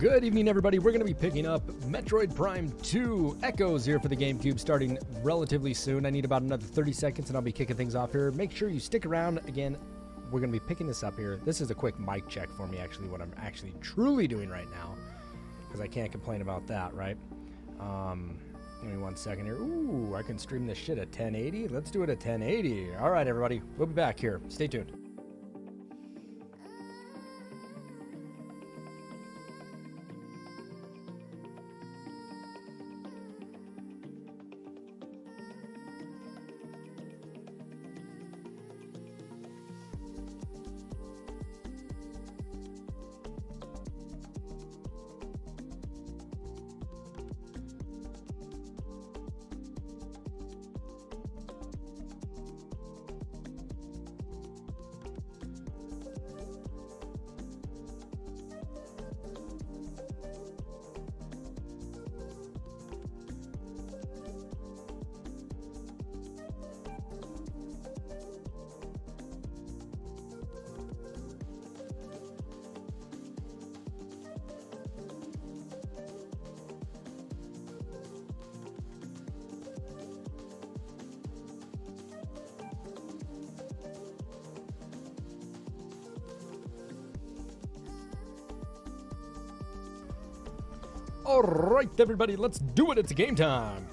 Good evening, everybody. We're going to be picking up Metroid Prime 2 Echoes here for the GameCube starting relatively soon. I need about another 30 seconds and I'll be kicking things off here. Make sure you stick around. Again, we're going to be picking this up here. This is a quick mic check for me, actually, what I'm actually truly doing right now, because I can't complain about that, right? Give me 1 second here. Ooh, I can stream this shit at 1080. Let's do it at 1080. All right, everybody. We'll be back here. Stay tuned. All right, everybody, let's do it. It's game time.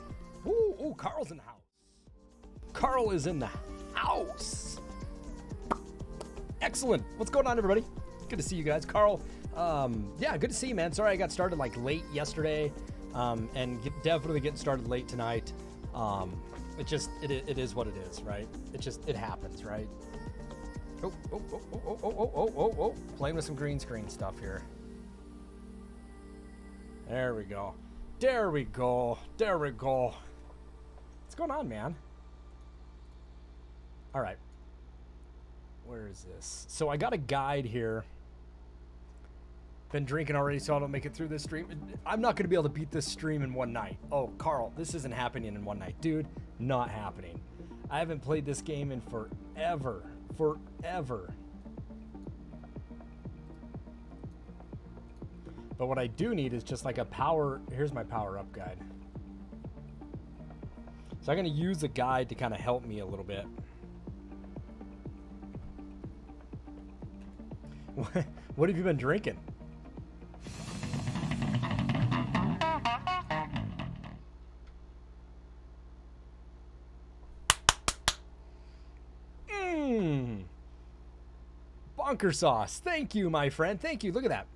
Ooh, Carl's in the house. Carl is in the house. Excellent. What's going on, everybody? Good to see you guys. Carl, yeah, good to see you, man. Sorry I got started like late yesterday, and definitely getting started late tonight. It is what it is, right? It happens, right? Oh. Playing with some green screen stuff here. There we go. What's going on, man? All right. Where is this? So I got a guide here. Been drinking already, so I don't make it through this stream. I'm not going to be able to beat this stream in one night. Oh, Carl, this isn't happening in one night. Dude, not happening. I haven't played this game in forever. But what I do need is just like a power. Here's my power up guide. So I'm going to use the guide to kind of help me a little bit. What have you been drinking? Bonker sauce. Thank you, my friend. Thank you. Look at that.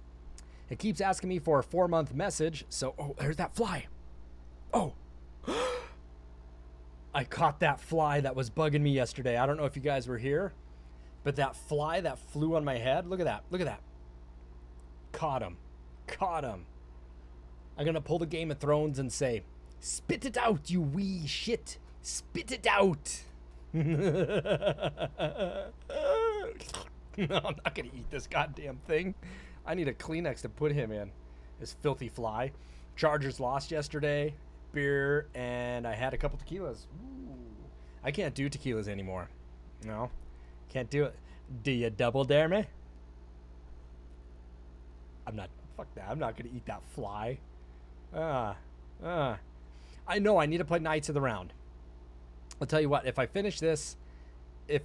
It keeps asking me for a 4-month message. So, oh, there's that fly. Oh, I caught that fly that was bugging me yesterday. I don't know if you guys were here, but that fly that flew on my head. Look at that. Caught him. I'm going to pull the Game of Thrones and say, spit it out, you wee shit. Spit it out. No, I'm not going to eat this goddamn thing. I need a Kleenex to put him in. This filthy fly. Chargers lost yesterday. Beer, and I had a couple tequilas. Ooh. I can't do tequilas anymore. No, can't do it. Do you double dare me? Fuck that. I'm not going to eat that fly. I know I need to play Knights of the Round. I'll tell you what, if I finish this, do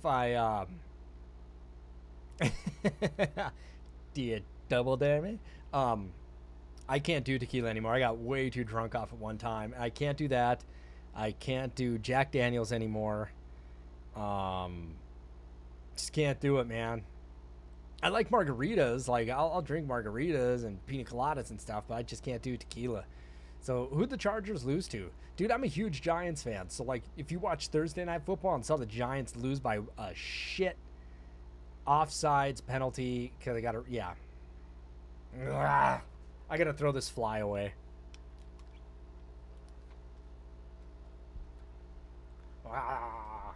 you double dare me? I can't do tequila anymore. I got way too drunk off at one time. I can't do that. I can't do Jack Daniels anymore. Just can't do it, man. I like margaritas. Like I'll drink margaritas and pina coladas and stuff, but I just can't do tequila. So who'd the Chargers lose to? Dude, I'm a huge Giants fan. So like if you watch Thursday Night Football and saw the Giants lose by a shit offsides penalty, because they got to, yeah. Ugh. I gotta throw this fly away. Ah.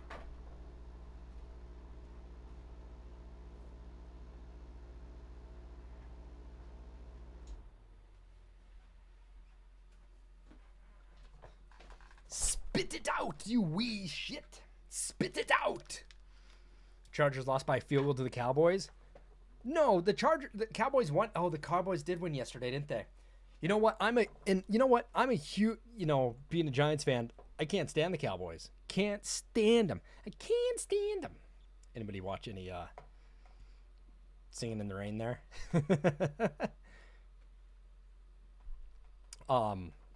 Spit it out, you wee shit. Spit it out. Chargers lost by a field goal to the Cowboys. No, the Cowboys won. Oh, the Cowboys did win yesterday, didn't they? You know what? I'm a huge, being a Giants fan, I can't stand the Cowboys. Can't stand them. I can't stand them. Anybody watch any Singing in the Rain there?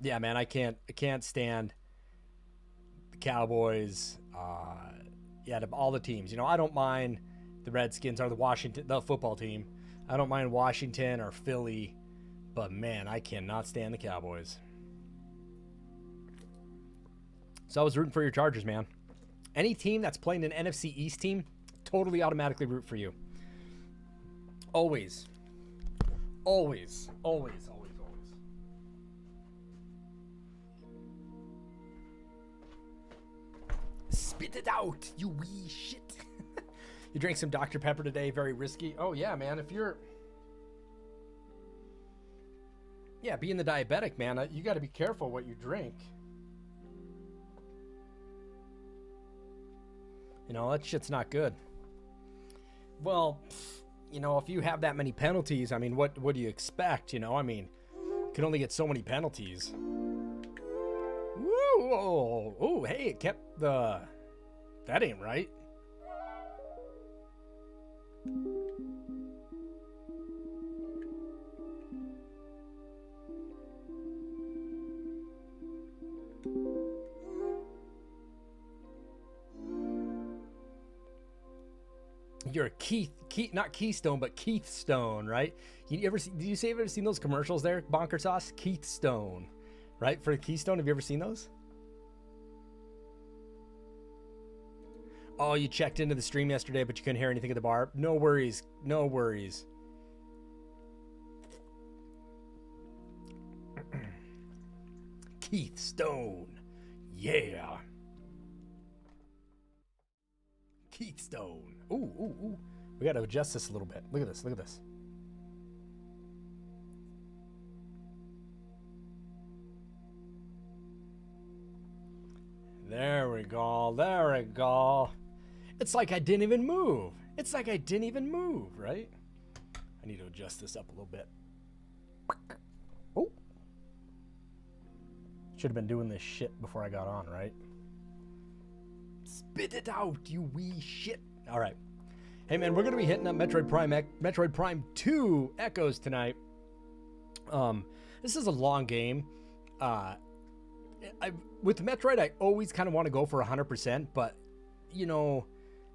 Yeah, man, I can't stand the Cowboys. Yeah, of all the teams, I don't mind the Redskins or the football team. I don't mind Washington or Philly, but man, I cannot stand the Cowboys. So I was rooting for your Chargers, man. Any team that's playing an NFC East team, totally automatically root for you. Always. Always. Always. Always. Always. Spit it out, you wee shit. You drank some Dr. Pepper today, very risky. Oh, yeah, man. If you're... Yeah, being the diabetic, man, you got to be careful what you drink. That shit's not good. Well, if you have that many penalties, I mean, what do you expect, I mean, you can only get so many penalties. Whoa, oh, hey, it kept the... That ain't right. You're a Keith, not Keystone, but Keith Stone, right? Did you ever seen those commercials there, Bonker Sauce? Keith Stone, right? For Keystone, have you ever seen those? Oh, you checked into the stream yesterday, but you couldn't hear anything at the bar. No worries, no worries. Keith Stone, yeah. Keith Stone. Ooh. We got to adjust this a little bit. Look at this. There we go. It's like I didn't even move. Right? I need to adjust this up a little bit. Oh. Should have been doing this shit before I got on, right? Spit it out, you wee shit. All right. Hey, man, we're going to be hitting up Metroid Prime 2 Echoes tonight. This is a long game. With Metroid, I always kind of want to go for 100%, but,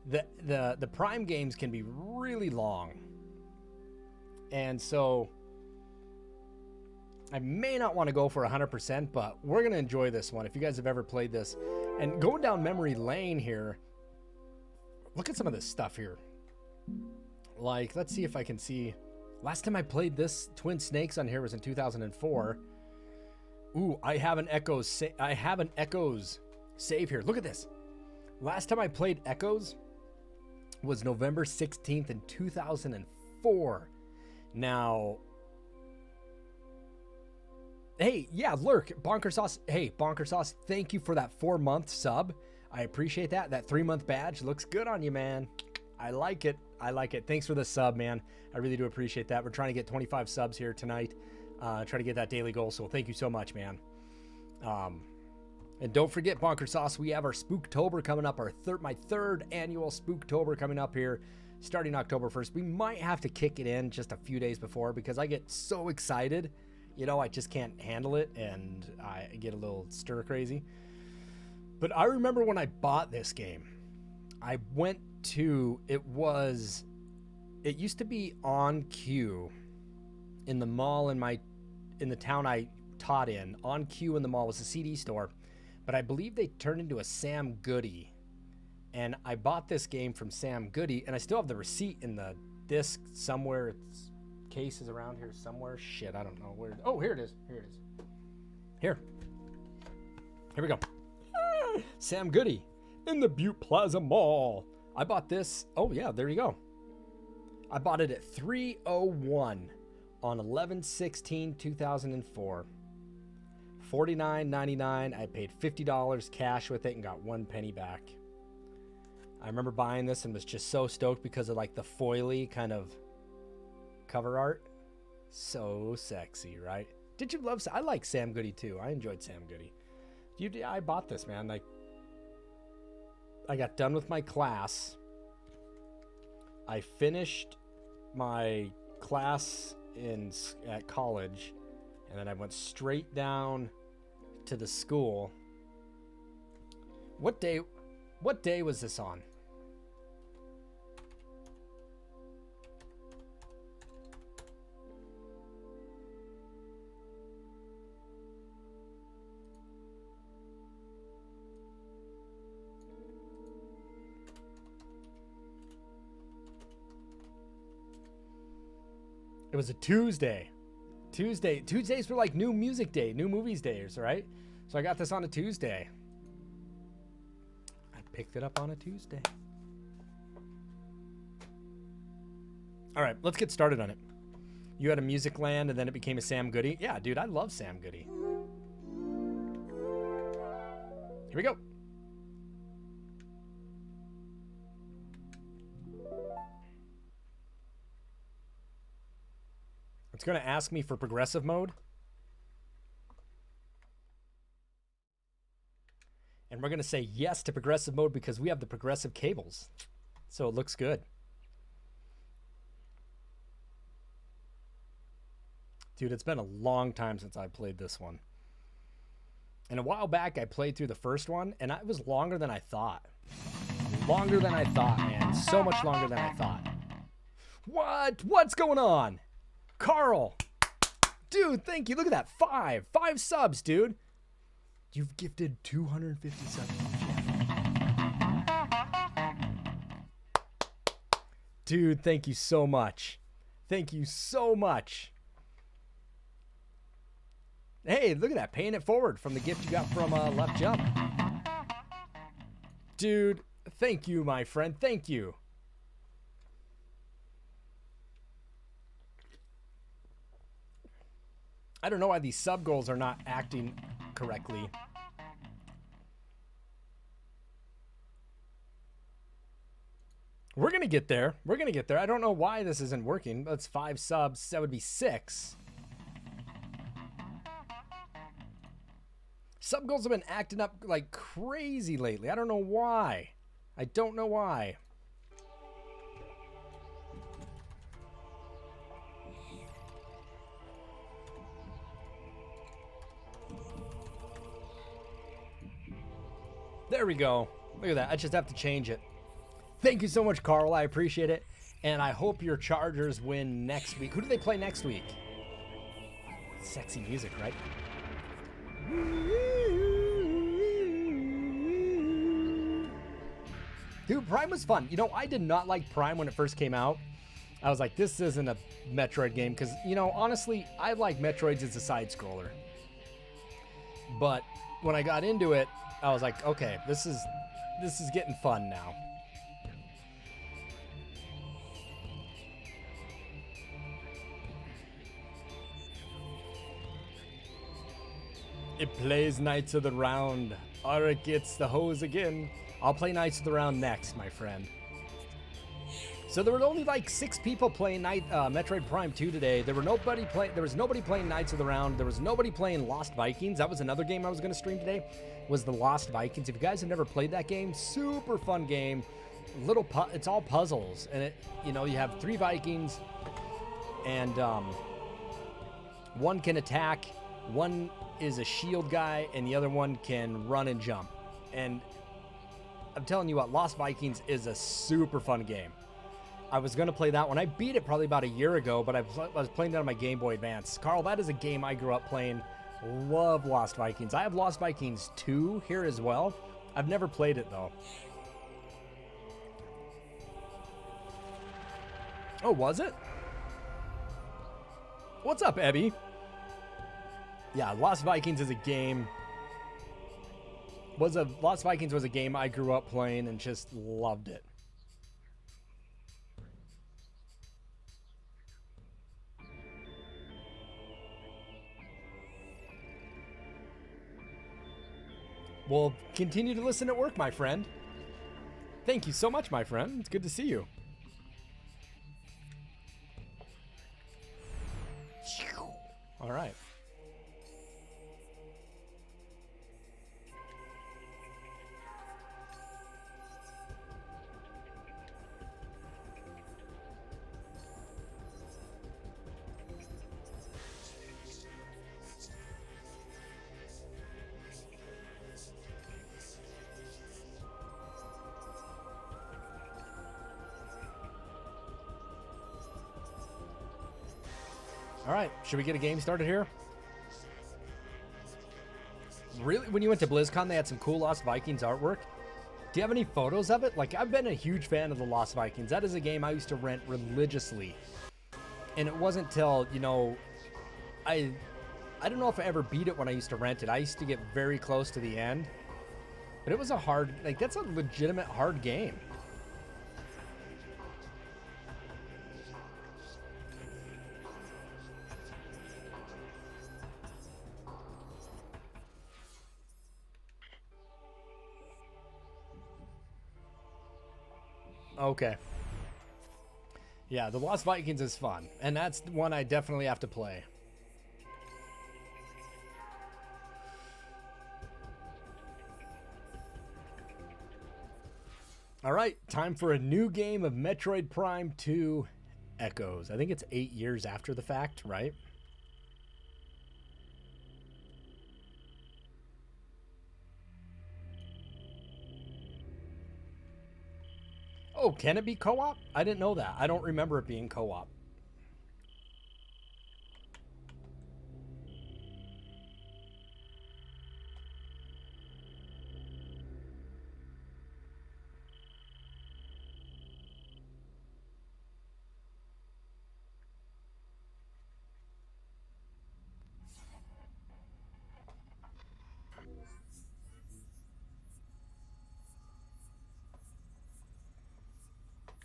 the Prime games can be really long. And so I may not want to go for 100%, but we're going to enjoy this one. If you guys have ever played this. And going down memory lane here, look at some of this stuff here. Like, let's see if I can see. Last time I played this Twin Snakes on here was in 2004. Ooh, I have an Echoes save here. Look at this. Last time I played Echoes was November 16th in 2004. Now, hey, yeah, Lurk, Bonker Sauce. Hey, Bonker Sauce, thank you for that 4-month sub. I appreciate that. That 3-month badge looks good on you, man. I like it. Thanks for the sub, man. I really do appreciate that. We're trying to get 25 subs here tonight. Try to get that daily goal. So thank you so much, man. And don't forget, Bonker Sauce, we have our Spooktober coming up. My third annual Spooktober coming up here, starting October 1st. We might have to kick it in just a few days before because I get so excited. I just can't handle it, and I get a little stir crazy. But I remember when I bought this game, I went to, it used to be On Q in the mall in the town I taught in. On Q in the mall was a CD store, but I believe they turned into a Sam Goody. And I bought this game from Sam Goody, and I still have the receipt in the disc somewhere. It's case is around here somewhere. Shit, I don't know where. Oh, here it is. Here we go. Sam Goody in the Butte Plaza Mall. I bought this. Oh yeah, there you go. I bought it at 301 on 11/16/2004. $49.99. I paid $50 cash with it and got 1 penny back. I remember buying this and was just so stoked because of like the foily kind of cover art. So sexy, right? Did you love... I like Sam Goody too. I enjoyed Sam Goody. I bought this, man. Like, I got done with my class. I finished my class at college, and then I went straight down to the school. What day was this on? It was a Tuesday. Tuesdays were like new music day, new movies days, right? So I got this on a Tuesday. I picked it up on a Tuesday. All right, let's get started on it. You had a Music Land and then it became a Sam Goody. Yeah, dude, I love Sam Goody. Here we go. It's going to ask me for progressive mode. And we're going to say yes to progressive mode because we have the progressive cables. So it looks good. Dude, it's been a long time since I played this one. And a while back, I played through the first one, and it was longer than I thought. Longer than I thought, man. So much longer than I thought. What? What's going on? Carl, dude, thank you. Look at that. Five subs, dude. You've gifted 250 subs. Dude, thank you so much. Thank you so much. Hey, look at that. Paying it forward from the gift you got from Left Jump. Dude, thank you, my friend. Thank you. I don't know why these sub goals are not acting correctly. We're going to get there. We're going to get there. I don't know why this isn't working. That's 5 subs. That would be 6. Sub goals have been acting up like crazy lately. I don't know why. I don't know why. There we go. Look at that. I just have to change it. Thank you so much, Carl. I appreciate it. And I hope your Chargers win next week. Who do they play next week? Sexy music, right? Dude, Prime was fun. You know, I did not like Prime when it first came out. I was like, this isn't a Metroid game. Because, you know, honestly, I like Metroids as a side-scroller. But when I got into it, I was like, okay, this is getting fun now. It plays Knights of the Round, or it gets the hose again. I'll play Knights of the Round next, my friend. So there were only like 6 people playing Metroid Prime 2 today. There was nobody playing Knights of the Round. There was nobody playing Lost Vikings. That was another game I was going to stream today, was the Lost Vikings. If you guys have never played that game, super fun game. It's all puzzles, and you have 3 Vikings, and one can attack, one is a shield guy, and the other one can run and jump. And I'm telling you what, Lost Vikings is a super fun game. I was going to play that one. I beat it probably about a year ago, but I was playing that on my Game Boy Advance. Carl, that is a game I grew up playing. Love Lost Vikings. I have Lost Vikings 2 here as well. I've never played it, though. Oh, was it? What's up, Ebby? Yeah, Lost Vikings is a game. Lost Vikings was a game I grew up playing and just loved it. Well, continue to listen at work, my friend. Thank you so much, my friend. It's good to see you. All right. All right, should we get a game started here? Really, when you went to BlizzCon, they had some cool Lost Vikings artwork. Do you have any photos of it? Like, I've been a huge fan of the Lost Vikings. That is a game I used to rent religiously. And it wasn't till, you know, I don't know if I ever beat it when I used to rent it. I used to get very close to the end. But it was a hard, like, that's a legitimate hard game. Okay. Yeah, the Lost Vikings is fun, and that's one I definitely have to play. All right, time for a new game of Metroid Prime 2 Echoes. I think it's 8 years after the fact, right? Oh, can it be co-op? I didn't know that. I don't remember it being co-op.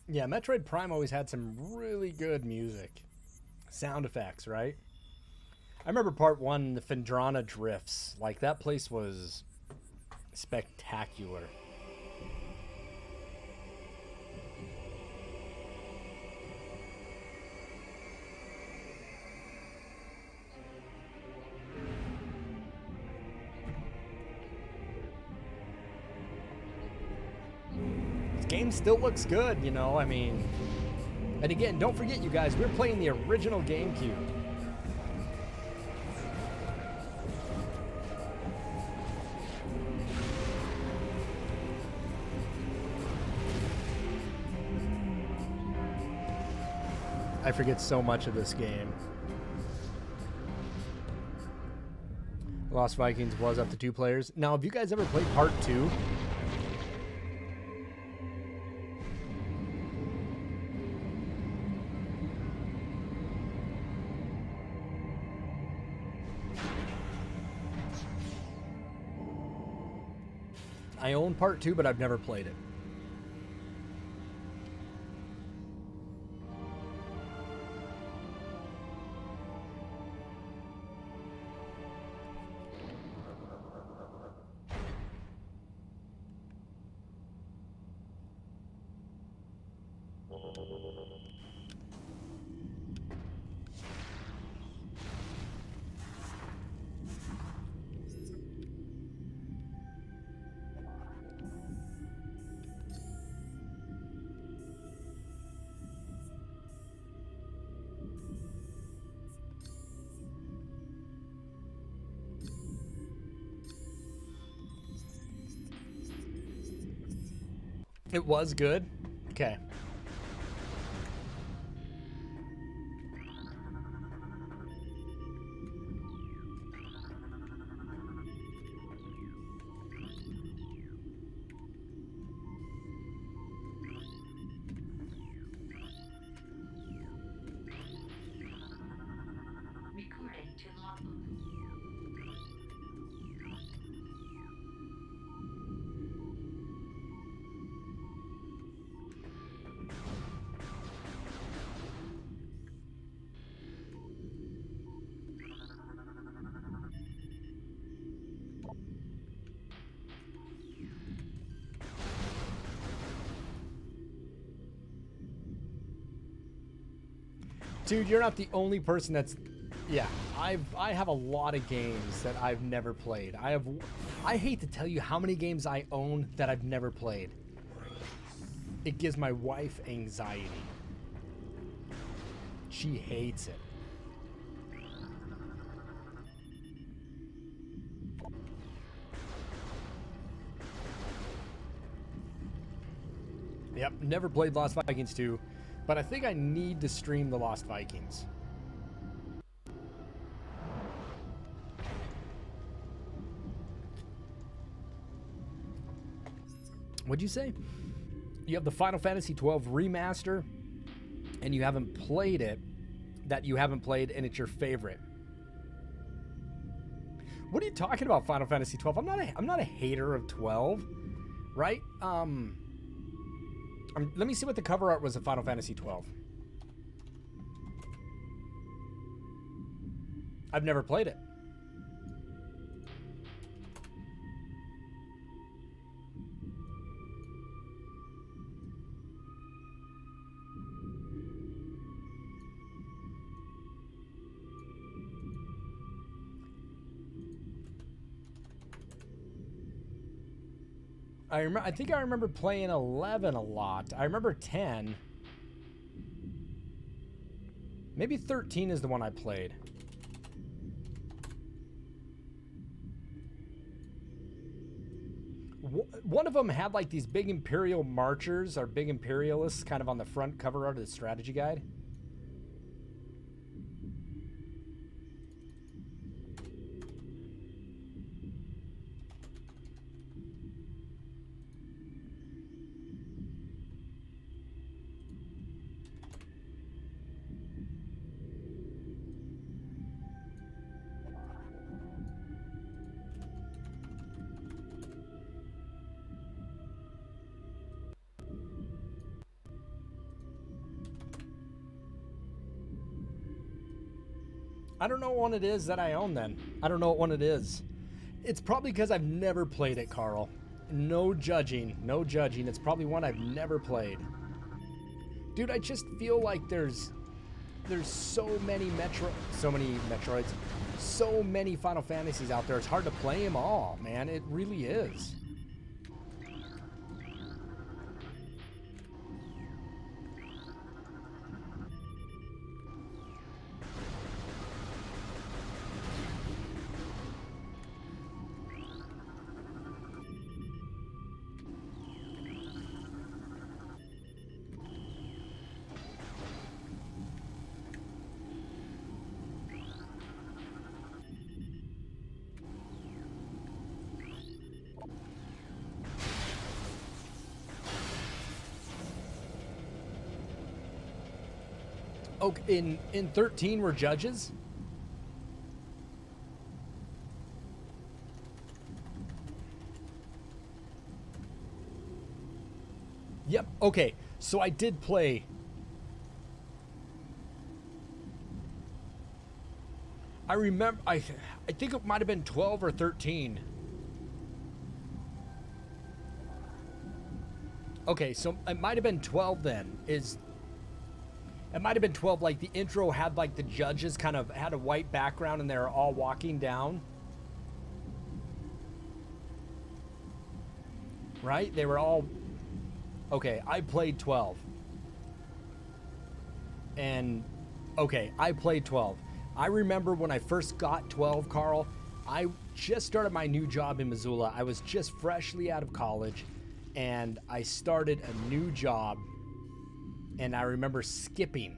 Yeah, Metroid Prime always had some really good music. Sound effects, right? I remember part 1, the Phendrana drifts. Like, that place was spectacular. This game still looks good, you know, I mean... And again, don't forget, you guys, we're playing the original GameCube. I forget so much of this game. Lost Vikings was up to 2 players. Now, have you guys ever played Part 2? I own Part 2, but I've never played it. It was good? Okay. Recording to logbook. Dude, you're not the only person that's Yeah, I have a lot of games that I've never played. I hate to tell you how many games I own that I've never played. It gives my wife anxiety. She hates it. Yep, never played Lost Vikings 2, but I think I need to stream the Lost Vikings. What'd you say? You have the Final Fantasy 12 remaster, and you haven't played it, that you haven't played, and it's your favorite. What are you talking about, Final Fantasy 12? I'm not a hater of 12, right? Let me see what the cover art was of Final Fantasy 12. I've never played it. I think I remember playing 11 a lot. I remember 10. Maybe 13 is the one I played. One of them had like these big Imperial marchers or big Imperialists kind of on the front cover art of the strategy guide. I don't know what one it is that I own then. I don't know what one it is. It's probably because I've never played it, Carl. No judging. No judging. It's probably one I've never played. Dude, I just feel like there's so many Metroids, so many Final Fantasies out there. It's hard to play them all, man. It really is. Okay, in 13 were judges? Yep, okay. So I did play. I remember I think it might have been 12 or 13. Okay, so it might have been 12 then. It might have been 12, like the intro had like the judges kind of had a white background and they're all walking down. Right? They were all... Okay, I played 12. And, okay, I played 12. I remember when I first got 12, Carl, I just started my new job in Missoula. I was just freshly out of college, and I started a new job. And I remember skipping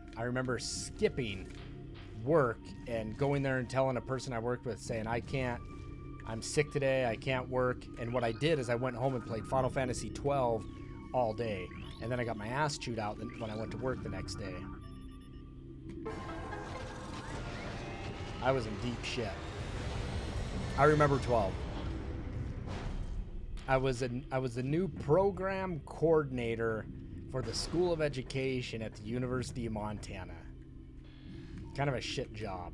work and going there and telling a person I worked with, saying, I'm sick today, I can't work. And what I did is I went home and played Final Fantasy 12 all day. And then I got my ass chewed out when I went to work the next day. I was in deep shit. I remember 12. I was the new program coordinator for the School of Education at the University of Montana. Kind of a shit job.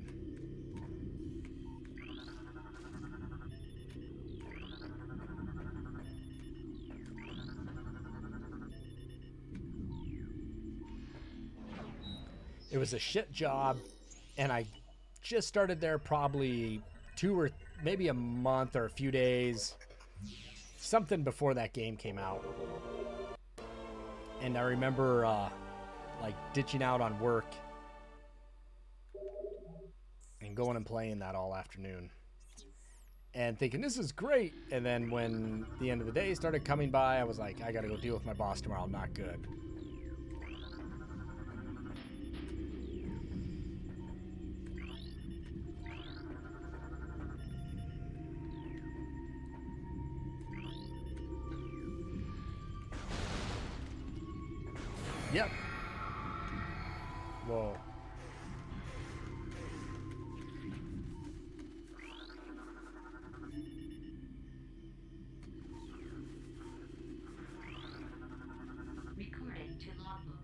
It was a shit job, and I just started there probably 2 or maybe a month or a few days, something before that game came out. And I remember like ditching out on work and going and playing that all afternoon and thinking this is great. And then when the end of the day started coming by, I was like, I gotta go deal with my boss tomorrow. I'm not good. Yep. Whoa. Recording to logbook.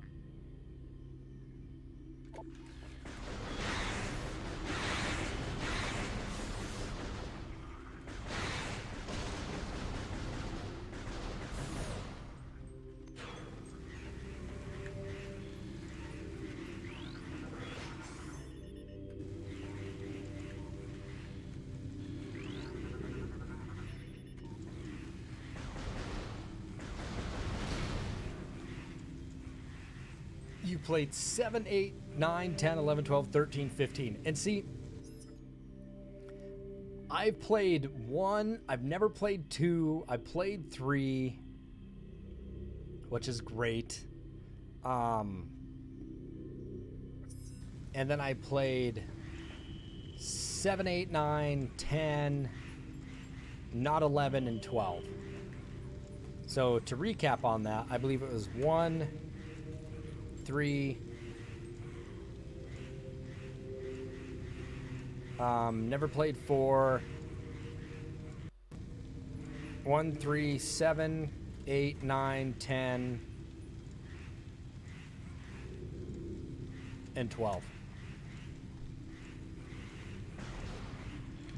You played 7, 8, 9, 10, 11, 12, 13, 15. And see, I've played 1. I've never played 2. I played 3, which is great. And then I played 7, 8, 9, 10, not 11, and 12. So to recap on that, I believe it was 1, 3. Never played 4. 1, 3, 7, 8, 9, 10, and 12.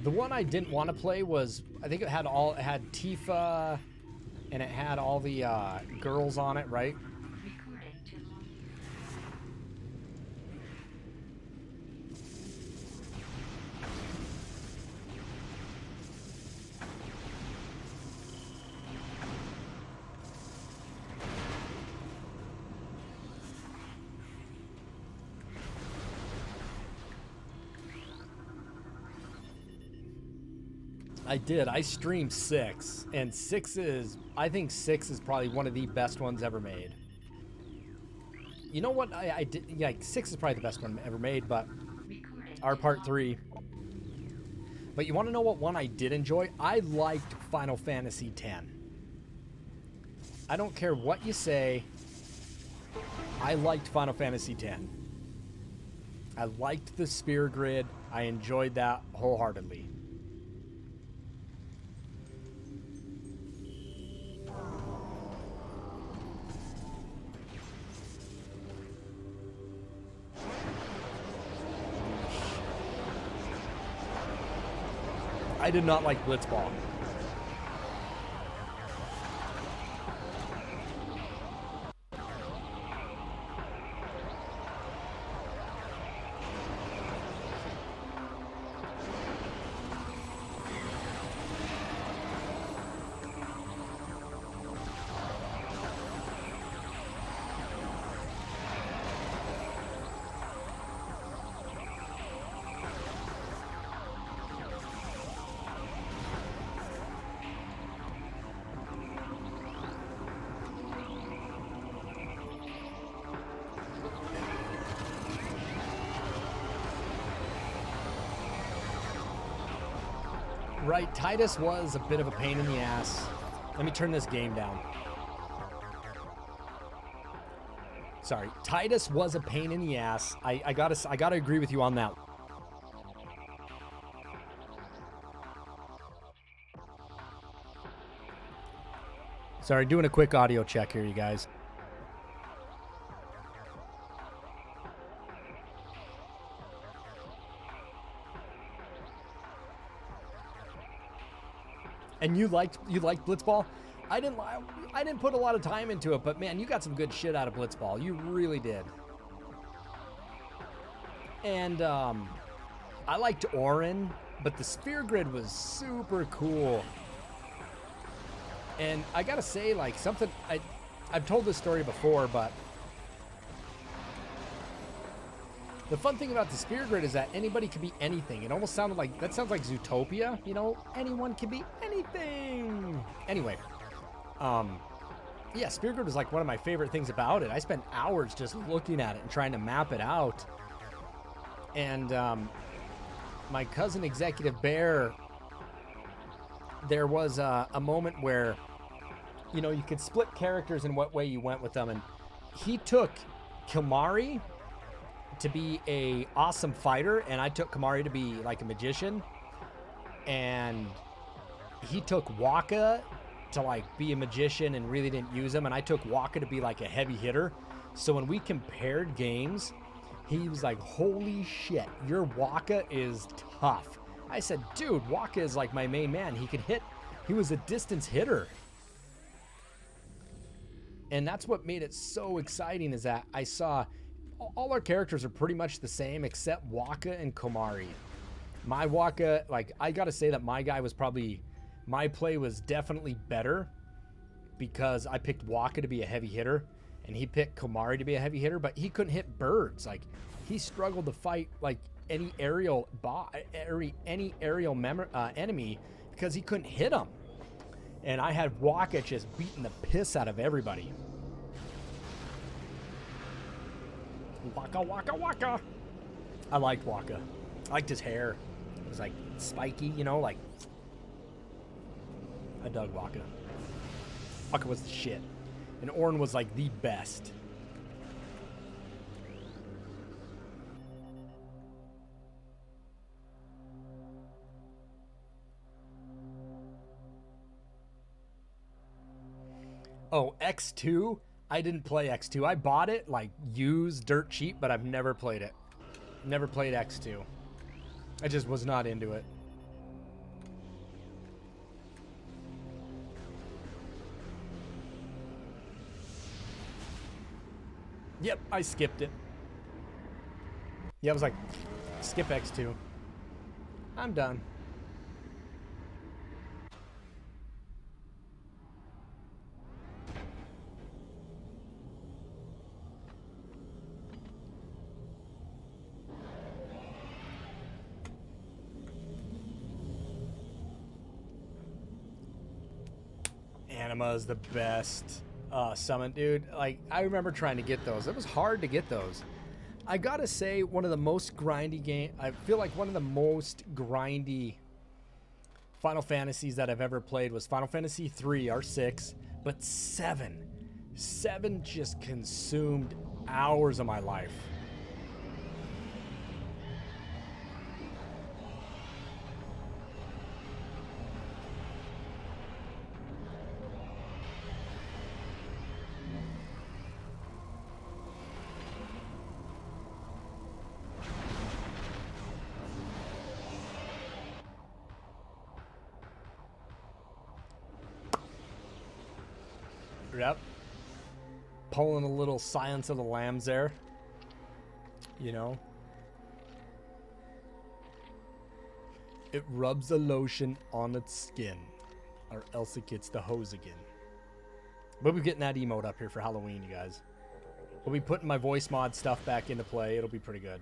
The one I didn't want to play was, I think it had Tifa, and it had all the girls on it, right? Recording to logbook. I did. I streamed 6, and I think 6 is probably one of the best ones ever made. You know what? I did. Yeah, 6 is probably the best one ever made, but Recording our to part logbook. 3. But you want to know what one I did enjoy? I liked Final Fantasy X. I don't care what you say. I liked Final Fantasy X. I liked the spear grid. I enjoyed that wholeheartedly. I did not like Blitzball. Right, Titus was a bit of a pain in the ass. Let me turn this game down. Sorry, Titus was a pain in the ass. I gotta agree with you on that. Sorry, doing a quick audio check here, you guys. And you liked Blitzball? I didn't put a lot of time into it, but man, you got some good shit out of Blitzball. You really did. And I liked Orin, but the sphere grid was super cool. And I gotta say, like, something, I've told this story before, but the fun thing about the sphere grid is that anybody can be anything. It almost sounded like, that sounds like Zootopia, you know? Anyone can be anything. Anyway, yeah, sphere grid was like one of my favorite things about it. I spent hours just looking at it and trying to map it out. And my cousin Executive Bear, there was a moment where, you know, you could split characters in what way you went with them, and he took Kimari to be a awesome fighter, and I took Kimari to be like a magician, and he took Waka to like be a magician and really didn't use him, and I took Waka to be like a heavy hitter. So when we compared games, he was like, holy shit, your Waka is tough. I said, dude, Waka is like my main man. He could hit, he was a distance hitter. And that's what made it so exciting, is that I saw all our characters are pretty much the same except Waka and Komari. My Waka, like, I gotta say that my guy was probably, my play was definitely better because I picked Waka to be a heavy hitter and he picked Komari to be a heavy hitter, but he couldn't hit birds. Like, he struggled to fight like any aerial enemy because he couldn't hit them. And I had Waka just beating the piss out of everybody. Waka, Waka, Waka. I liked Waka. I liked his hair. It was like spiky, you know, like. I dug Waka. Waka was the shit. And Orin was like the best. Oh, X2? I didn't play X2. I bought it, like, used, dirt cheap, but I've never played it. Never played X2. I just was not into it. Yep, I skipped it. Yeah, I was like, skip X2. I'm done. Anima is the best summon, dude. Like, I remember trying to get those. It was hard to get those. I gotta say, one of the most grindy game. I feel like one of the most grindy Final Fantasies that I've ever played was Final Fantasy 3 or 6, but 7 just consumed hours of my life. Yep. Pulling a little Silence of the Lambs there. You know. It rubs the lotion on its skin, or else it gets the hose again. We'll be getting that emote up here for Halloween, you guys. We'll be putting my voice mod stuff back into play. It'll be pretty good.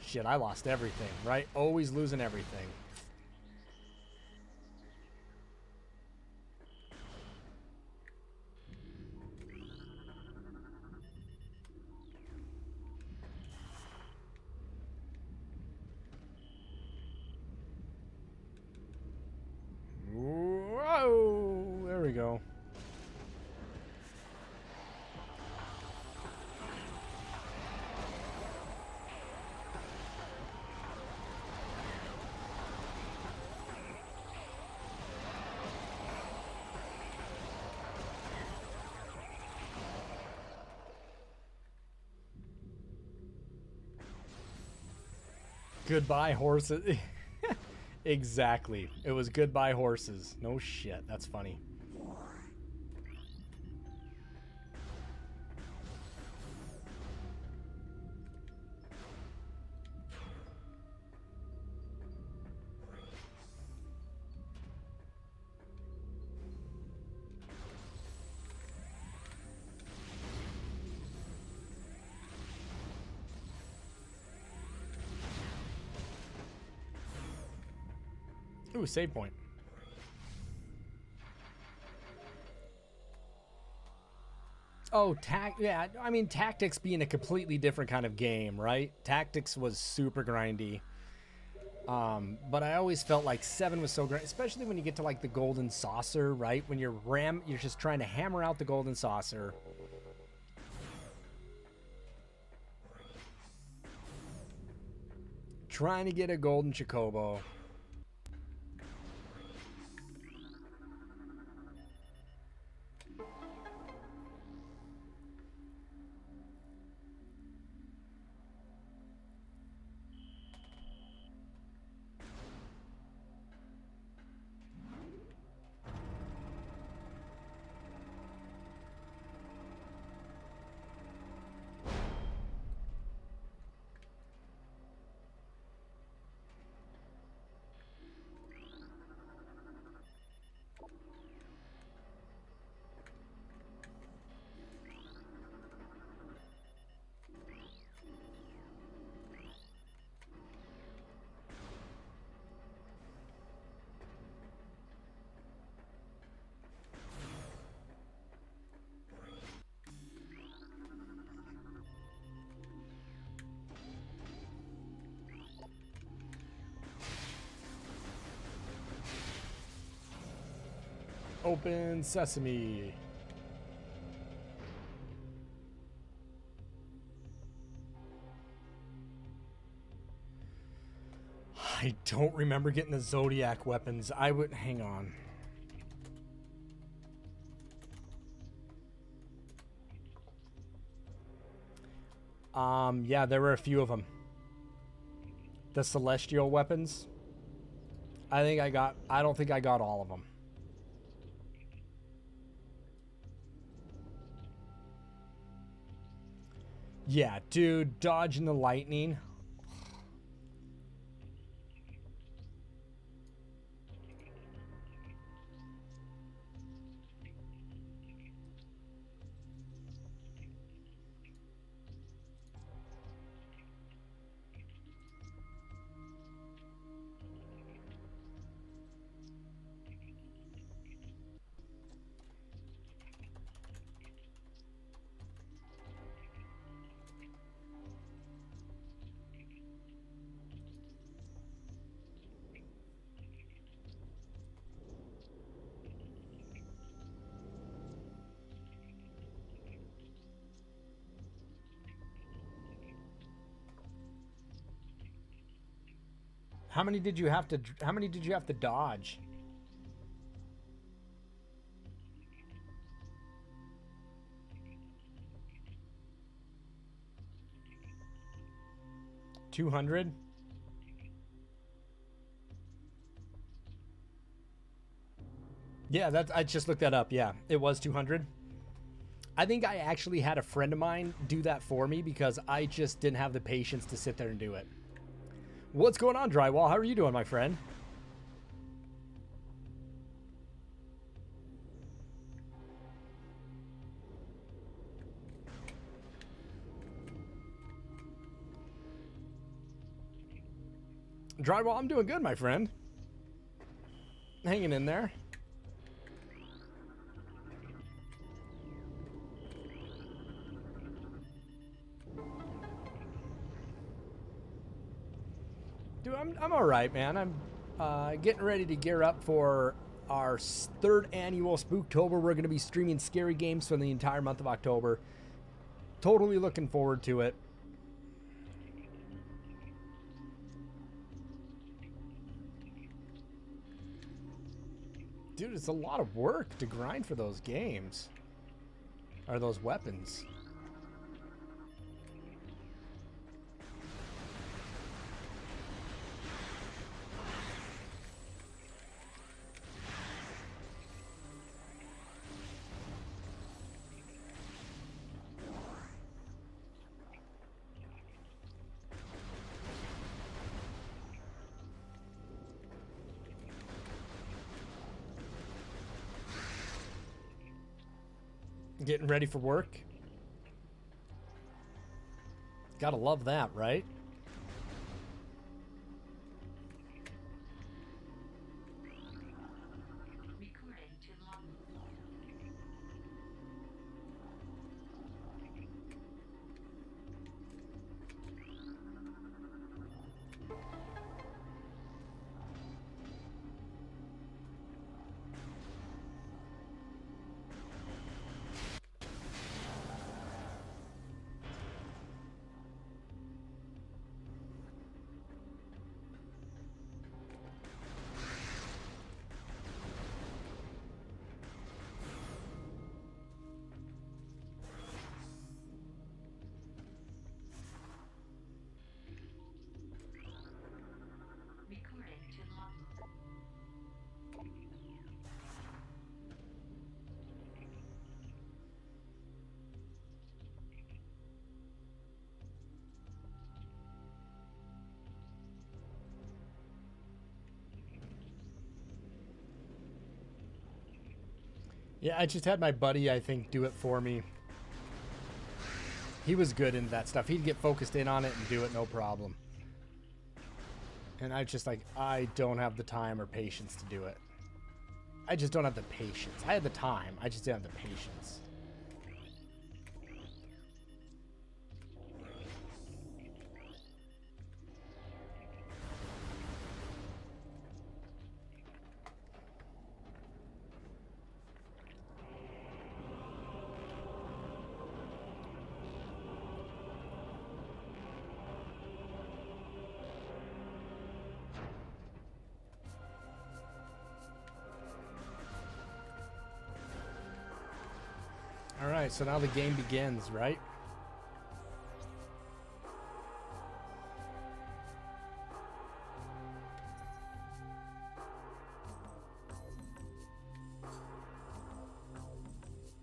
Shit, I lost everything, right? Always losing everything. Whoa! There we go. Goodbye, horses. Exactly. It was goodbye, horses. No shit. That's funny. Ooh, save point. Oh, yeah, I mean, Tactics being a completely different kind of game, right? Tactics was super grindy. But I always felt like 7 was so great, especially when you get to like the golden saucer, right? When you're just trying to hammer out the golden saucer. Trying to get a golden Chocobo. Open sesame. I don't remember getting the Zodiac weapons. I would hang on. Yeah, there were a few of them. The celestial weapons. I don't think I got all of them. Yeah, dude, dodging the lightning. How many did you have to dodge? $200? Yeah, I just looked that up. Yeah, it was 200. I think I actually had a friend of mine do that for me because I just didn't have the patience to sit there and do it. What's going on, Drywall? How are you doing, my friend? Drywall, I'm doing good, my friend. Hanging in there. Dude, I'm all right, man. I'm getting ready to gear up for our 3rd annual Spooktober. We're going to be streaming scary games for the entire month of October. Totally looking forward to it. Dude, it's a lot of work to grind for those games. Or those weapons. Getting ready for work. Gotta love that, right? Yeah, I just had my buddy, I think, do it for me. He was good in that stuff. He'd get focused in on it and do it no problem. And I just like, I don't have the time or patience to do it. I just don't have the patience. I had the time. I just didn't have the patience. All right, so now the game begins, right?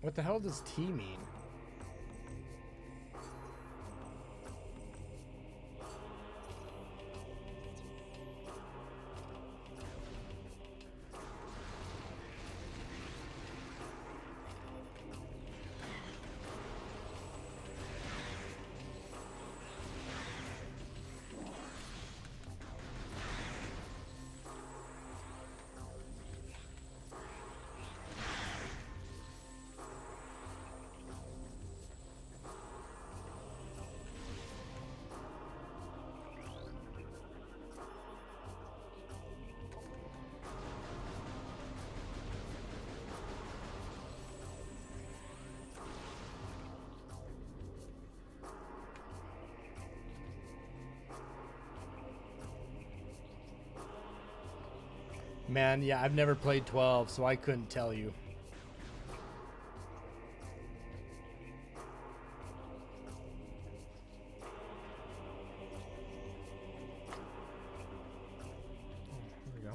What the hell does T mean? Man, yeah, I've never played 12, so I couldn't tell you. There we go.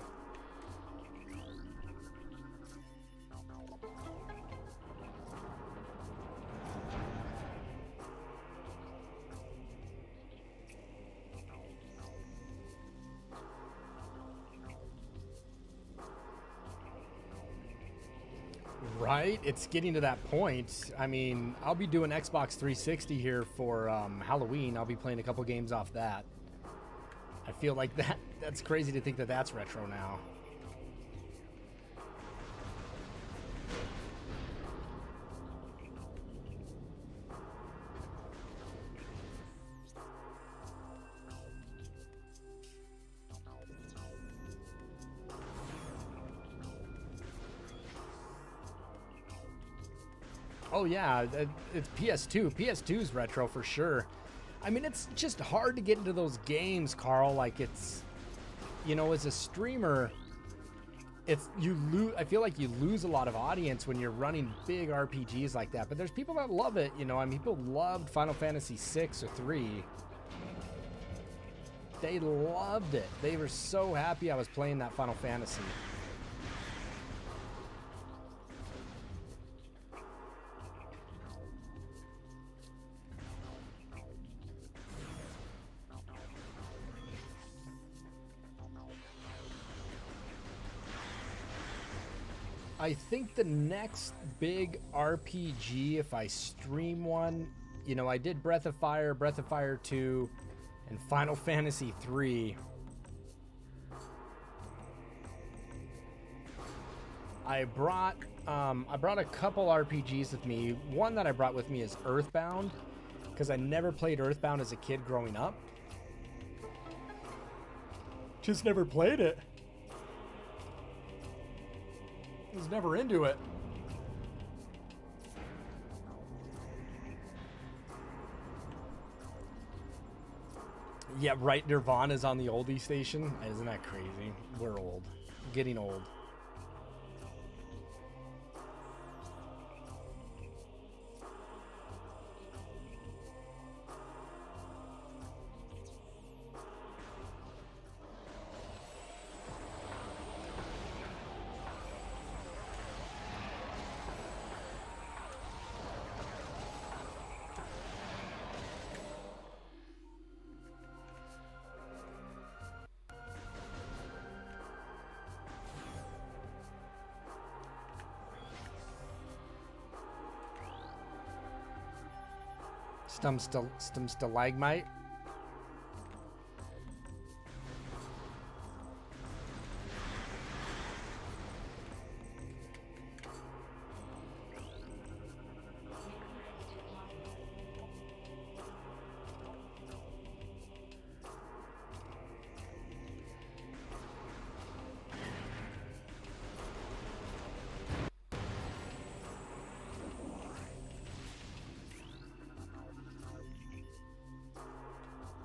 Right? It's getting to that point. I mean, I'll be doing Xbox 360 here for Halloween. I'll be playing a couple games off that. I feel like that's crazy to think that that's retro now. Oh yeah, it's PS2. PS2's retro for sure. I mean, it's just hard to get into those games, Carl. Like, it's, you know, as a streamer, it's I feel like you lose a lot of audience when you're running big RPGs like that. But there's people that love it, you know. I mean, people loved Final Fantasy 6 or 3. They loved it. They were so happy I was playing that Final Fantasy. I think the next big RPG, if I stream one, you know, I did Breath of Fire 2, and Final Fantasy 3. I brought a couple RPGs with me. One that I brought with me is Earthbound, because I never played Earthbound as a kid growing up. Just never played it. Was never into it. Yeah, right. Nirvana's on the oldie station. Isn't that crazy? We're old. Getting old. Stum stalagmite.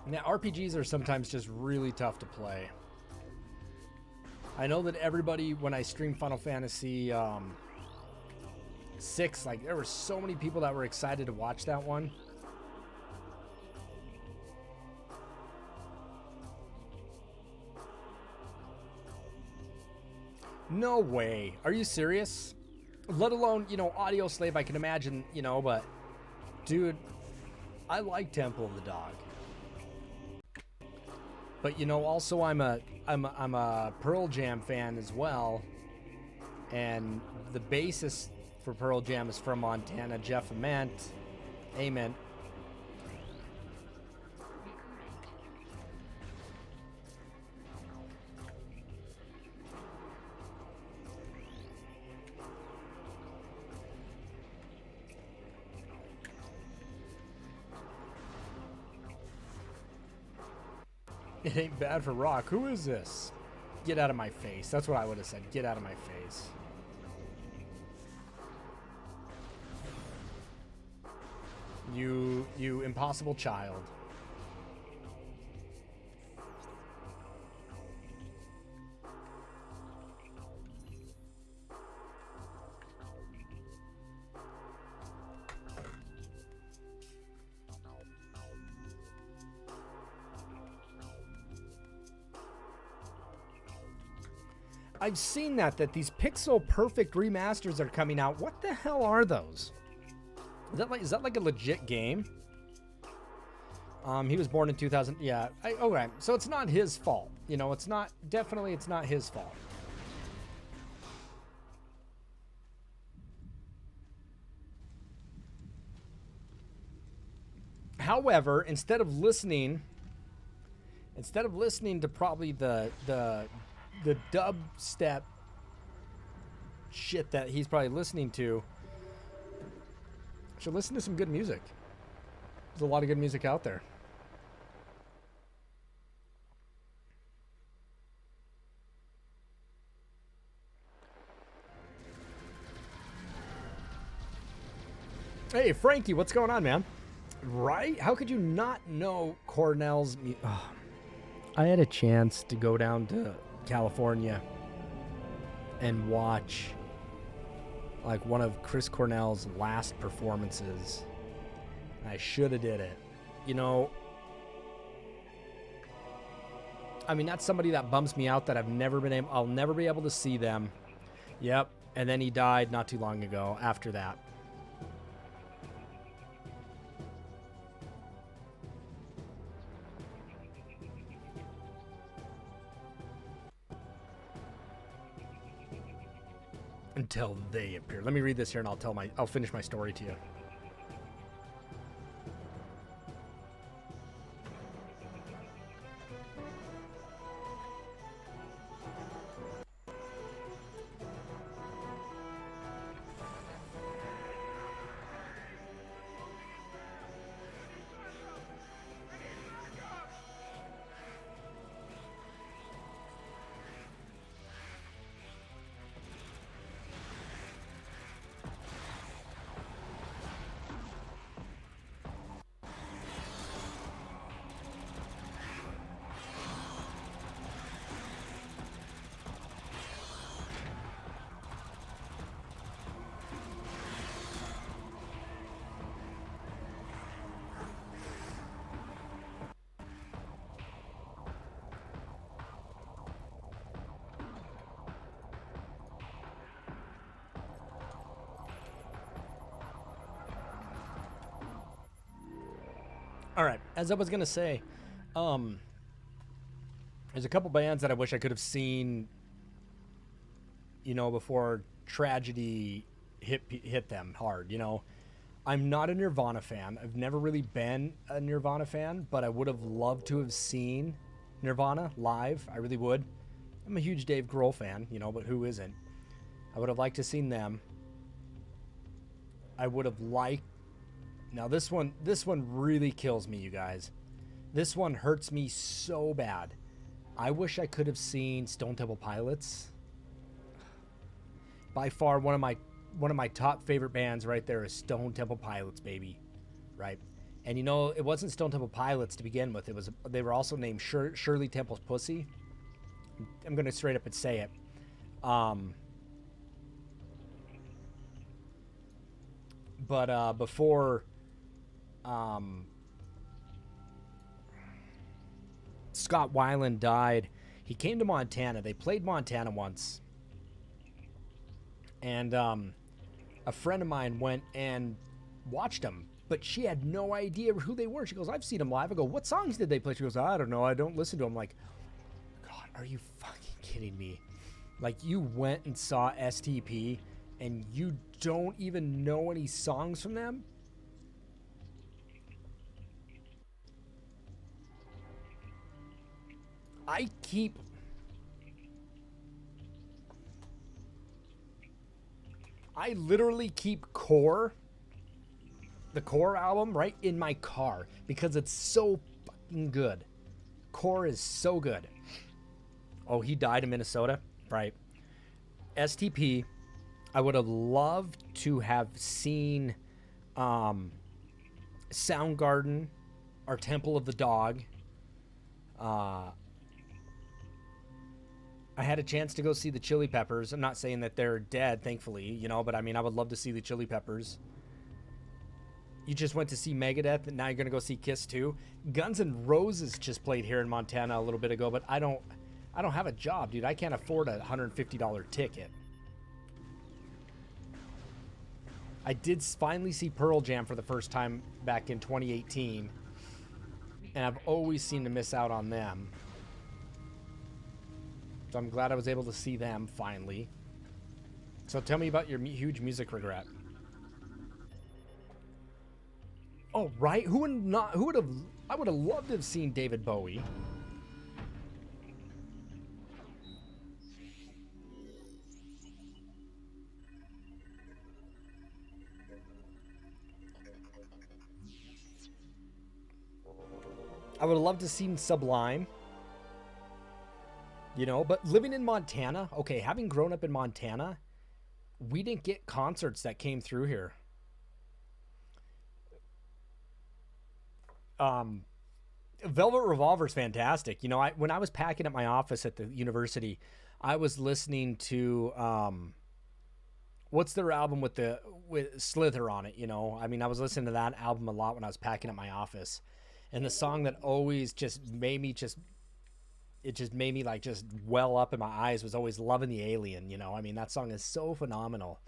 Now, RPGs are sometimes just really tough to play. I know that everybody, when I streamed Final Fantasy 6, like, there were so many people that were excited to watch that one. No way. Are you serious? Let alone, you know, Audio Slave, I can imagine, you know, but dude, I like Temple of the Dog. But you know, also I'm a Pearl Jam fan as well, and the bassist for Pearl Jam is from Montana, Jeff Ament. Amen. It ain't bad for rock. Who is this? Get out of my face. That's what I would have said. Get out of my face. You impossible child. I've seen that these pixel perfect remasters are coming out. What the hell are those? Is that like a legit game? He was born in 2000. Yeah. Okay. So it's not his fault. You know, it's not his fault. However, instead of listening to probably the dubstep shit that he's probably listening to, should listen to some good music. There's a lot of good music out there. Hey, Frankie, what's going on, man? Right? How could you not know Cornell's music? Oh, I had a chance to go down to California and watch like one of Chris Cornell's last performances. I should have did it. You know, I mean, that's somebody that bums me out that I'll never be able to see them. Yep. And then he died not too long ago after that. Until they appear. Let me read this here and I'll finish my story to you. All right, as I was gonna say, there's a couple bands that I wish I could have seen, you know, before tragedy hit them hard. You know, I'm not a Nirvana fan. I've never really been a Nirvana fan, but I would have loved to have seen Nirvana live. I really would. I'm a huge Dave Grohl fan, you know, but who isn't? I would have liked to have seen them. I would have liked... Now this one really kills me, you guys. This one hurts me so bad. I wish I could have seen Stone Temple Pilots. By far one of my top favorite bands right there is Stone Temple Pilots, baby. Right? And you know, it wasn't Stone Temple Pilots to begin with. They were also named Shirley Temple's Pussy. I'm going to straight up and say it. But before Scott Weiland died, he came to Montana. They played Montana once. And a friend of mine went and watched them, but she had no idea who they were. She goes, I've seen them live. I go, what songs did they play? She goes, I don't know. I don't listen to them. I'm like, God, are you fucking kidding me? Like, you went and saw STP and you don't even know any songs from them? I literally keep Core, the Core album, right in my car because it's so fucking good. Core is so good. Oh, he died in Minnesota? Right. STP, I would have loved to have seen Soundgarden or Temple of the Dog. I had a chance to go see the Chili Peppers. I'm not saying that they're dead, thankfully, you know, but I mean, I would love to see the Chili Peppers. You just went to see Megadeth, and now you're going to go see Kiss too. Guns N' Roses just played here in Montana a little bit ago, but I don't have a job, dude. I can't afford a $150 ticket. I did finally see Pearl Jam for the first time back in 2018, and I've always seemed to miss out on them. So I'm glad I was able to see them finally. So tell me about your huge music regret. Oh, right. I would have loved to have seen David Bowie. I would have loved to have seen Sublime. You know, but living in Montana, okay, having grown up in Montana, we didn't get concerts that came through here. Velvet Revolver's fantastic. You know, when I was packing up my office at the university, I was listening to what's their album with Slither on it, you know? I mean, I was listening to that album a lot when I was packing up my office. And the song that always just made me like just well up in my eyes was always Lovin' the Alien, you know? I mean, that song is so phenomenal.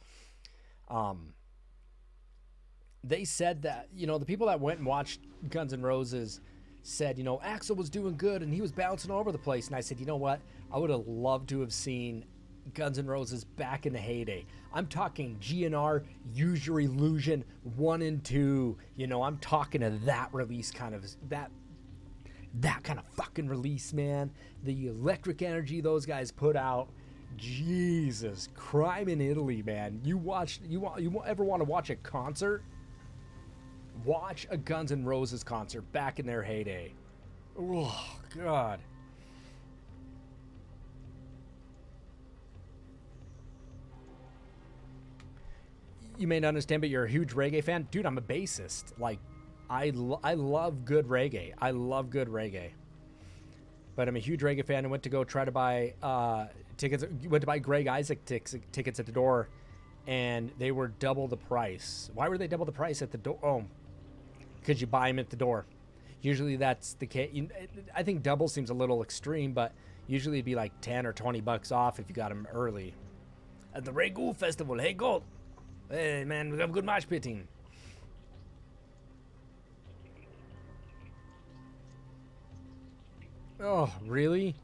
They said that, you know, the people that went and watched Guns N' Roses said, you know, Axl was doing good and he was bouncing all over the place. And I said, you know what? I would have loved to have seen Guns N' Roses back in the heyday. I'm talking GNR, Use Your Illusion 1 and 2. You know, I'm talking to that release kind of, that kind of fucking release, man. The electric energy those guys put out. Jesus, Crime in Italy, man. You ever want to watch a concert? Watch a Guns N' Roses concert back in their heyday. Oh, God. You may not understand, but you're a huge reggae fan. Dude, I'm a bassist. Like, I love good reggae. I love good reggae. But I'm a huge reggae fan and went to go try to buy tickets. Went to buy Greg Isaac tickets at the door, and they were double the price. Why were they double the price at the door? Oh, because you buy them at the door. Usually that's the case. I think double seems a little extreme, but usually it'd be like 10 or 20 bucks off if you got them early. At the Reggae Festival. Hey, Gold. Hey, man, we got good mosh pitting. Oh, really?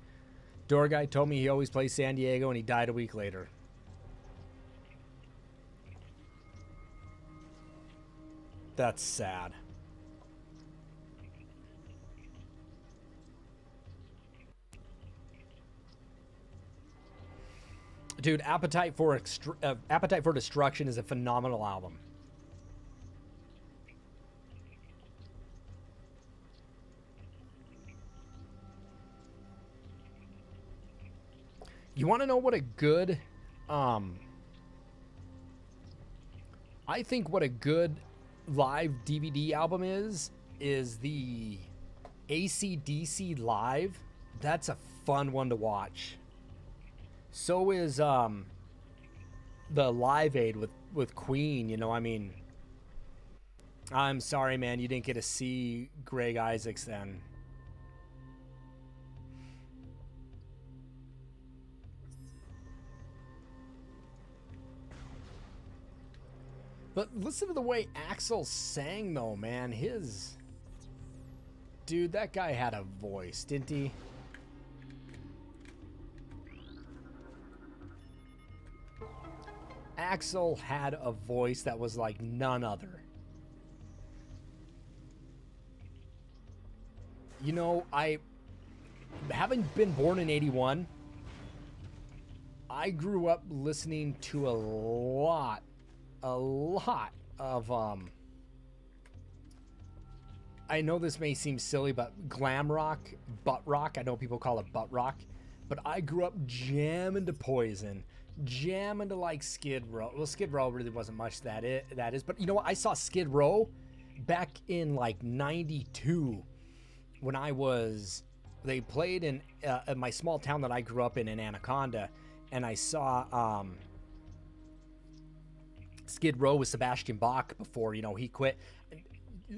Door guy told me he always plays San Diego and he died a week later. That's sad. Dude, Appetite for Destruction is a phenomenal album. You want to know what a good, I think what a good live DVD album is the AC/DC Live. That's a fun one to watch. So is the Live Aid with Queen, you know, I mean, I'm sorry, man, you didn't get to see Greg Isaacs then. But listen to the way Axl sang, though, man. Dude, that guy had a voice, didn't he? Axl had a voice that was like none other. You know, having been born in 81, I grew up listening to a lot of I know this may seem silly, but glam rock, butt rock. I know people call it butt rock, but I grew up jamming to Poison, jamming to like Skid Row. Well, Skid Row really wasn't much that is, but you know what? I saw Skid Row back in like '92 when they played in my small town that I grew up in Anaconda, and I saw Skid Row with Sebastian Bach before, you know, he quit.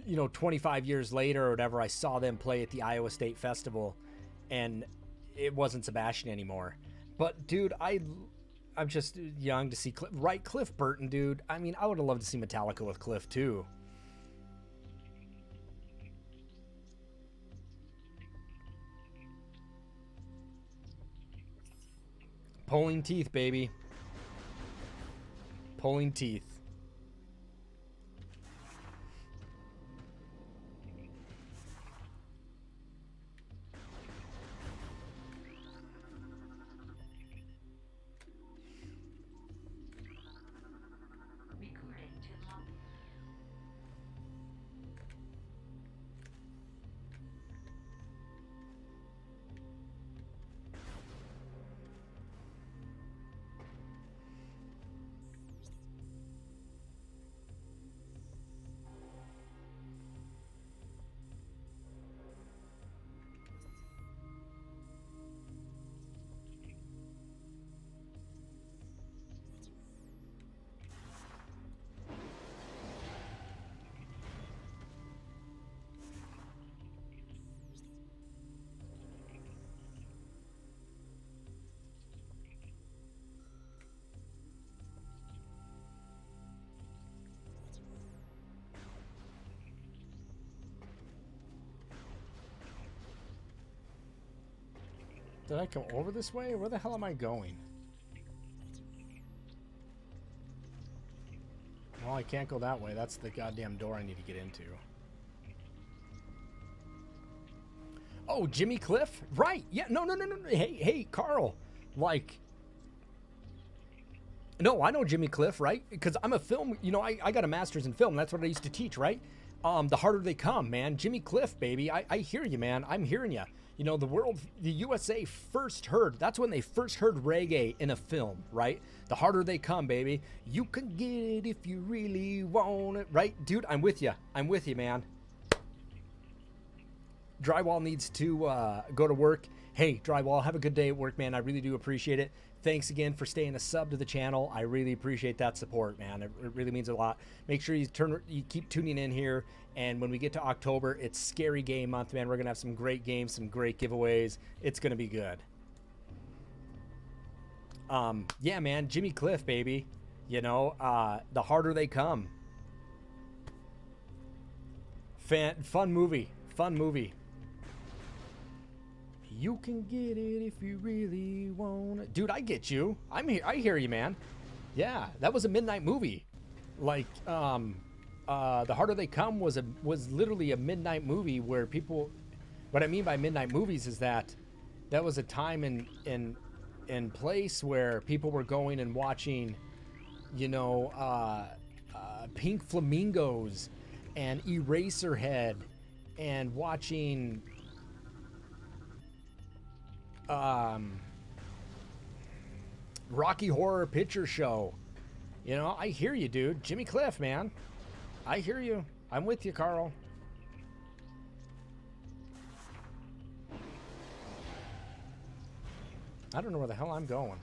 You know, 25 years later or whatever, I saw them play at the Iowa State Festival, and it wasn't Sebastian anymore. But dude, I'm just young to see Cliff Burton, dude. I mean, I would have loved to see Metallica with Cliff too. Pulling teeth, baby. Pulling teeth. Recording to log. Did I come over this way? Where the hell am I going? Well, I can't go that way. That's the goddamn door I need to get into. Oh, Jimmy Cliff? Right. Yeah, no. Hey, Carl. Like, no, I know Jimmy Cliff, right? Because I'm a film, you know, I got a master's in film. That's what I used to teach, right? The harder they come, man. Jimmy Cliff, baby. I hear you, man. I'm hearing you. You know, the USA first heard, that's when they first heard reggae in a film, right? The harder they come, baby. You can get it if you really want it, right? Dude, I'm with you. I'm with you, man. Drywall needs to go to work. Hey, Drywall, have a good day at work, man. I really do appreciate it. Thanks again for staying a sub to the channel. I really appreciate that support, man. It really means a lot. Make sure you keep tuning in here. And when we get to October, it's Scary Game Month, man. We're going to have some great games, some great giveaways. It's going to be good. Yeah, man. Jimmy Cliff, baby. You know, the harder they come. Fun movie. Fun movie. You can get it if you really want it. Dude, I get you. I'm here. I hear you, man. Yeah, that was a midnight movie. Like, The Harder They Come was literally a midnight movie where people. What I mean by midnight movies is that was a time in place where people were going and watching, you know, Pink Flamingos and Eraserhead and watching Rocky Horror Picture Show. You know, I hear you, dude. Jimmy Cliff, man. I hear you. I'm with you, Carl. I don't know where the hell I'm going.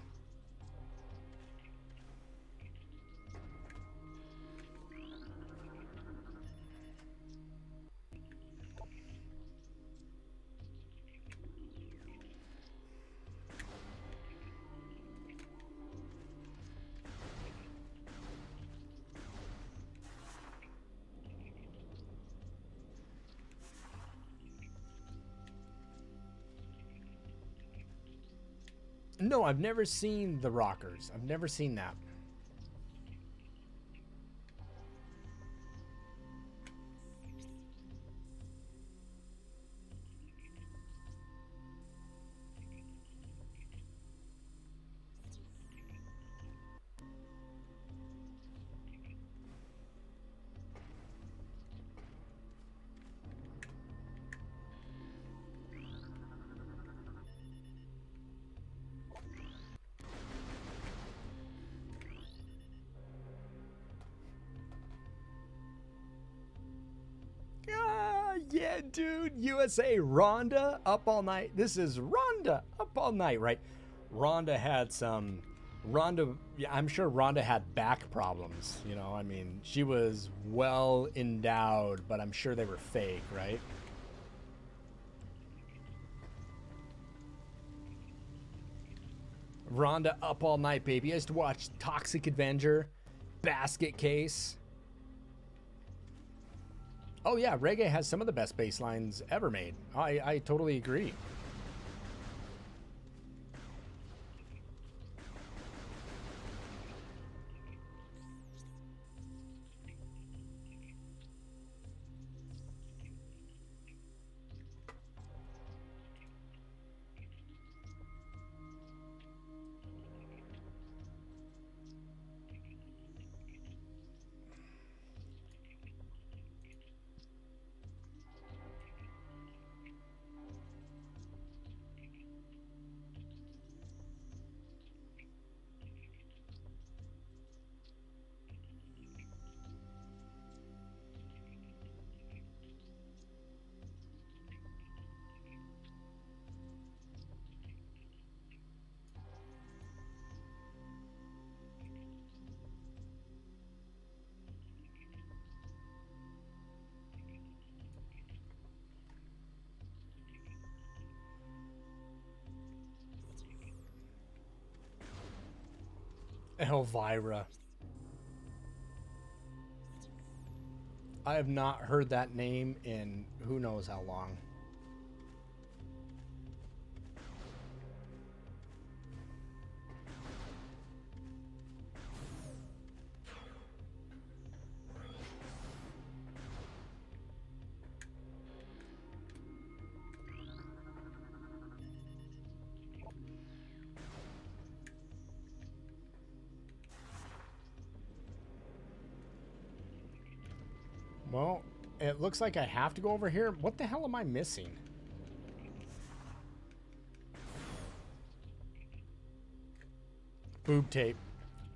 No, I've never seen The Rockers. I've never seen that. Yeah, dude. USA, Rhonda up all night. This is Rhonda up all night, right? Rhonda had some. Yeah, I'm sure Rhonda had back problems. You know, I mean, she was well endowed, but I'm sure they were fake, right? Rhonda up all night, baby. I used to watch Toxic Avenger, Basket Case. Oh yeah, reggae has some of the best bass lines ever made. I totally agree. Elvira. I have not heard that name in who knows how long. Well, it looks like I have to go over here. What the hell am I missing? Boob tape.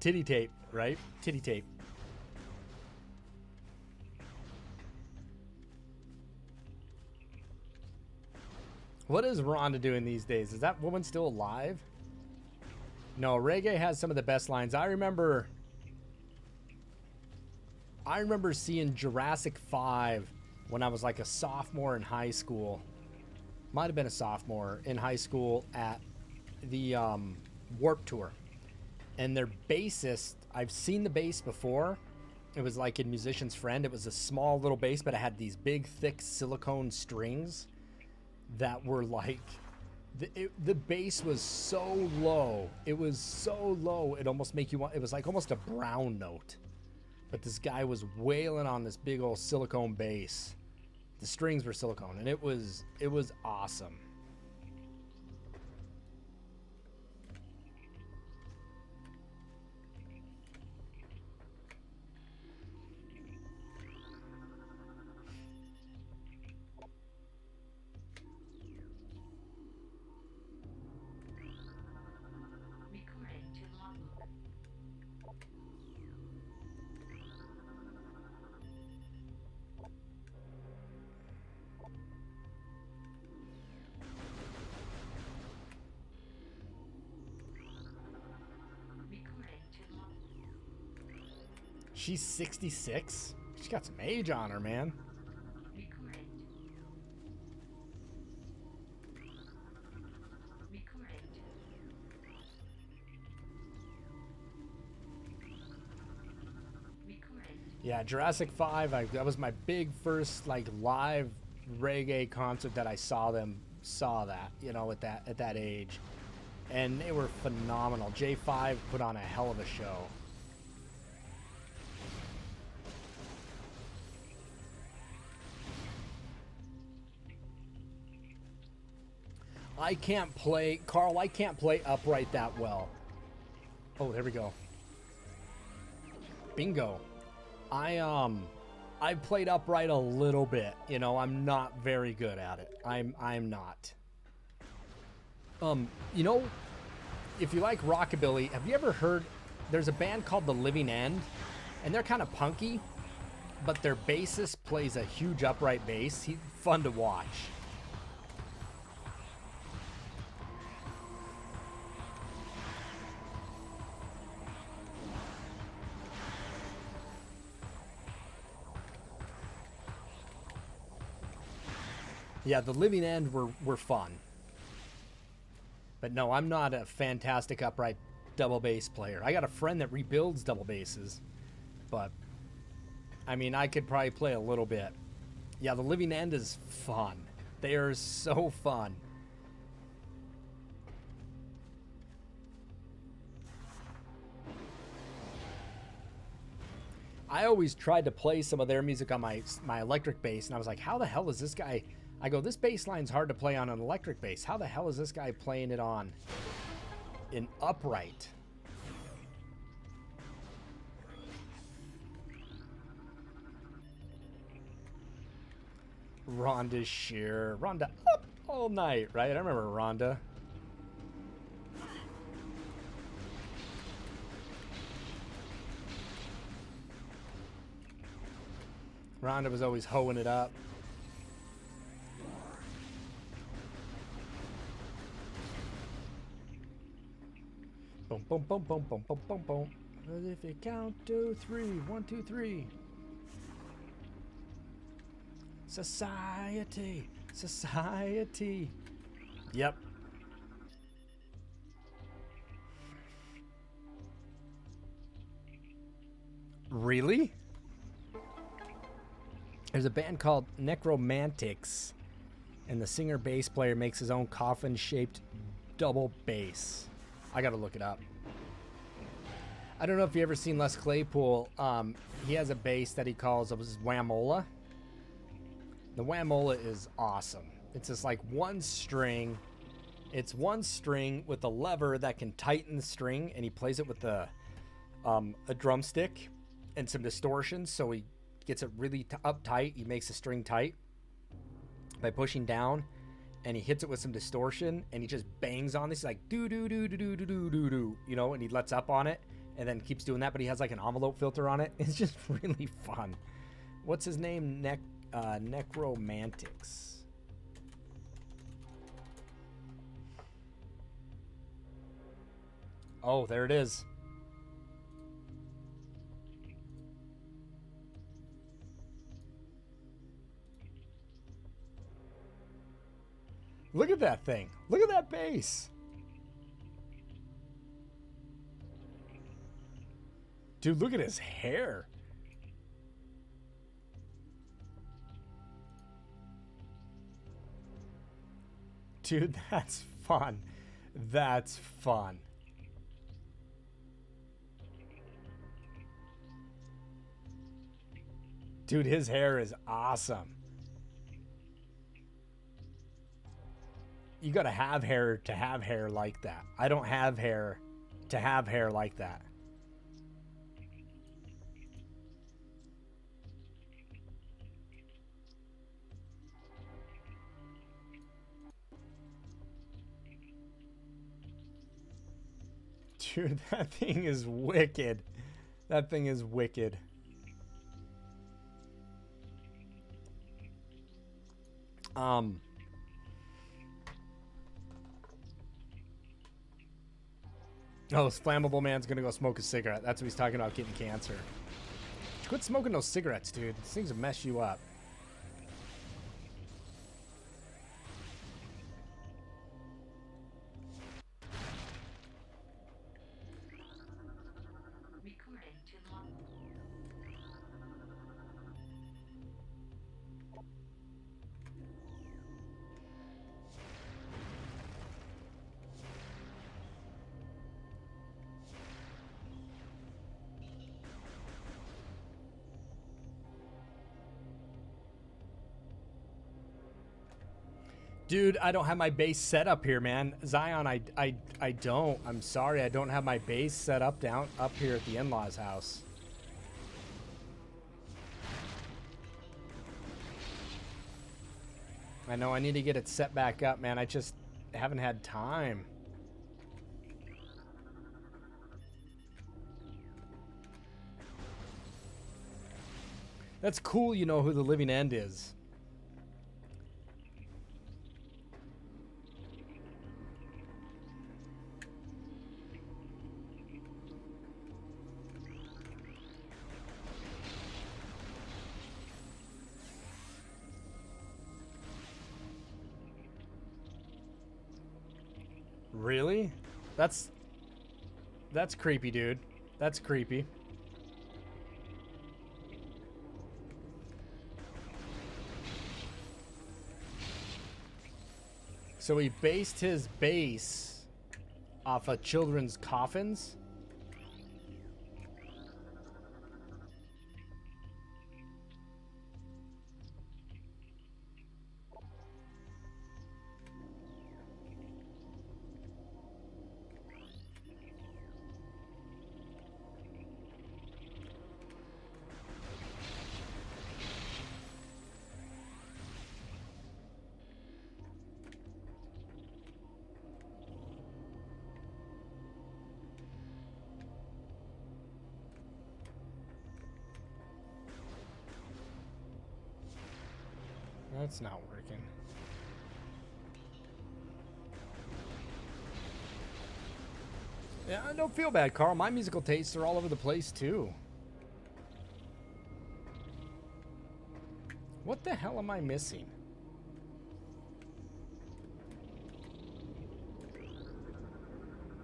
Titty tape, right? Titty tape. What is Rhonda doing these days? Is that woman still alive? No, reggae has some of the best lines. I remember seeing Jurassic 5 when I was like a sophomore in high school. Might have been a sophomore in high school at the Warp Tour. And their bassist, I've seen the bass before. It was like in Musician's Friend. It was a small little bass, but it had these big, thick silicone strings that were like... The bass was so low. It was so low, it almost make you want... It was like almost a brown note. But this guy was wailing on this big old silicone bass. The strings were silicone, and it was awesome. Recording to logbook. Recording to logbook. She's 66. She's got some age on her, man. Recording. Recording. Recording. Yeah, Jurassic 5, that was my big first like live reggae concert that I saw that, you know, at that age. And they were phenomenal. J5 put on a hell of a show. I can't play, Carl, I can't play upright that well. Oh, there we go. Bingo. I played upright a little bit. You know, I'm not very good at it. I'm not. You know, if you like rockabilly, have you ever heard, there's a band called The Living End, and they're kind of punky, but their bassist plays a huge upright bass. He's fun to watch. Yeah, The Living End were fun. But no, I'm not a fantastic upright double bass player. I got a friend that rebuilds double basses. But, I mean, I could probably play a little bit. Yeah, The Living End is fun. They are so fun. I always tried to play some of their music on my electric bass, and I was like, how the hell is this guy... I go, this bass line's hard to play on an electric bass. How the hell is this guy playing it on in upright? Rhonda Shear. Rhonda up all night, right? I remember Rhonda. Rhonda was always hoeing it up. Boom, boom, boom, boom, boom, boom, boom, boom. But if you count to 3, 1, 2, 3. Society, society. Yep. Really? There's a band called Necromantics, and the singer bass player makes his own coffin-shaped double bass. I gotta look it up. I don't know if you ever seen Les Claypool. He has a bass that he calls his Whamola. The Whamola is awesome. It's just like one string. It's one string with a lever that can tighten the string, and he plays it with a drumstick and some distortion, so he gets it really uptight. He makes the string tight by pushing down, and he hits it with some distortion, and he just bangs on this. He's like do do do do do do do do do, you know, and he lets up on it, and then keeps doing that. But he has like an envelope filter on it. It's just really fun. What's his name? Necromantics. Oh, there it is. Look at that thing. Look at that bass. Dude, look at his hair. Dude, that's fun. That's fun. Dude, his hair is awesome. You gotta have hair to have hair like that. I don't have hair to have hair like that. Dude, that thing is wicked. That thing is wicked. Oh, this flammable man's gonna go smoke a cigarette. That's what he's talking about, getting cancer. Quit smoking those cigarettes, dude. These things will mess you up. Recording to log. Dude, I don't have my base set up here, man. Zion, I don't. I'm sorry, I don't have my base set up down up here at the in-laws' house. I know I need to get it set back up, man. I just haven't had time. That's cool, you know who the living end is. Really? That's creepy, dude. That's creepy. So he based his base off of children's coffins? That's not working. Yeah, don't feel bad, Carl. My musical tastes are all over the place, too. What the hell am I missing?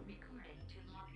Recording to log.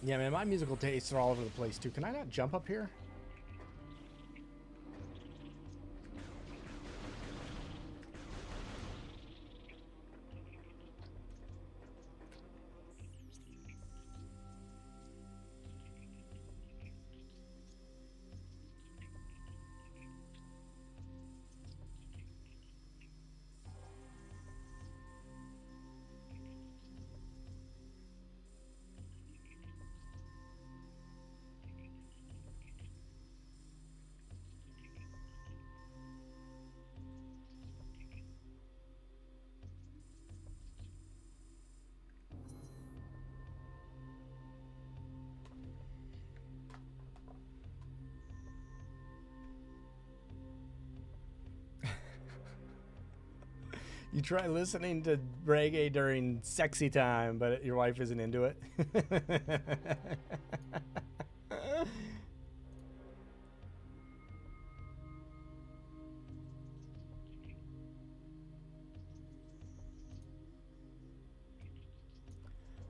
Yeah, man, my musical tastes are all over the place, too. Can I not jump up here? You try listening to reggae during sexy time, but your wife isn't into it.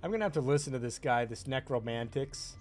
I'm gonna have to listen to this guy, this Necromantics.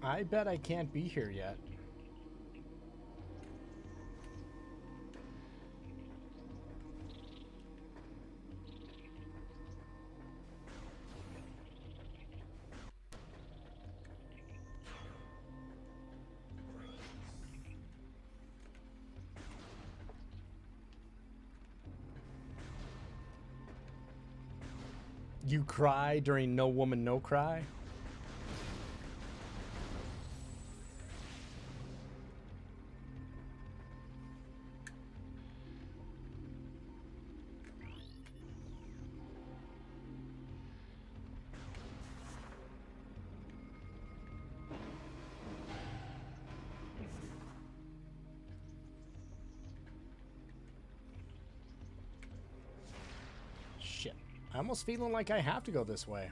I bet I can't be here yet. You cry during No Woman No Cry? Shit. I'm almost feeling like I have to go this way.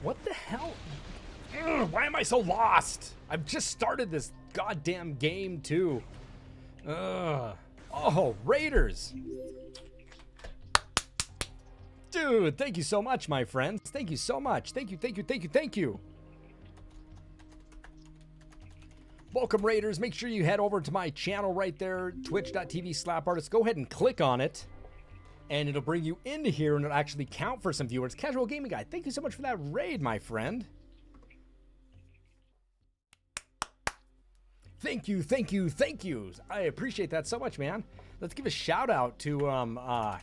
What the hell? Ugh, why am I so lost? I've just started this goddamn game too. Ugh. Oh, Raiders. Dude, thank you so much, my friends. Thank you so much. Thank you, thank you, thank you, thank you. Welcome, Raiders. Make sure you head over to my channel right there, twitch.tv/slapartist. Go ahead and click on it, and it'll bring you into here, and it'll actually count for some viewers. Casual Gaming Guy, thank you so much for that raid, my friend. Thank you, thank you, thank you. I appreciate that so much, man. Let's give a shout out to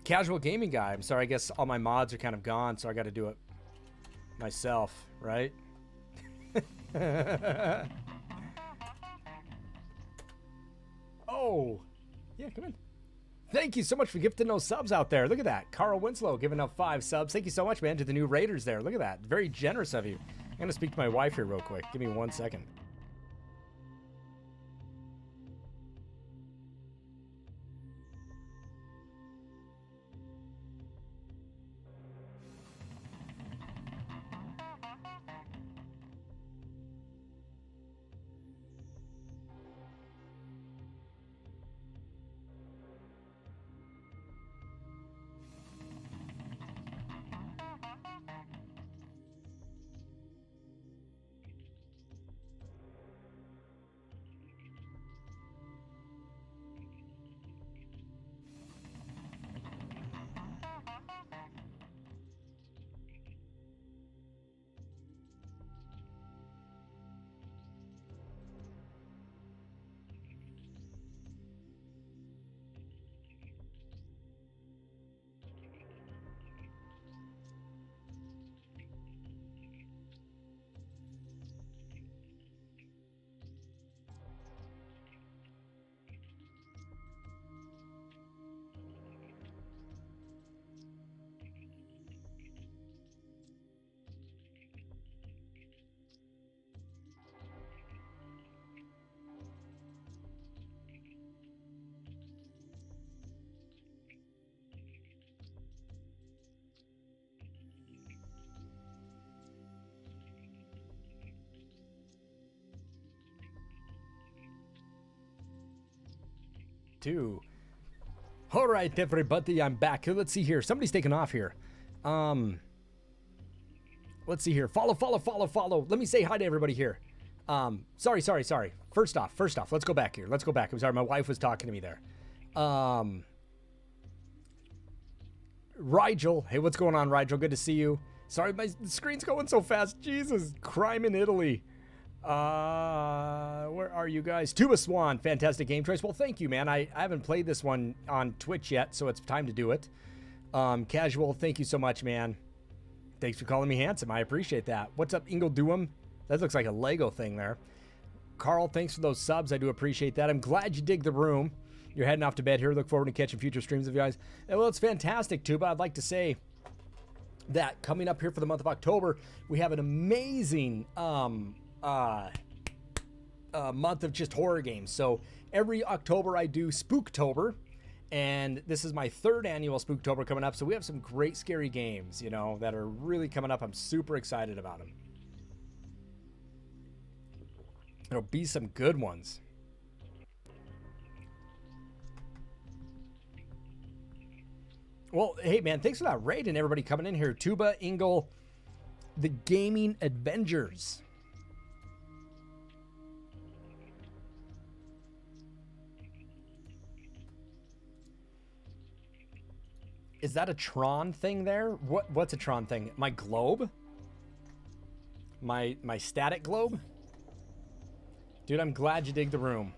Casual Gaming Guy. I'm sorry, I guess all my mods are kind of gone, so I got to do it myself, right? Oh, yeah, come in. Thank you so much for gifting those subs out there. Look at that. Carl Winslow giving up 5 subs. Thank you so much, man, to the new Raiders there. Look at that. Very generous of you. I'm going to speak to my wife here real quick. Give me 1 second. 2. All right, everybody, I'm back. Let's see here. Somebody's taking off here. Let's see here. Follow. Let me say hi to everybody here. Sorry. First off, let's go back here. I'm sorry, my wife was talking to me there. Rigel. Hey, what's going on, Rigel? Good to see you. Sorry, my screen's going so fast. Jesus, crime in Italy. Where are you guys? Tuba Swan, fantastic game choice. Well, thank you, man. I haven't played this one on Twitch yet, so it's time to do it. Casual, thank you so much, man. Thanks for calling me handsome. I appreciate that. What's up, Ingle Doom? That looks like a Lego thing there. Carl, thanks for those subs. I do appreciate that. I'm glad you dig the room. You're heading off to bed here. Look forward to catching future streams of you guys. And, well, it's fantastic, Tuba. I'd like to say that coming up here for the month of October, we have an amazing month of just horror games. So every October I do Spooktober, and this is my 3rd annual Spooktober coming up. So we have some great scary games, you know, that are really coming up. I'm super excited about them. There'll be some good ones. Well, hey, man, thanks for that raid and everybody coming in here. Tuba, Ingle, the Gaming Avengers. Is that a Tron thing there? What's a Tron thing? My globe? My static globe? Dude, I'm glad you dig the room.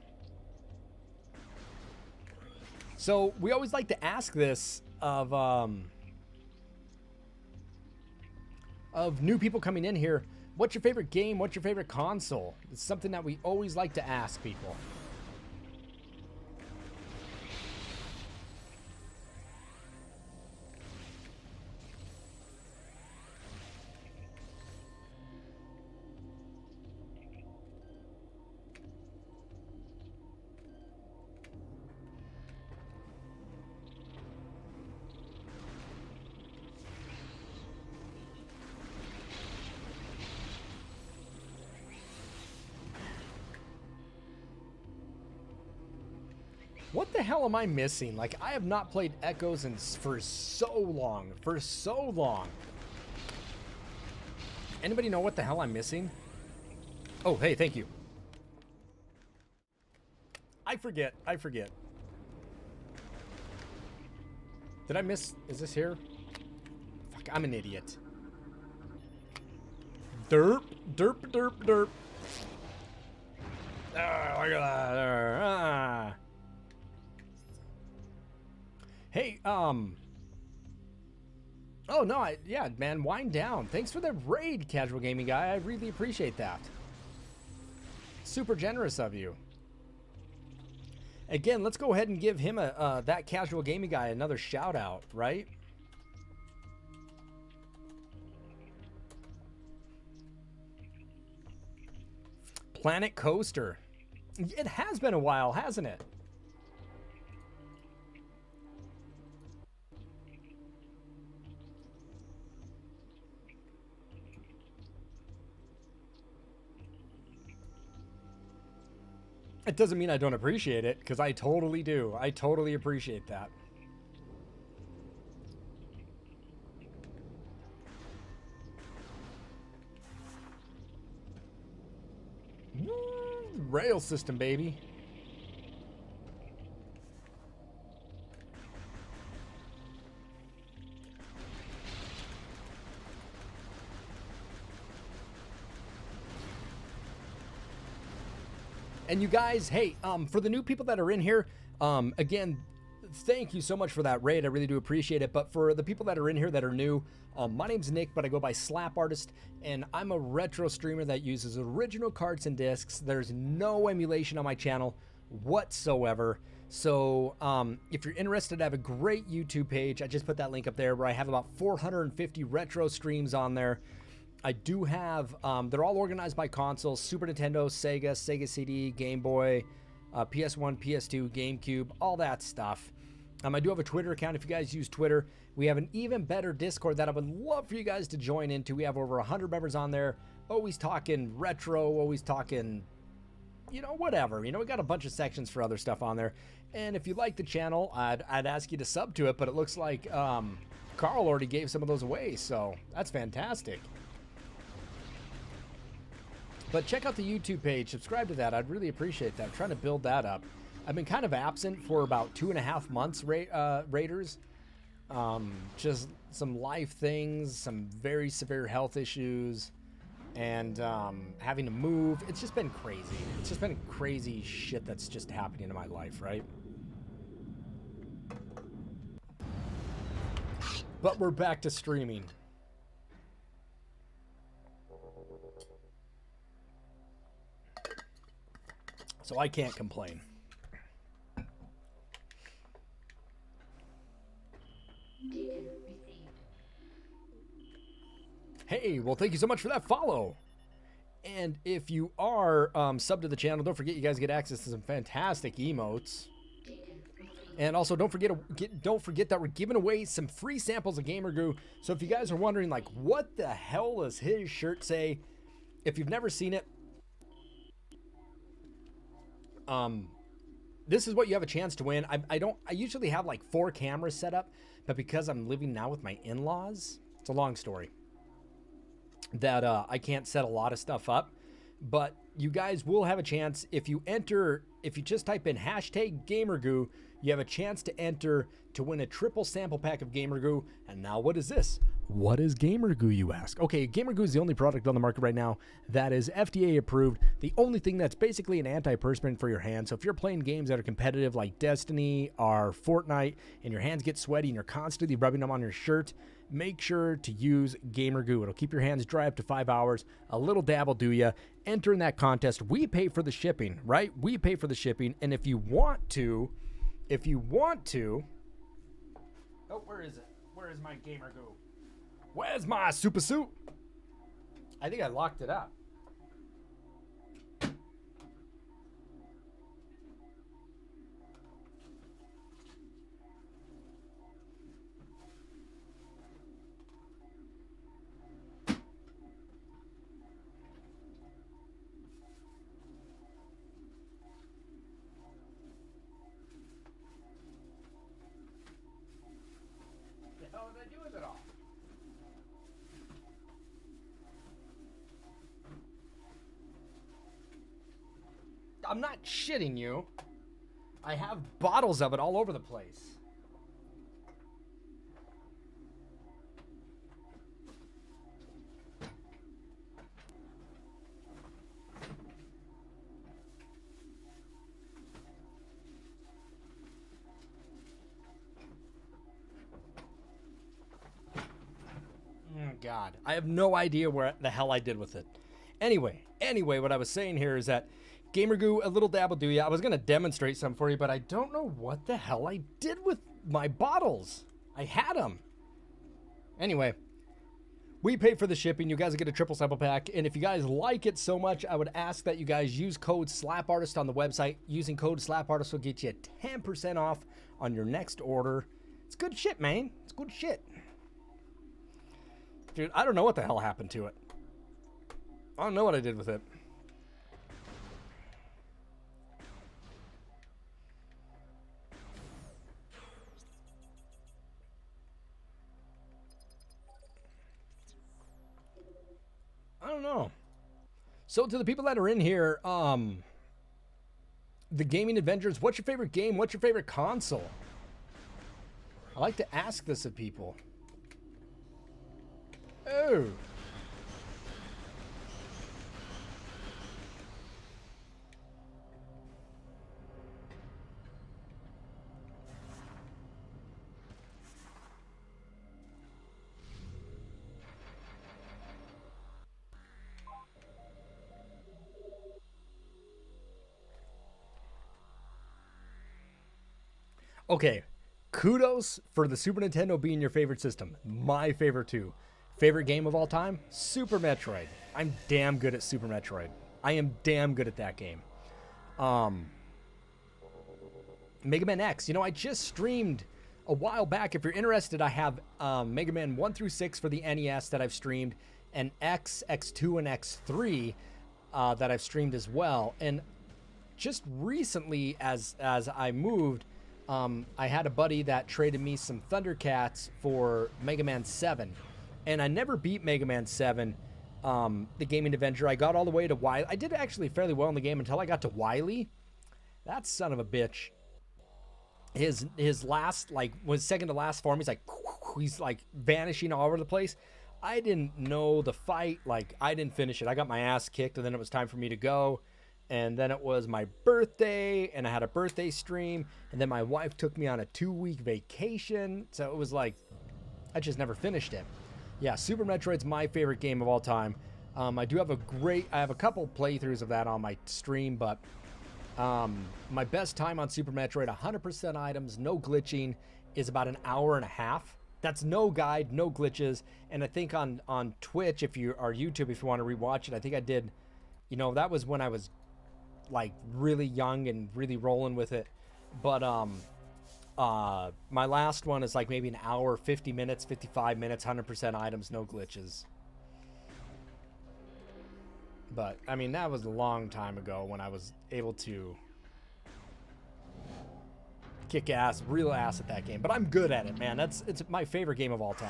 So we always like to ask this of new people coming in here. What's your favorite game? What's your favorite console? It's something that we always like to ask people. What the hell am I missing? Like, I have not played Echoes for so long. Anybody know what the hell I'm missing? Oh, hey, thank you. I forget. Did I miss? Is this here? Fuck, I'm an idiot. Derp. Ah, look at that. Hey, oh no, yeah, man, wind down. Thanks for the raid, Casual Gaming Guy. I really appreciate that. Super generous of you. Again, let's go ahead and give him that Casual Gaming Guy another shout out, right? Planet Coaster. It has been a while, hasn't it? It doesn't mean I don't appreciate it, because I totally do. I totally appreciate that. Rail system, baby. And you guys, hey, for the new people that are in here, again, thank you so much for that raid. I really do appreciate it. But for the people that are in here that are new, my name's Nick, but I go by slapartist, and I'm a retro streamer that uses original carts and discs. There's no emulation on my channel whatsoever. So if you're interested, I have a great YouTube page. I just put that link up there where I have about 450 retro streams on there. I do have, they're all organized by consoles: Super Nintendo, Sega, Sega CD, Game Boy, PS1, PS2, GameCube, all that stuff. I do have a Twitter account if you guys use Twitter. We have an even better Discord that I would love for you guys to join into. We have over 100 members on there, always talking retro, always talking you know, whatever. You know, we got a bunch of sections for other stuff on there. And if you like the channel, I'd ask you to sub to it, but it looks like Carl already gave some of those away, so that's fantastic. But check out the YouTube page, subscribe to that. I'd really appreciate that. I'm trying to build that up. I've been kind of absent for about 2.5 months, Raiders. Just some life things, some very severe health issues, and having to move. It's just been crazy. It's just been crazy shit that's just happening in my life, right? But we're back to streaming. So I can't complain. Hey, well, thank you so much for that follow. And if you are subbed to the channel, don't forget you guys get access to some fantastic emotes. And also, don't forget that we're giving away some free samples of Gamer Goo. So if you guys are wondering, like, what the hell does his shirt say? If you've never seen it, this is what you have a chance to win. I usually have like 4 cameras set up, but because I'm living now with my in-laws, it's a long story, that I can't set a lot of stuff up. But you guys will have a chance if you just type in #GamerGoo, you have a chance to enter to win a triple sample pack of Gamer Goo. And now what is this? What is Gamer Goo, you ask? Okay, Gamer Goo is the only product on the market right now that is FDA approved. The only thing that's basically an antiperspirant for your hands. So if you're playing games that are competitive like Destiny or Fortnite and your hands get sweaty and you're constantly rubbing them on your shirt, make sure to use Gamer Goo. It'll keep your hands dry up to 5 hours. A little dab will do ya. Enter in that contest. We pay for the shipping, right? We pay for the shipping. And if you want to, oh, where is it? Where is my Gamer Goo? Where's my super suit? I think I locked it up. What the hell did I do with it all? I'm not shitting you. I have bottles of it all over the place. Oh, God. I have no idea where the hell I did with it. Anyway, what I was saying here is that Gamer Goo, a little dab will do ya. I was going to demonstrate some for you, but I don't know what the hell I did with my bottles. I had them. Anyway, we pay for the shipping. You guys will get a triple sample pack. And if you guys like it so much, I would ask that you guys use code slapartist on the website. Using code slapartist will get you 10% off on your next order. It's good shit, man. It's good shit. Dude, I don't know what the hell happened to it. I don't know what I did with it. I don't know. So to the people that are in here, the Gaming Adventures, what's your favorite game? What's your favorite console? I like to ask this of people. Oh. Okay, kudos for the Super Nintendo being your favorite system. My favorite too. Favorite game of all time? Super Metroid. I'm damn good at Super Metroid. I am damn good at that game. Mega Man X. You know, I just streamed a while back. If you're interested, I have Mega Man 1 through 6 for the NES that I've streamed, and X, X2, and X3 that I've streamed as well. And just recently, as I moved, I had a buddy that traded me some Thundercats for Mega Man 7, and I never beat Mega Man 7, the Gaming Adventure. I got all the way to Wily. I did actually fairly well in the game until I got to Wily. That son of a bitch. His last, like, was second to last form. He's like vanishing all over the place. I didn't know the fight. Like, I didn't finish it. I got my ass kicked, and then it was time for me to go. And then it was my birthday, and I had a birthday stream. And then my wife took me on a 2-week vacation. So it was like, I just never finished it. Yeah, Super Metroid's my favorite game of all time. I have a couple playthroughs of that on my stream, but my best time on Super Metroid, 100% items, no glitching, is about an hour and a half. That's no guide, no glitches. And I think on Twitch, or YouTube, if you want to rewatch it, I think I did, that was when I was like really young and really rolling with it. But my last one is like maybe an hour, 50 minutes, 55 minutes, 100% items, no glitches. But I mean, that was a long time ago when I was able to kick ass, real ass at that game. But I'm good at it, man. It's my favorite game of all time.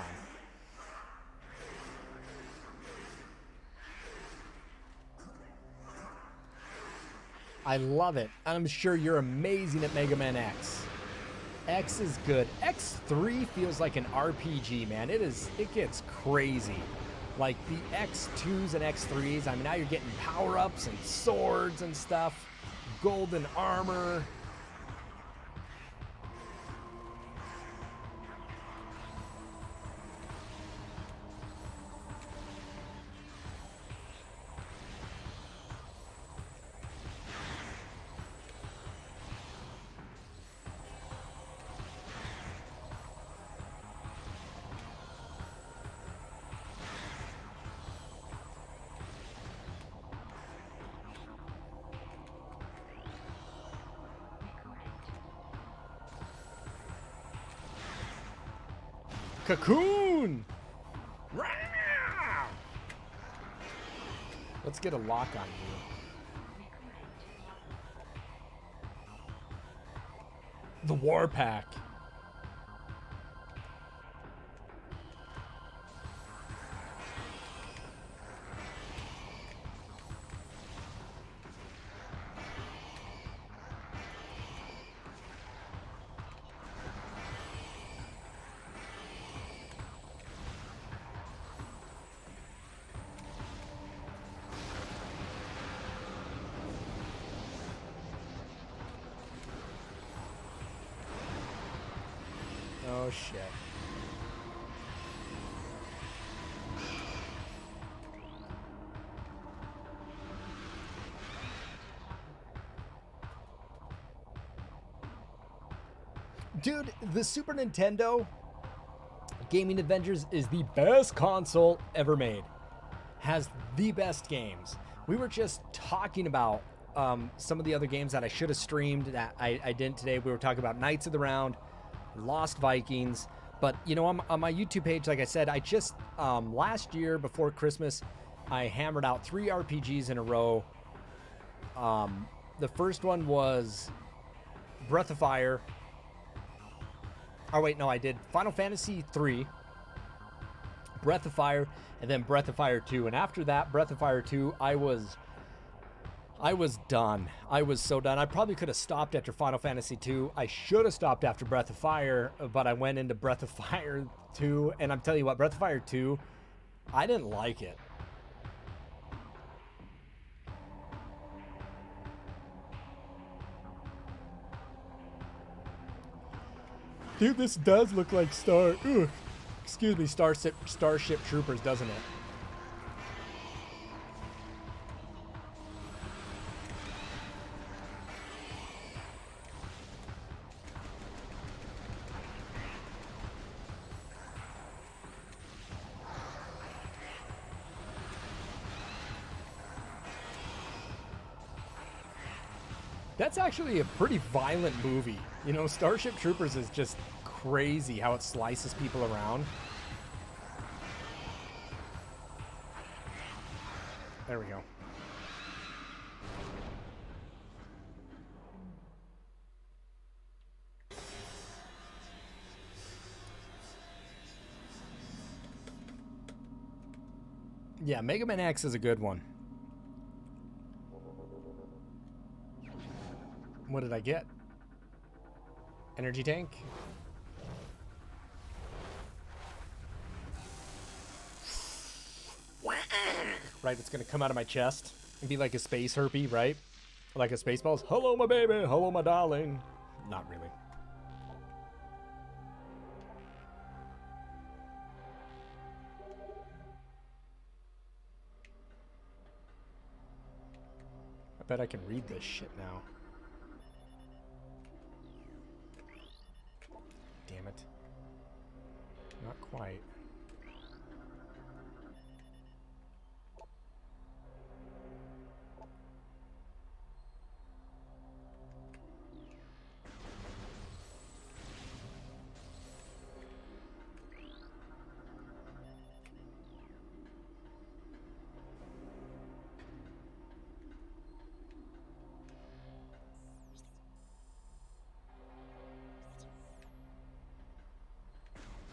I love it. I'm sure you're amazing at Mega Man X. X is good. X3 feels like an RPG, man. It gets crazy. Like the X2s and X3s, I mean, now you're getting power-ups and swords and stuff, golden armor. Cocoon! Let's get a lock on you. The War Pack. Oh shit. Dude, the Super Nintendo Gaming Adventures is the best console ever made. Has the best games. We were just talking about some of the other games that I should have streamed that I didn't today. We were talking about Knights of the Round, Lost Vikings, but on my YouTube page, like I said, I just last year before Christmas, I hammered out 3 RPGs in a row. The first one was Breath of Fire. Oh wait, no, I did Final Fantasy 3, Breath of Fire, and then Breath of Fire 2. And after that, Breath of Fire 2, I was done. I was so done. I probably could have stopped after Final Fantasy 2. I should have stopped after Breath of Fire, but I went into Breath of Fire 2, and I'm telling you what, Breath of Fire 2, I didn't like it. Dude, this does look like Starship Troopers, doesn't it? That's actually a pretty violent movie. Starship Troopers is just crazy how it slices people around. There we go. Yeah, Mega Man X is a good one. What did I get? Energy tank? Right, it's gonna come out of my chest and be like a space herpy, right? Like a space balls. Hello, my baby. Hello, my darling. Not really. I bet I can read this shit now. Damn it. Not quite.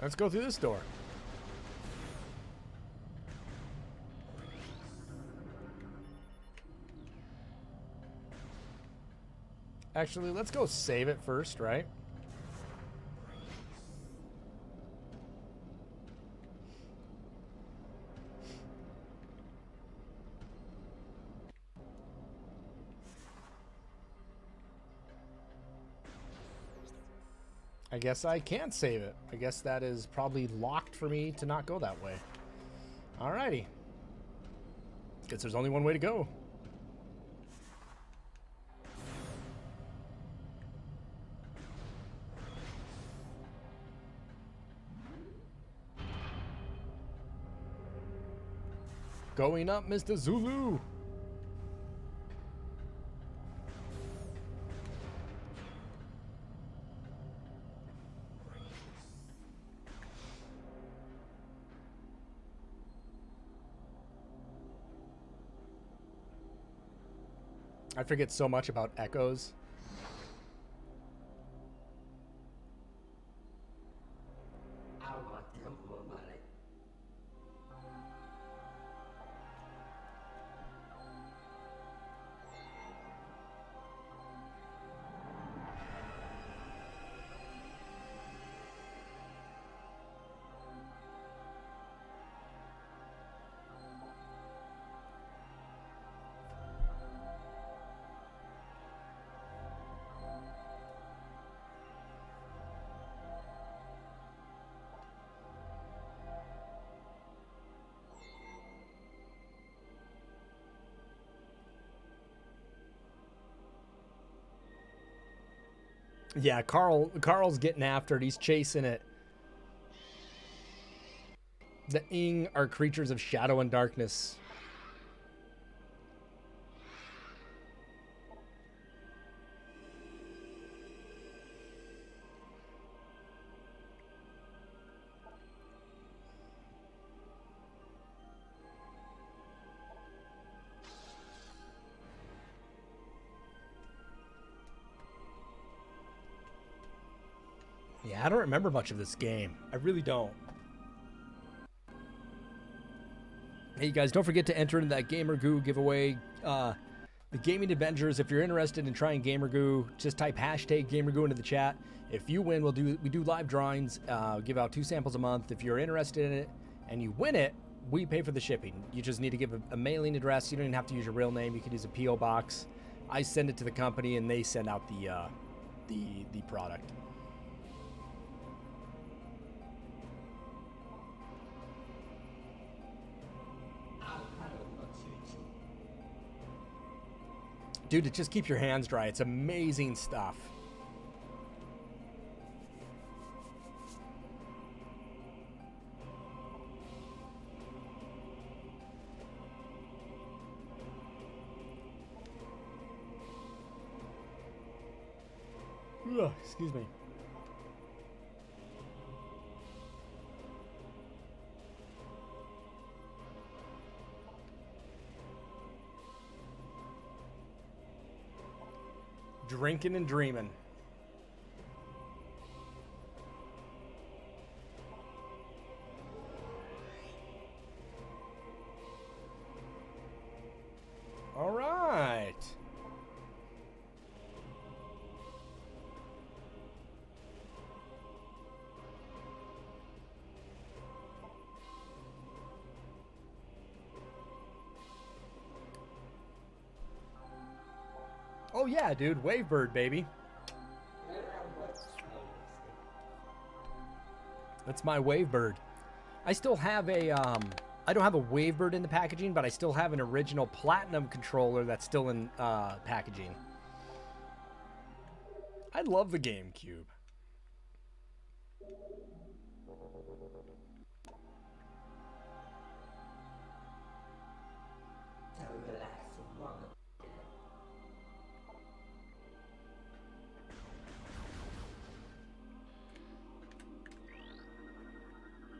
Let's go through this door. Actually, let's go save it first, right? I guess I can't save it. I guess that is probably locked for me to not go that way. Alrighty. Guess there's only one way to go. Going up, Mr. Zulu. I forget so much about echoes. Yeah, Carl's getting after it. He's chasing it. The Ing are creatures of shadow and darkness. Yeah, I don't remember much of this game. I really don't. Hey, you guys, don't forget to enter into that Gamer Goo giveaway. The Gaming Avengers, if you're interested in trying Gamer Goo, just type hashtag Gamer Goo into the chat. If you win, we do live drawings, give out 2 samples a month. If you're interested in it and you win it, we pay for the shipping. You just need to give a mailing address. You don't even have to use your real name. You can use a P.O. box. I send it to the company, and they send out the product. Dude, just keep your hands dry. It's amazing stuff. Ugh, excuse me. Drinking and dreaming. Oh yeah, dude, Wavebird, baby. That's my Wavebird. I still have a, I don't have a Wavebird in the packaging, but I still have an original Platinum controller that's still in packaging. I love the GameCube.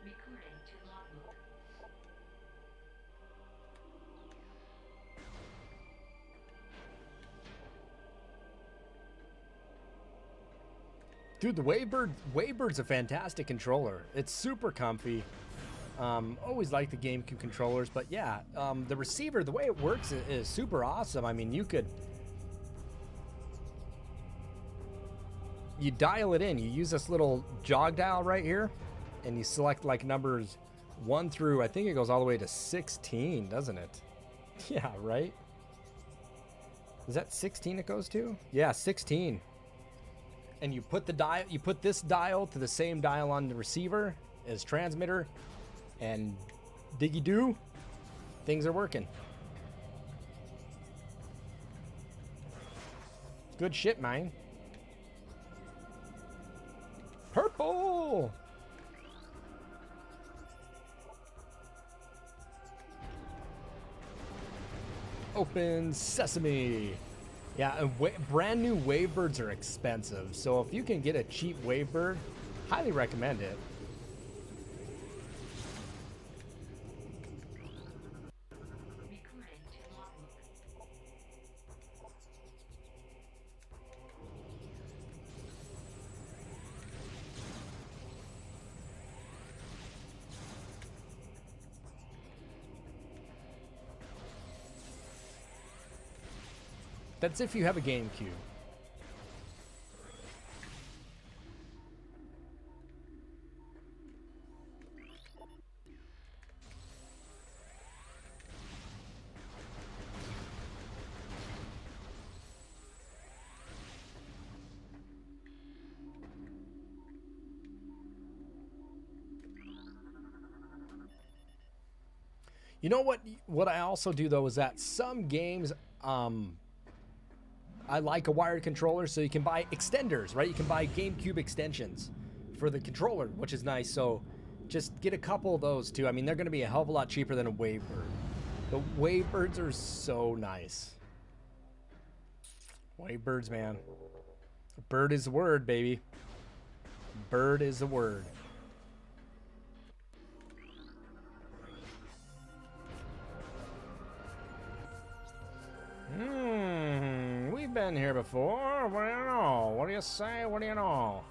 Recording to logbook. Dude, the Wavebird's a fantastic controller. It's super comfy. Always like the GameCube controllers, but yeah, the receiver, the way it works is super awesome. I mean, you dial it in. You use this little jog dial right here, and you select like numbers 1 through, I think it goes all the way to 16, doesn't it? Yeah, right? Is that 16 it goes to? Yeah, 16. And you put the dial, you put this dial to the same dial on the receiver as transmitter, and diggy doo, things are working. Good shit, man. Purple. Open sesame. Yeah, and brand new Wavebirds are expensive, so if you can get a cheap Wavebird, highly recommend it. Recording to logbook. That's if you have a GameCube. You know what I also do though is that some games I like a wired controller, so you can buy extenders, right? You can buy GameCube extensions for the controller, which is nice. So just get a couple of those too. I mean, they're going to be a hell of a lot cheaper than a Wavebird. The Wavebirds are so nice. Wavebirds, man. Bird is the word, baby. Bird is the word. We've been here before. What do you know? What do you say? What do you know?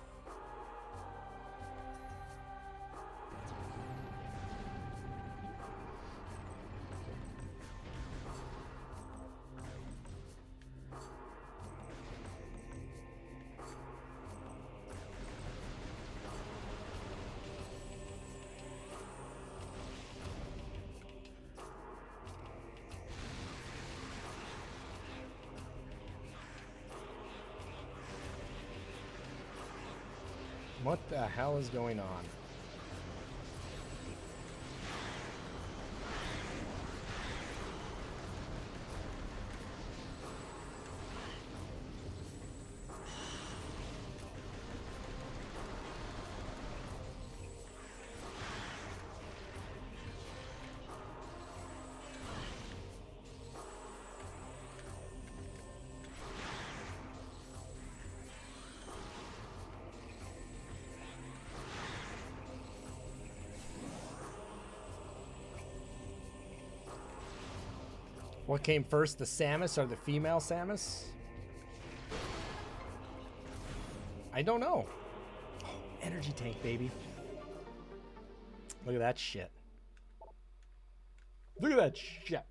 What the hell is going on? What came first, the Samus or the female Samus? I don't know. Oh, energy tank, baby. Look at that shit. Look at that shit.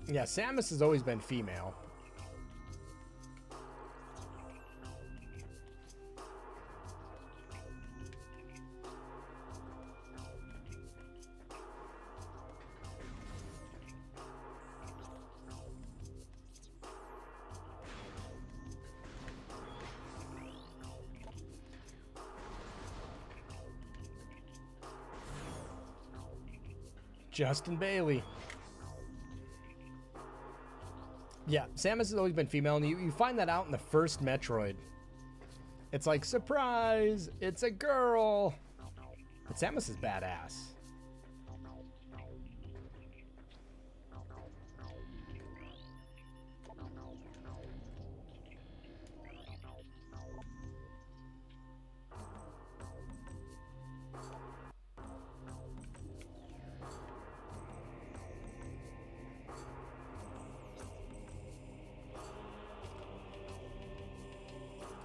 Yeah, Samus has always been female. Justin Bailey. Yeah, Samus has always been female, and you find that out in the first Metroid. It's like, surprise, it's a girl. But Samus is badass.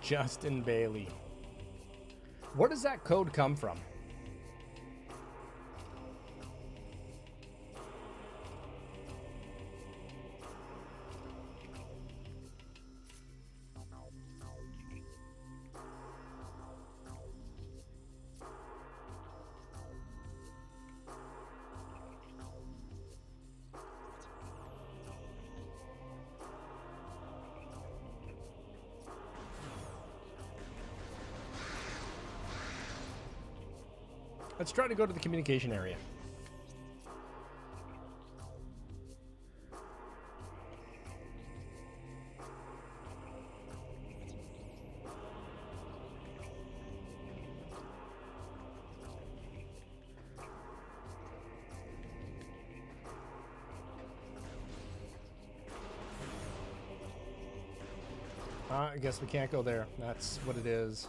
Justin Bailey. Where does that code come from? Let's try to go to the communication area. I guess we can't go there. That's what it is.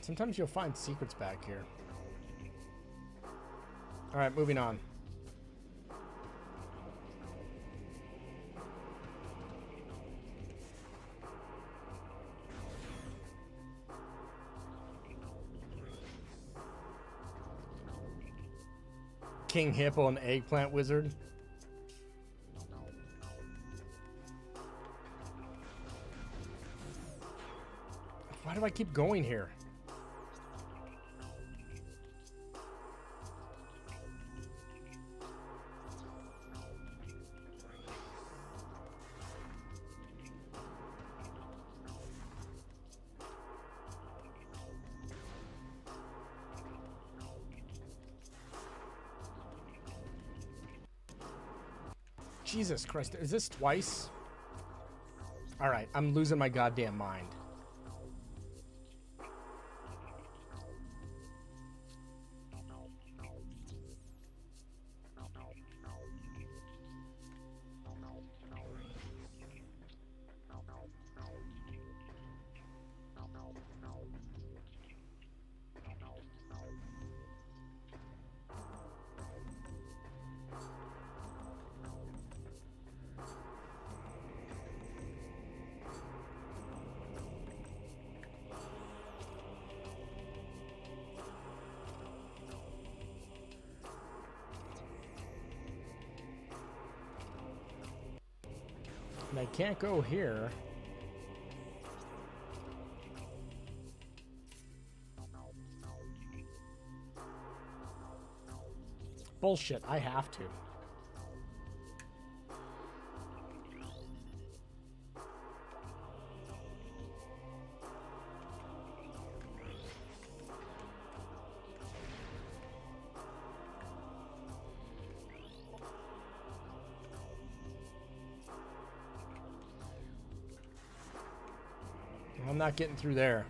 Sometimes you'll find secrets back here. All right, moving on. King Hippo and Eggplant Wizard. Why do I keep going here? Jesus Christ, is this twice? All right, I'm losing my goddamn mind. And I can't go here. Bullshit, I have to. I'm not getting through there.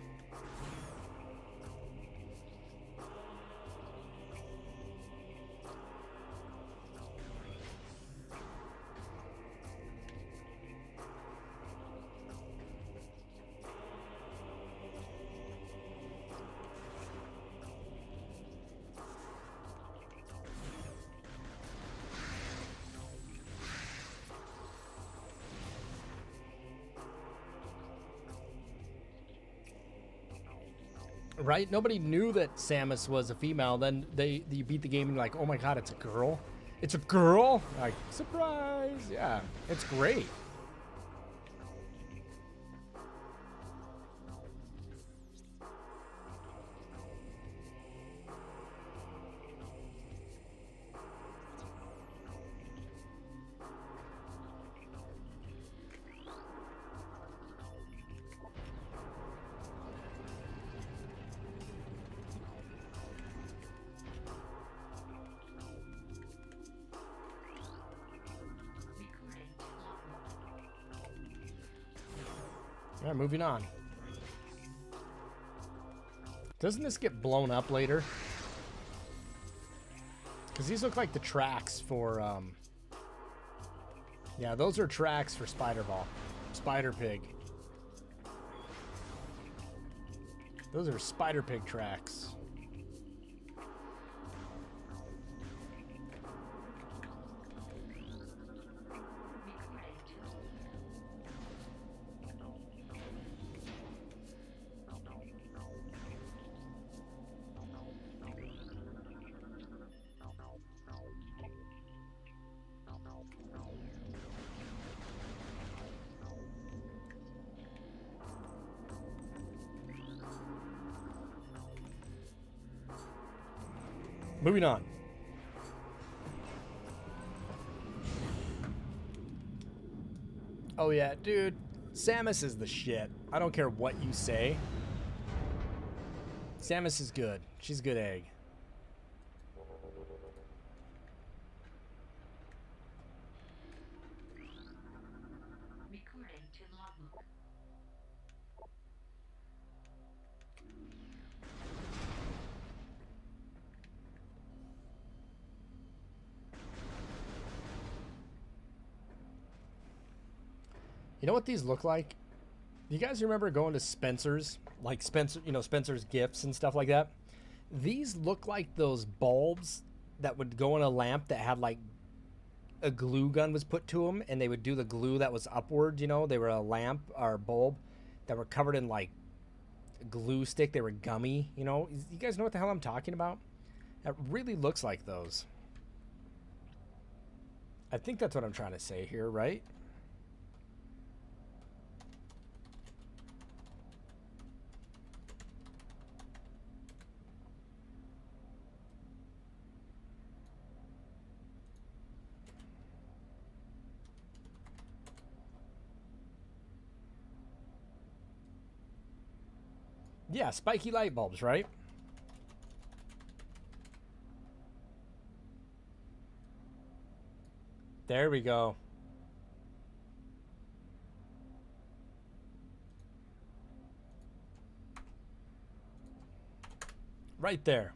Right? Nobody knew that Samus was a female. Then you beat the game and you're like, oh my god, it's a girl. It's a girl. Like, surprise! Yeah, it's great. Recording to logbook. All right, moving on. Doesn't this get blown up later? Because these look like the tracks for, yeah, those are tracks for Spider Pig. Those are Spider Pig tracks. Recording to Moving on. Oh yeah, dude. Samus is the shit. I don't care what you say. Samus is good. She's a good egg. recording to logbook. You know what these look like? You guys remember going to Spencer's? Like Spencer, you know, Spencer's Gifts and stuff like that? These look like those bulbs that would go in a lamp that had like a glue gun was put to them, and they would do the glue that was upward, you know? They were a lamp or a bulb that were covered in like glue stick. They were gummy, you know? You guys know what the hell I'm talking about? That really looks like those. I think that's what I'm trying to say here, right? Yeah, spiky light bulbs, right? There we go. Right there.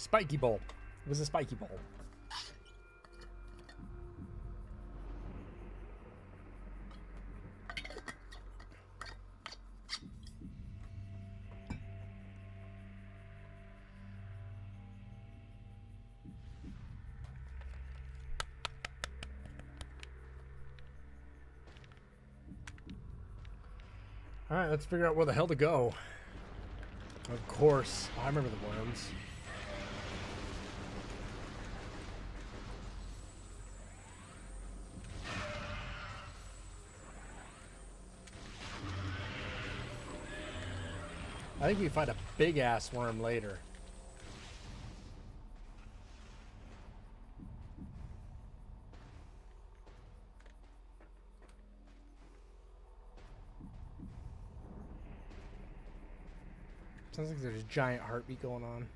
Spiky bulb. It was a spiky bulb. All right, let's figure out where the hell to go. Of course. I remember the worms. I think we find a big ass worm later. Sounds like there's a giant heartbeat going on.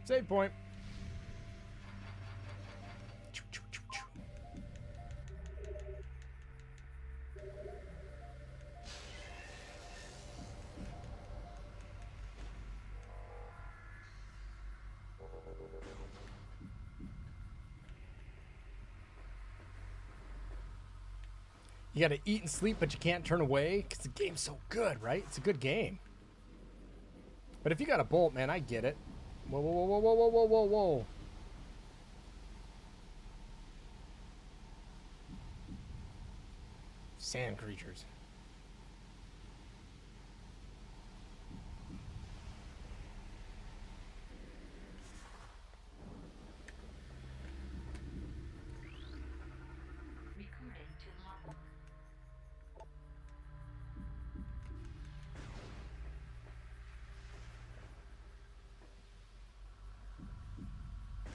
Save point. You gotta eat and sleep, but you can't turn away because the game's so good, right? It's a good game. But if you got a bolt, man, I get it. Whoa, whoa, whoa, whoa, whoa, whoa, whoa, whoa. Sand creatures. Recording to logbook.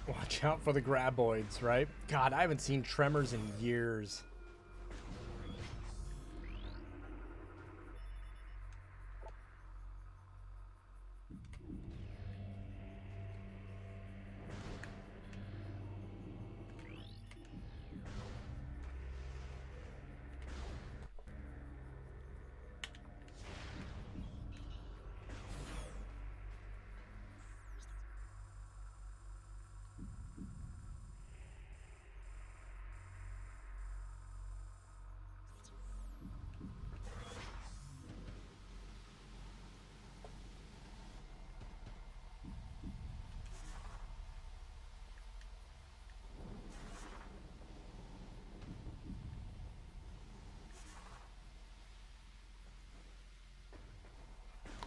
Watch out for the graboids, right? God, I haven't seen Tremors in years.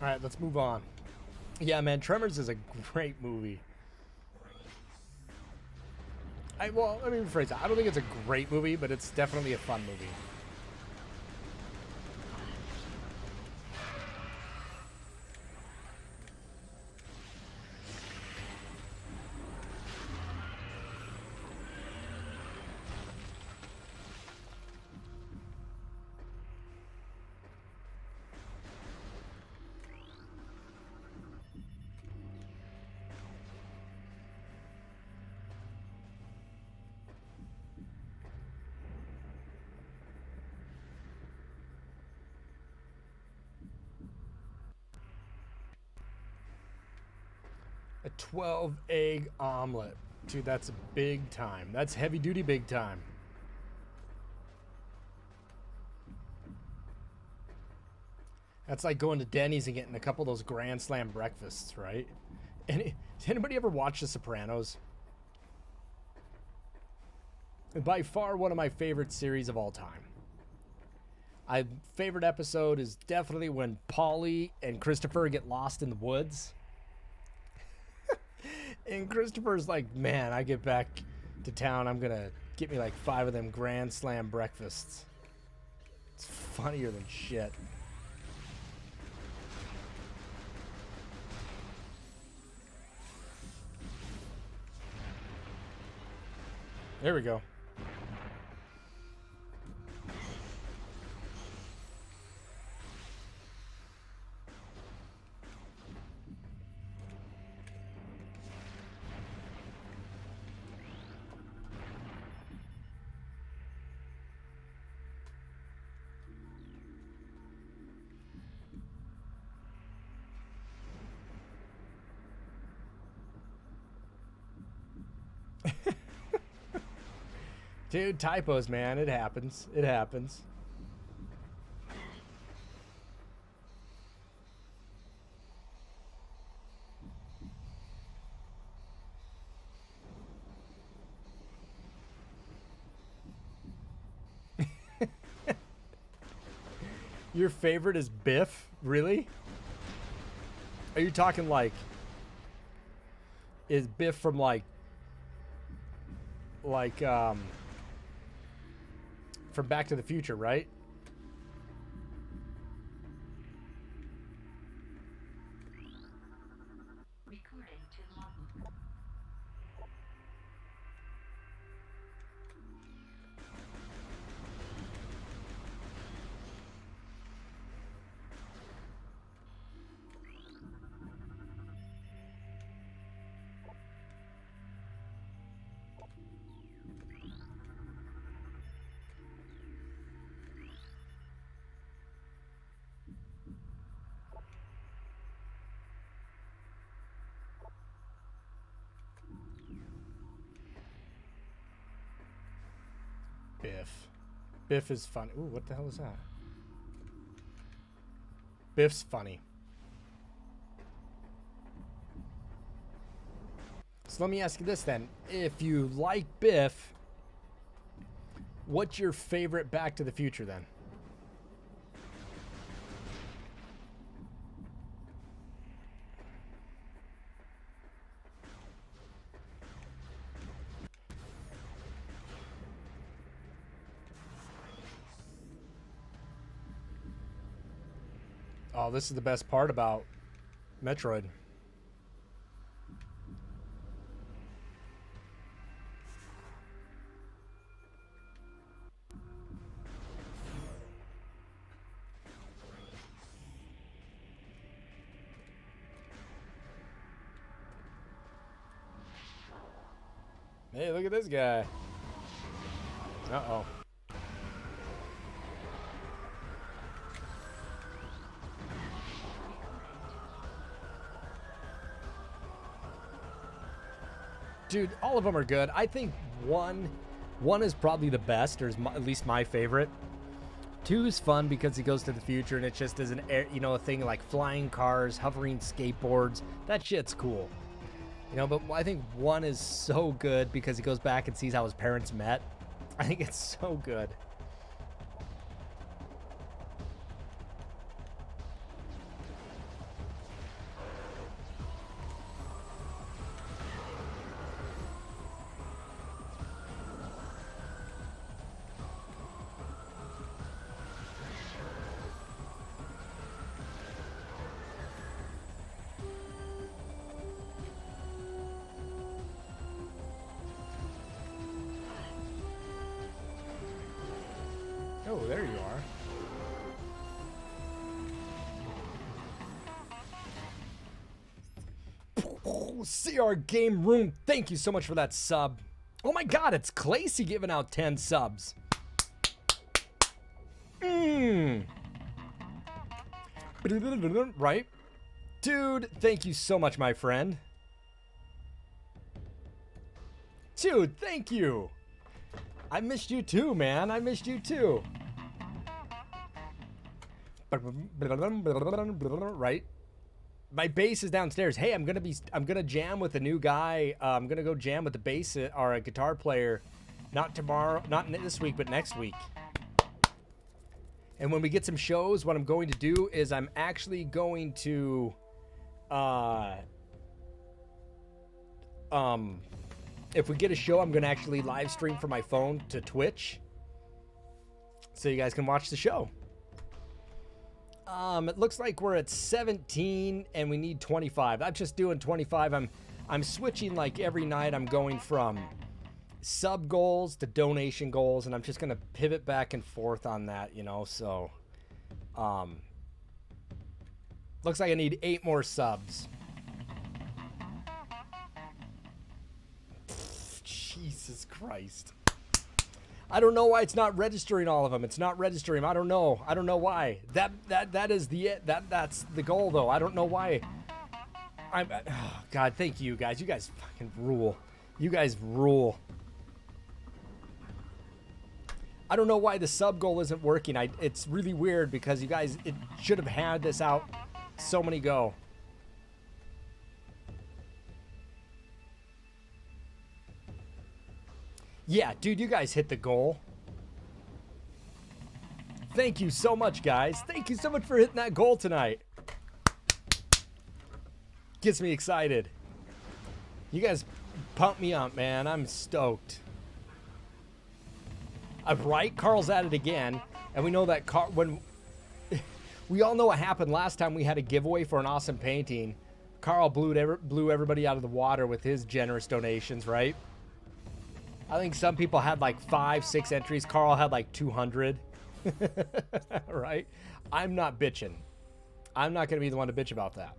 All right, let's move on. Yeah, man, Tremors is a great movie. Well, let me rephrase that. I don't think it's a great movie, but it's definitely a fun movie. A 12-egg omelet. Dude, that's big time. That's heavy duty big time. That's like going to Denny's and getting a couple of those Grand Slam breakfasts, right? Has anybody ever watched The Sopranos? By far one of my favorite series of all time. My favorite episode is definitely when Paulie and Christopher get lost in the woods. And Christopher's like, man, I get back to town, I'm gonna get me like 5 of them Grand Slam breakfasts. It's funnier than shit. There we go. Dude, typos, man. It happens. It happens. Your favorite is Biff? Really? Are you talking like is Biff from like from Back to the Future, right? Recording to logbook. Biff. Biff is funny. Ooh, what the hell is that? Biff's funny. So let me ask you this then. If you like Biff, what's your favorite Back to the Future then? Oh, this is the best part about Metroid. Hey, look at this guy. Uh-oh. Dude, all of them are good. I think one is probably the best, or is at least my favorite. 2 is fun because he goes to the future and it just is an air, you know, a thing like flying cars, hovering skateboards. That shit's cool. You know, but I think 1 is so good because he goes back and sees how his parents met. I think it's so good. Oh, there you are. CR Game Room, thank you so much for that sub. Oh my god, it's Clacy giving out 10 subs. Right? Dude, thank you so much, my friend. Dude, thank you. I missed you too, man. I missed you too. Right? My bass is downstairs. Hey, I'm gonna jam with a new guy. I'm gonna go jam with the bass or a guitar player. Not tomorrow, not this week, but next week. And when we get some shows, what I'm going to do is I'm actually going to if we get a show, I'm going to actually live stream from my phone to Twitch so you guys can watch the show. It looks like we're at 17 and we need 25. I'm just doing 25. I'm switching like every night. I'm going from sub goals to donation goals, and I'm just going to pivot back and forth on that, you know. So looks like I need 8 more subs. Jesus Christ. I don't know why it's not registering all of them. It's not registering. I don't know. I don't know why. That is that's the goal though. I don't know why. Oh, God, thank you guys. You guys fucking rule. You guys rule. I don't know why the sub goal isn't working. It's really weird because you guys, it should have had this out so many ago. Yeah, dude, you guys hit the goal. Thank you so much, guys. Thank you so much for hitting that goal tonight. Gets me excited. You guys pump me up, man. I'm stoked. Right, Carl's at it again, and we know that when we all know what happened last time we had a giveaway for an awesome painting. Carl blew everybody out of the water with his generous donations, right? I think some people had like 5, 6 entries. Carl had like 200. Right? I'm not bitching. I'm not going to be the one to bitch about that.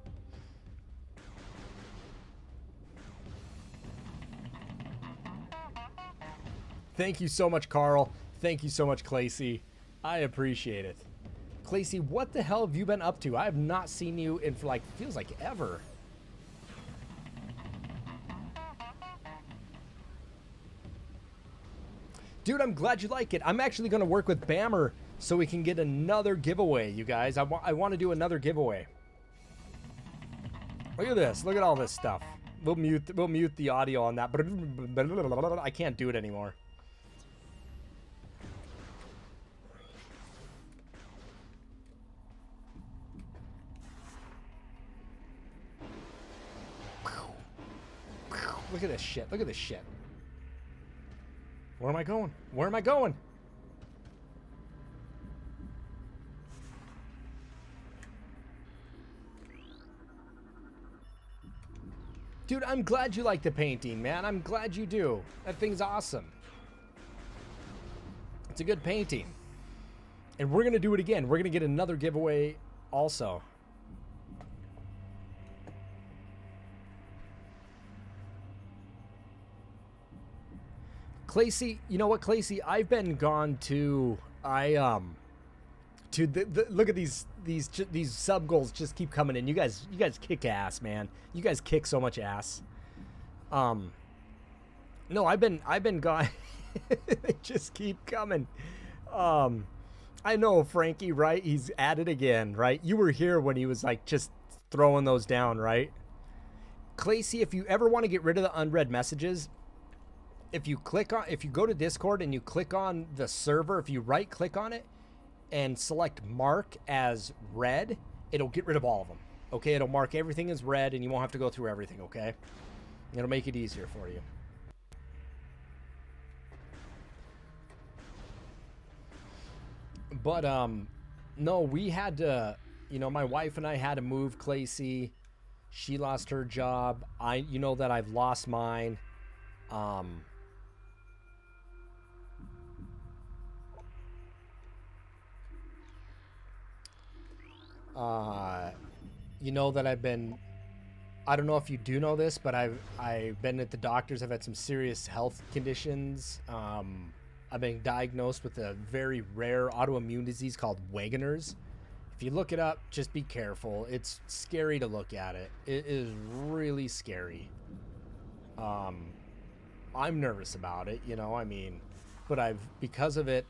Thank you so much, Carl. Thank you so much, Clacy. I appreciate it. Clacy, what the hell have you been up to? I have not seen you in for like, feels like ever. Dude, I'm glad you like it. I'm actually going to work with Bammer so we can get another giveaway, you guys. I want to do another giveaway. Look at this. Look at all this stuff. We'll mute the audio on that. I can't do it anymore. Look at this shit. Look at this shit. Where am I going? Where am I going? Dude, I'm glad you like the painting, man. I'm glad you do. That thing's awesome. It's a good painting. And we're going to do it again. We're going to get another giveaway also. Clacy, you know what, Clacy? I've been gone to look at these sub goals just keep coming in. You guys kick ass, man. You guys kick so much ass. No, I've been gone. They just keep coming. I know Frankie, right? He's at it again, right? You were here when he was like just throwing those down, right? Clacy, if you ever want to get rid of the unread messages, if you go to Discord and you click on the server, if you right click on it and select mark as read, it'll get rid of all of them. Okay, it'll mark everything as red and you won't have to go through everything, okay? It'll make it easier for you. But no, we had to, you know, my wife and I had to move Clacy. She lost her job. You know that I've lost mine. You know that I've been, I don't know if you do know this, but I've been at the doctors. I've had some serious health conditions. I've been diagnosed with a very rare autoimmune disease called Wegener's. If you look it up, just be careful. It's scary to look at it. It is really scary. I'm nervous about it, you know, I mean, but because of it,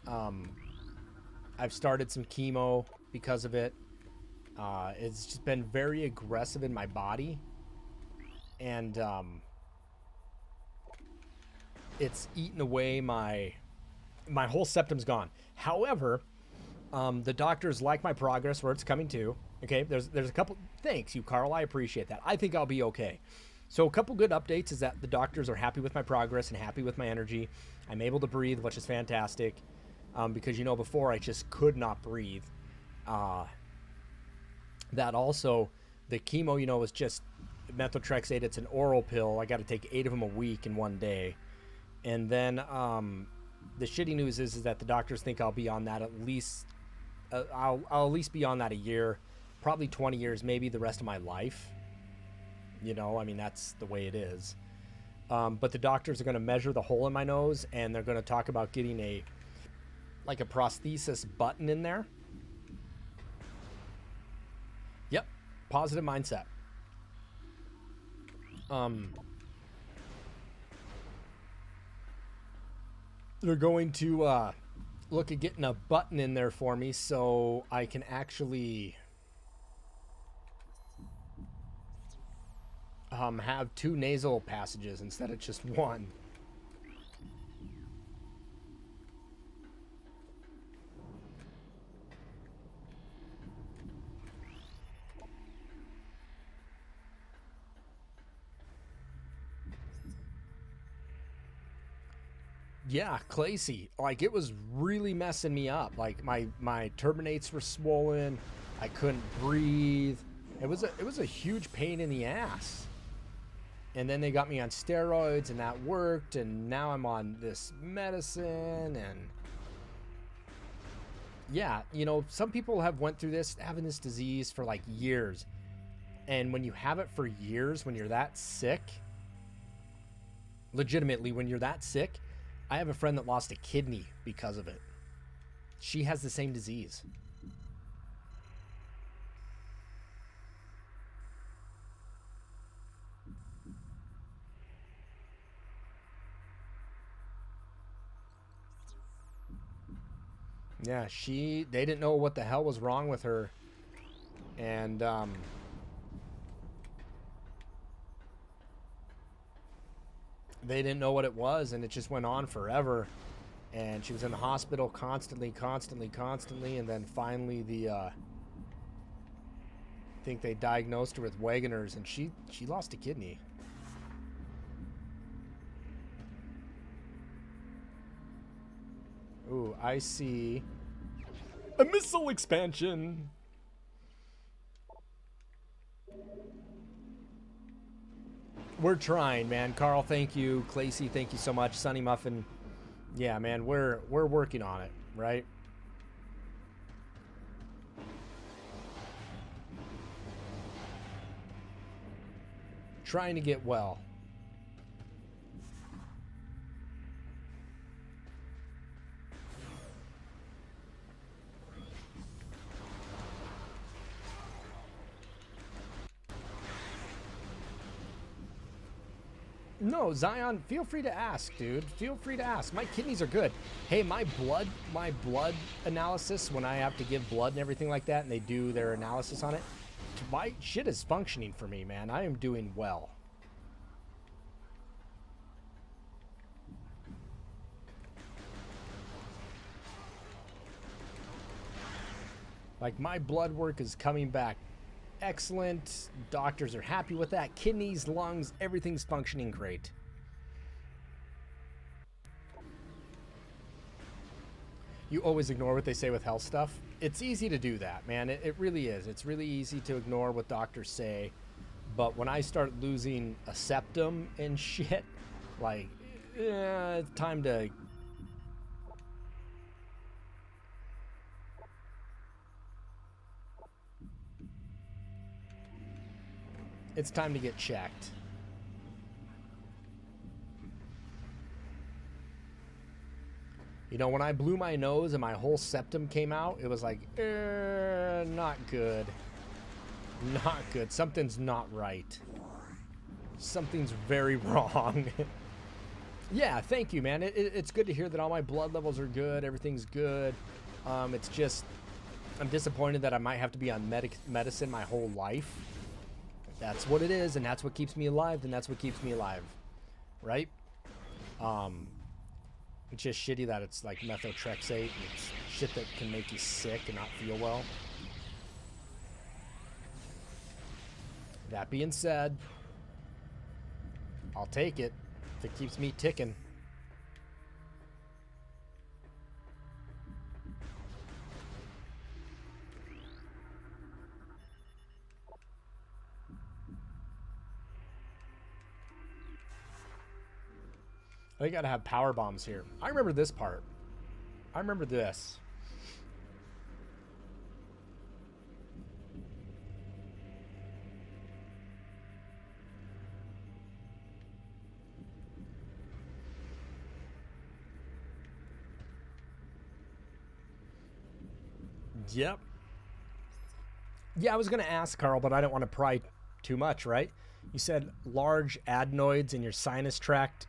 I've started some chemo because of it. It's just been very aggressive in my body, and it's eaten away my whole septum's gone. However, the doctors like my progress where it's coming to. Okay, there's a couple. Thanks you, Carl. I appreciate that. I think I'll be okay. So a couple good updates is that the doctors are happy with my progress and happy with my energy. I'm able to breathe, which is fantastic, because, you know, before I just could not breathe. That also, the chemo, you know, is just methotrexate. It's an oral pill. I got to take 8 of them a week in one day. And then the shitty news is that the doctors think I'll be on that at least, I'll at least be on that a year, probably 20 years, maybe the rest of my life. You know, I mean, that's the way it is. But the doctors are going to measure the hole in my nose, and they're going to talk about getting a prosthesis button in there. Yep. Positive mindset. They're going to look at getting a button in there for me so I can actually have 2 nasal passages instead of just 1. Yeah, Clacy. Like, it was really messing me up. Like, my turbinates were swollen. I couldn't breathe. It was a huge pain in the ass. And then they got me on steroids, and that worked. And now I'm on this medicine, and yeah, you know, some people have went through this, having this disease for like years. And when you have it for years, when you're that sick, legitimately, when you're that sick, I have a friend that lost a kidney because of it. She has the same disease. Yeah, they didn't know what the hell was wrong with her. And, they didn't know what it was, and it just went on forever. And she was in the hospital constantly, and then finally I think they diagnosed her with Wegener's, and she lost a kidney. Ooh, I see a missile expansion. We're trying, man. Carl, thank you. Clacy, thank you so much. Sunny Muffin. Yeah, man, we're working on it, right? Trying to get well. No, Zion, feel free to ask, dude. Feel free to ask. My kidneys are good. Hey, my blood analysis, when I have to give blood and everything like that, and they do their analysis on it, my shit is functioning for me, man. I am doing well. Like, my blood work is coming back excellent. Doctors are happy with that. Kidneys, lungs, everything's functioning great. You always ignore what they say with health stuff. It's easy to do that, man. It really is. It's really easy to ignore what doctors say. But when I start losing a septum and shit, like, it's time to... It's time to get checked. You know, when I blew my nose and my whole septum came out, it was like, not good. Not good. Something's not right. Something's very wrong. Yeah, thank you, man. It's good to hear that all my blood levels are good. Everything's good. It's just, I'm disappointed that I might have to be on medicine my whole life. That's what it is, and that's what keeps me alive, and that's what keeps me alive, right? It's just shitty that it's like methotrexate. It's shit that can make you sick and not feel well. That being said, I'll take it if it keeps me ticking. They gotta have power bombs here. I remember this part. I remember this. Yep. Yeah, I was gonna ask, Carl, but I don't want to pry too much, right? You said large adenoids in your sinus tract.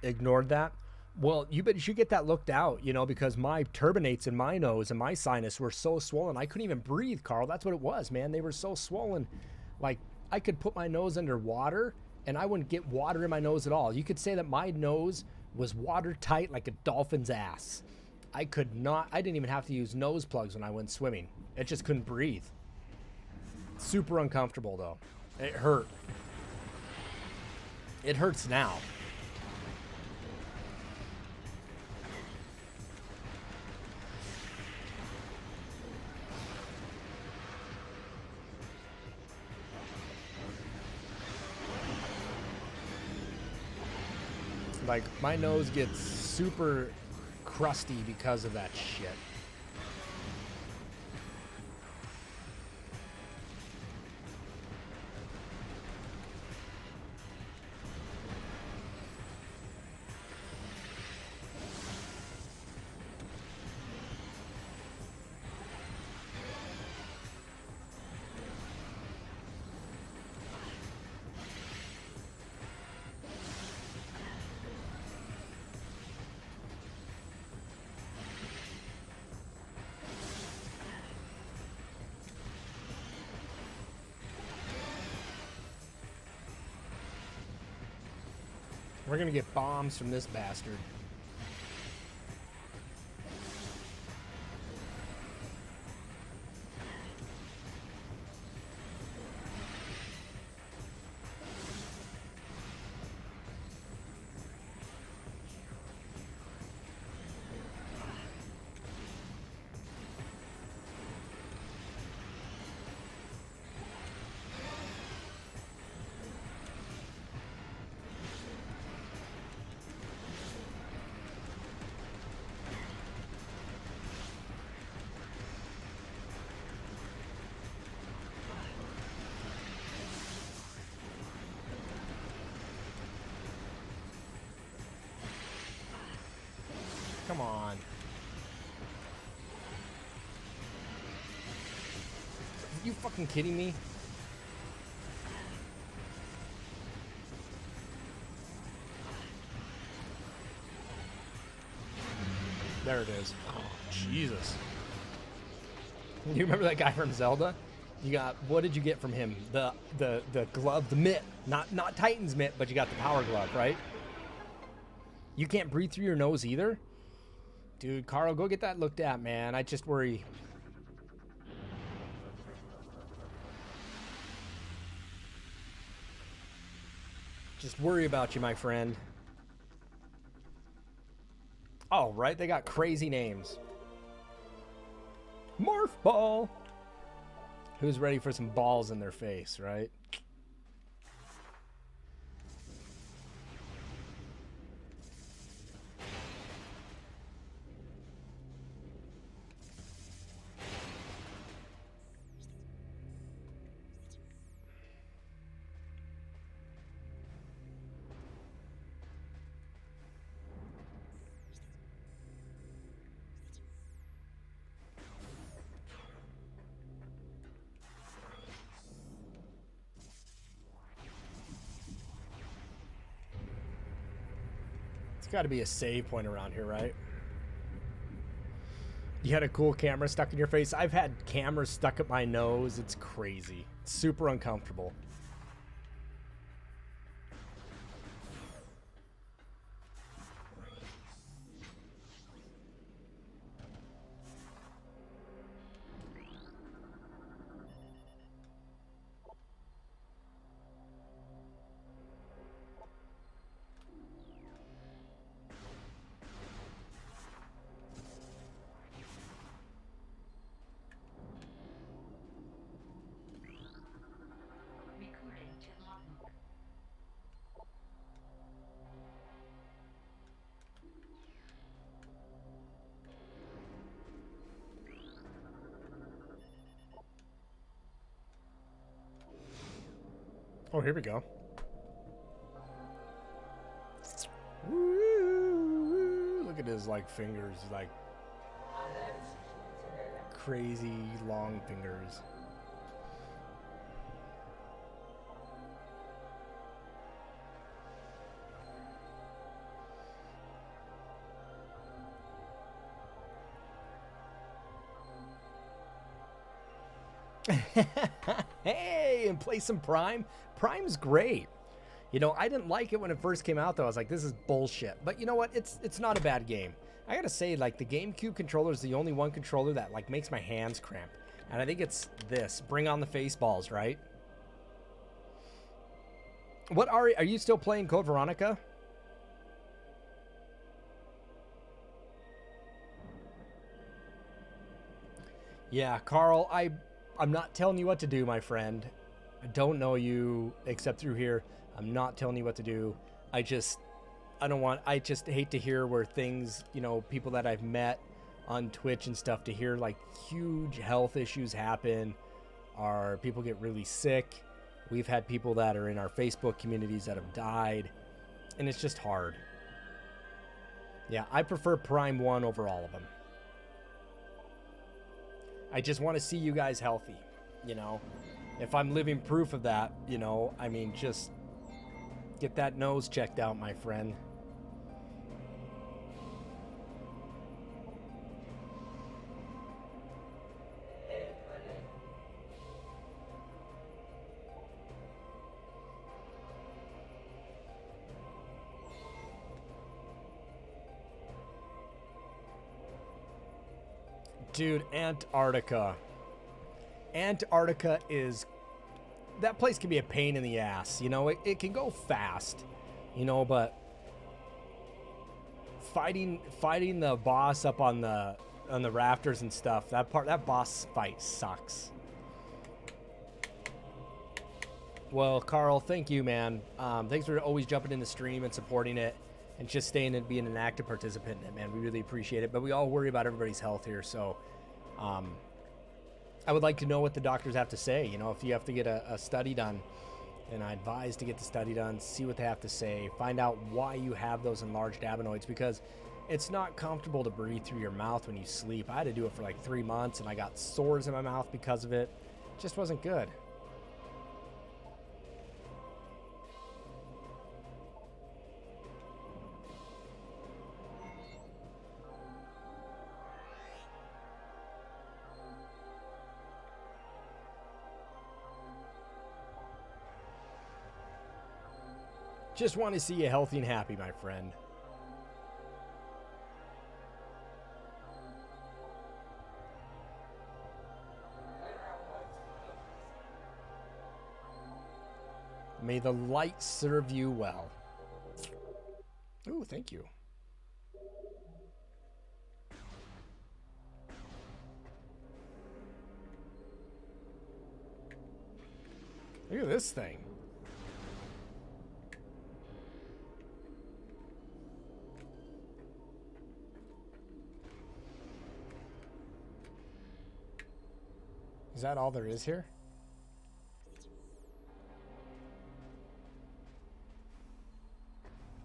Ignored that. Well, you should get that looked out, you know, because my turbinates in my nose and my sinus were so swollen I couldn't even breathe, Carl. That's what it was, man. They were so swollen. Like, I could put my nose under water and I wouldn't get water in my nose at all. You could say that my nose was watertight like a dolphin's ass. I didn't even have to use nose plugs when I went swimming. It just couldn't breathe. Super uncomfortable though. It hurt. It hurts now. Like, my nose gets super crusty because of that shit. We're gonna get bombs from this bastard. Come on. Are you fucking kidding me? There it is. Oh, Jesus. You remember that guy from Zelda? You got, what did you get from him? The glove, the mitt. Not Titan's mitt, but you got the power glove, right? You can't breathe through your nose either? Dude, Carl, go get that looked at, man. I just worry. Just worry about you, my friend. Oh, right, they got crazy names. Morph Ball. Who's ready for some balls in their face, right? Got to be a save point around here, right? You had a cool camera stuck in your face. I've had cameras stuck up my nose. It's crazy. It's super uncomfortable. Recording to logbook. Oh, here we go. Woo, look at his like fingers, like crazy long fingers. Hey, and play some Prime. Prime's great. You know, I didn't like it when it first came out, though. I was like, this is bullshit. But you know what? It's not a bad game. I gotta say, like, the GameCube controller is the only one controller that, like, makes my hands cramp. And I think it's this. Bring on the face balls, right? What are you still playing Code Veronica? Yeah, Carl, I'm not telling you what to do, my friend. I don't know you except through here. I'm not telling you what to do. I just hate to hear where things, you know, people that I've met on Twitch and stuff, to hear like huge health issues happen, or people get really sick. We've had people that are in our Facebook communities that have died, and it's just hard. Yeah, I prefer Prime 1 over all of them. I just want to see you guys healthy, you know. If I'm living proof of that, you know, I mean, just get that nose checked out, my friend. Dude, Antarctica. Antarctica is... That place can be a pain in the ass, you know? It can go fast, you know, but... Fighting the boss up on the rafters and stuff, that boss fight sucks. Well, Carl, thank you, man. Thanks for always jumping in the stream and supporting it, and just staying and being an active participant in it, man. We really appreciate it. But we all worry about everybody's health here, so I would like to know what the doctors have to say. You know, if you have to get a study done, and I advise to get the study done, see what they have to say, find out why you have those enlarged adenoids, because it's not comfortable to breathe through your mouth when you sleep. I had to do it for like 3 months, and I got sores in my mouth because of it. It just wasn't good. Just want to see you healthy and happy, my friend. May the light serve you well. Ooh, thank you. Look at this thing. Is that all there is here?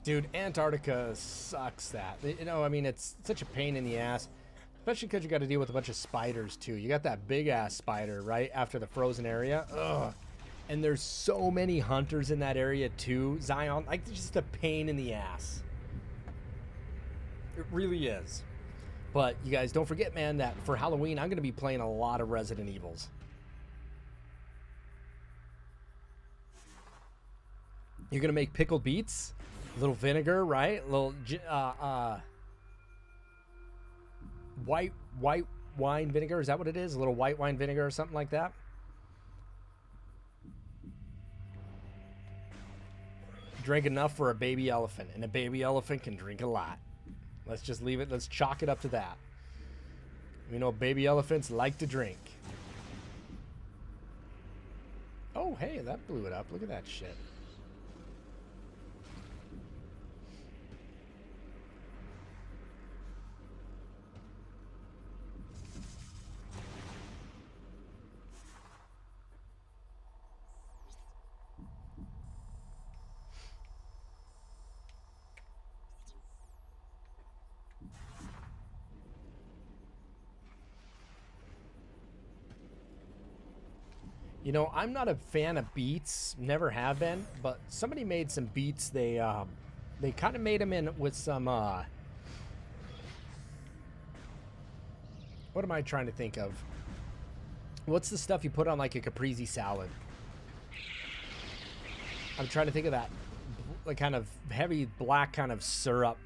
Dude, Antarctica sucks that. You know, I mean, it's such a pain in the ass. Especially because you got to deal with a bunch of spiders, too. You got that big-ass spider right after the frozen area. Ugh. And there's so many hunters in that area, too. Zion, like, it's just a pain in the ass. It really is. But you guys don't forget, man, that for Halloween, I'm going to be playing a lot of Resident Evils. You're going to make pickled beets, a little vinegar, right? A little white wine vinegar. Is that what it is? A little white wine vinegar or something like that? Drink enough for a baby elephant, and a baby elephant can drink a lot. Let's just leave it. Let's chalk it up to that. We know baby elephants like to drink. Oh, hey, that blew it up. Look at that shit. You know, I'm not a fan of beets, never have been, but somebody made some beets. They kind of made them in with some, what am I trying to think of? What's the stuff you put on like a caprese salad? I'm trying to think of that, like kind of heavy black kind of syrup.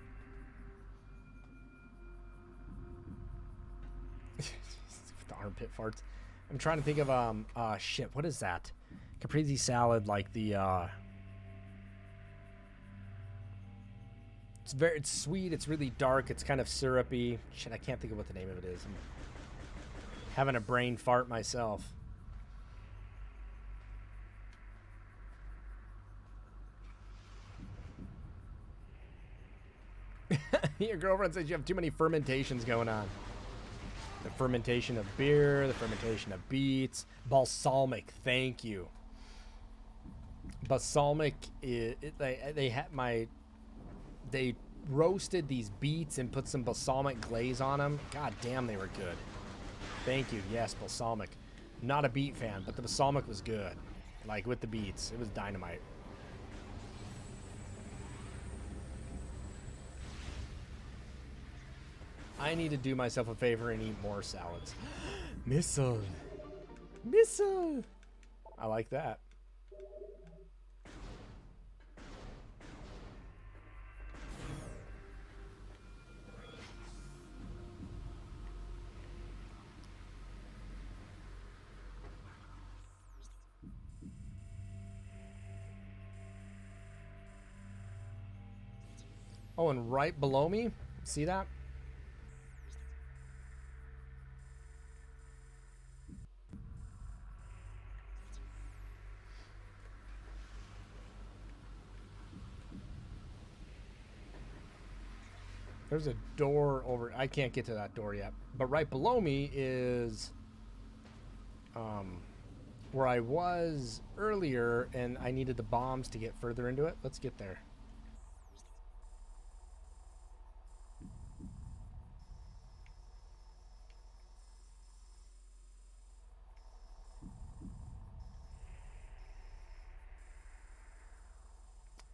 The armpit farts. I'm trying to think of, shit, what is that? Caprese salad, like the, it's sweet, it's really dark, it's kind of syrupy. Shit, I can't think of what the name of it is. I'm having a brain fart myself. Your girlfriend says you have too many fermentations going on. The fermentation of beer, the fermentation of beets, balsamic. Thank you. Balsamic is they roasted these beets and put some balsamic glaze on them. God damn, they were good. Thank you. Yes, balsamic. Not a beet fan, but the balsamic was good. Like with the beets, it was dynamite. I need to do myself a favor and eat more salads. Missile. Missile. I like that. Oh, and right below me, see that? There's a door over. I can't get to that door yet. But right below me is where I was earlier, and I needed the bombs to get further into it. Let's get there.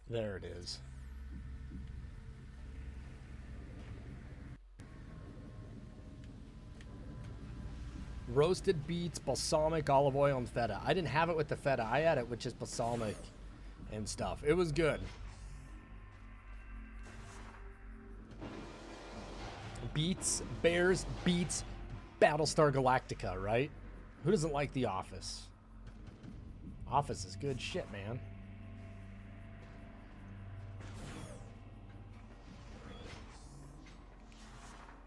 There it is. Roasted beets, balsamic, olive oil, and feta. I didn't have it with the feta. I had it with just balsamic and stuff. It was good. Beets, bears, beets, Battlestar Galactica, right? Who doesn't like The Office? Office is good shit, man.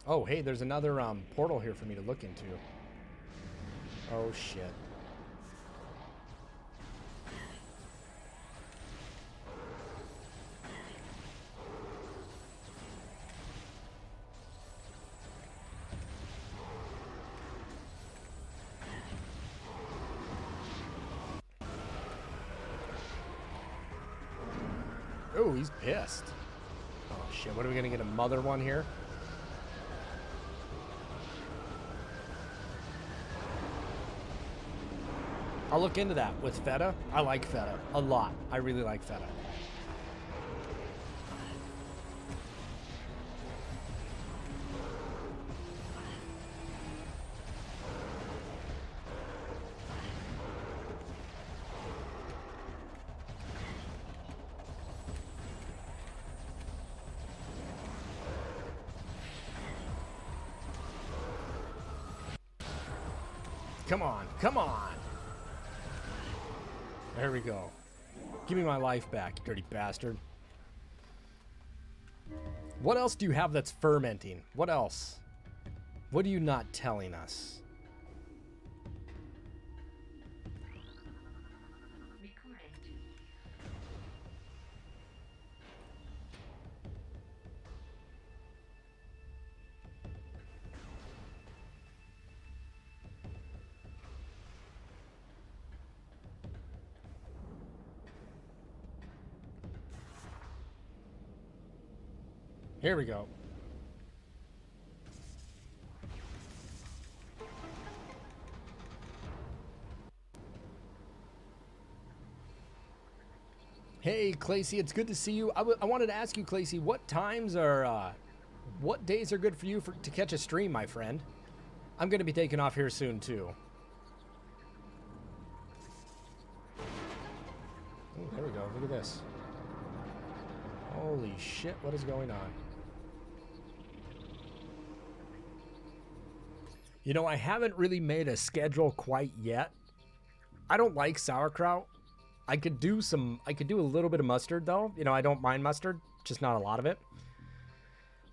Oh, hey, there's another portal here for me to look into. Oh, shit. Oh, he's pissed. Oh, shit. What are we going to get? A mother one here? I'll look into that with feta. I like feta a lot. I really like feta. Come on, come on. There we go. Give me my life back, you dirty bastard. What else do you have that's fermenting? What else? What are you not telling us? Recording. Here we go. Hey, Clacy, it's good to see you. I wanted to ask you, Clacy, what days are good for you to catch a stream, my friend? I'm going to be taking off here soon, too. Oh, there we go. Look at this. Holy shit, what is going on? You know, I haven't really made a schedule quite yet. I don't like sauerkraut. I could do a little bit of mustard though. You know, I don't mind mustard, just not a lot of it.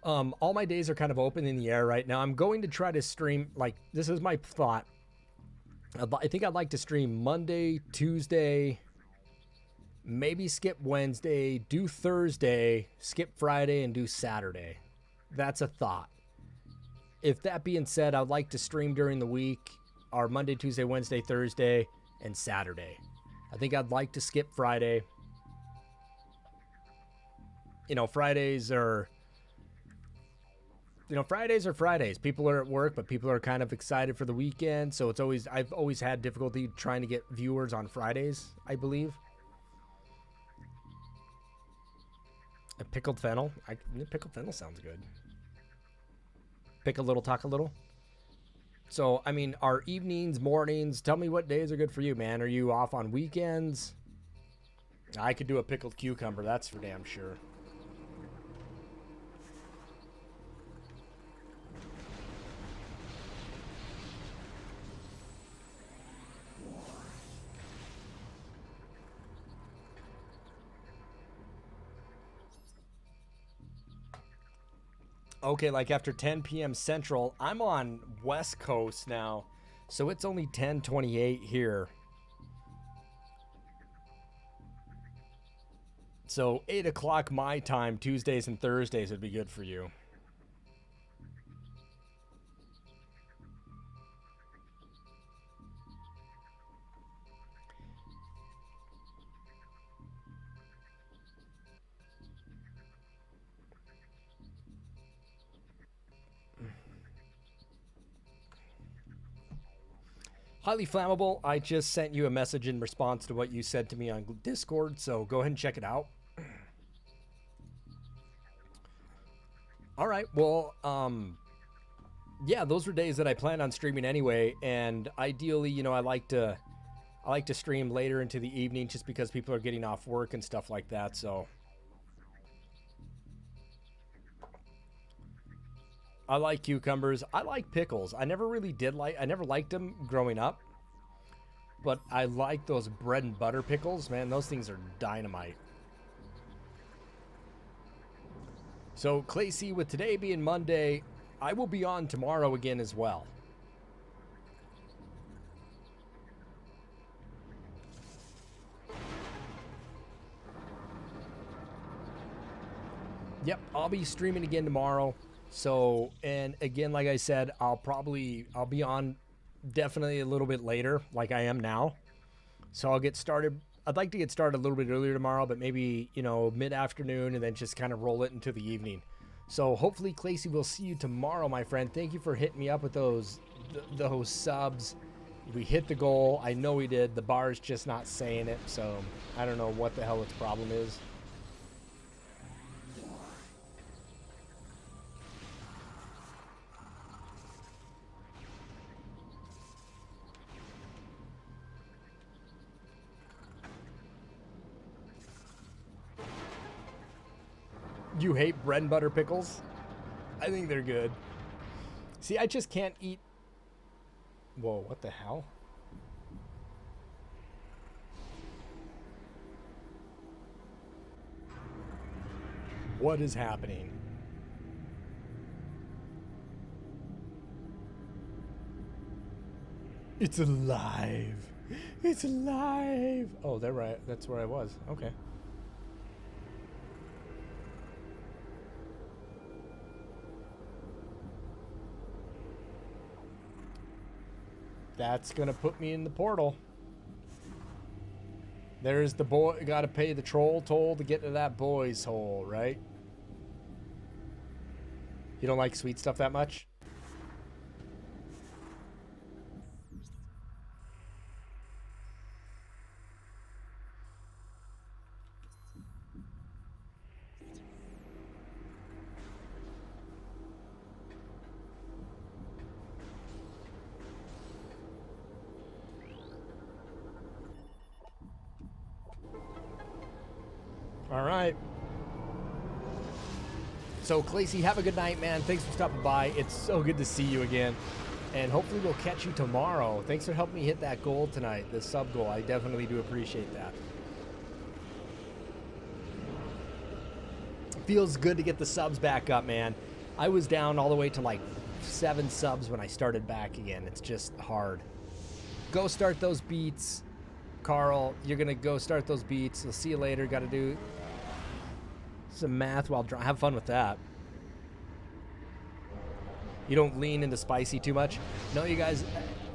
All my days are kind of open in the air right now. I'm going to try to stream, like, this is my thought. I think I'd like to stream Monday, Tuesday, Maybe skip Wednesday, do Thursday, skip Friday, and do Saturday. That's a thought. If that being said, I'd like to stream during the week, or Monday, Tuesday, Wednesday, Thursday, and Saturday. I think I'd like to skip Friday. You know, Fridays are Fridays. People are at work, but people are kind of excited for the weekend. So I've always had difficulty trying to get viewers on Fridays, I believe. A pickled fennel. Pickled fennel sounds good. Pick a little, talk a little. So, I mean, our evenings, mornings, tell me what days are good for you, man. Are you off on weekends? I could do a pickled cucumber, that's for damn sure. Okay, like after 10 p.m. Central, I'm on West Coast now, so it's only 10:28 here. So 8 o'clock my time, Tuesdays and Thursdays would be good for you. Highly flammable. I just sent you a message in response to what you said to me on Discord, so go ahead and check it out. All right, well, yeah, those were days that I planned on streaming anyway, and ideally, you know, I like to stream later into the evening just because people are getting off work and stuff like that, so I like cucumbers. I like pickles. I never liked them growing up. But I like those bread and butter pickles. Man, those things are dynamite. So, Clacy, with today being Monday, I will be on tomorrow again as well. Yep, I'll be streaming again tomorrow. So, and again, like I said, I'll be on definitely a little bit later, like I am now. So I'll get started. I'd like to get started a little bit earlier tomorrow, but maybe, you know, mid-afternoon and then just kind of roll it into the evening. So hopefully, Clacy, we'll see you tomorrow, my friend. Thank you for hitting me up with those subs. We hit the goal. I know we did. The bar's just not saying it, so I don't know what the hell its problem is. You hate bread and butter pickles? I think they're good. See, I just can't eat... Whoa, what the hell? What is happening? It's alive. It's alive. Oh, they're right. That's where I was. Okay. That's gonna put me in the portal. There's the boy. Gotta pay the troll toll to get to that boy's hole, right? You don't like sweet stuff that much? All right. So, Clacy, have a good night, man. Thanks for stopping by. It's so good to see you again. And hopefully we'll catch you tomorrow. Thanks for helping me hit that goal tonight, the sub goal. I definitely do appreciate that. It feels good to get the subs back up, man. I was down all the way to like 7 subs when I started back again. It's just hard. Go start those beats. Carl, you're gonna go start those beats. I'll see you later. Got to do some math while have fun with that. You don't lean into spicy too much. No, you guys,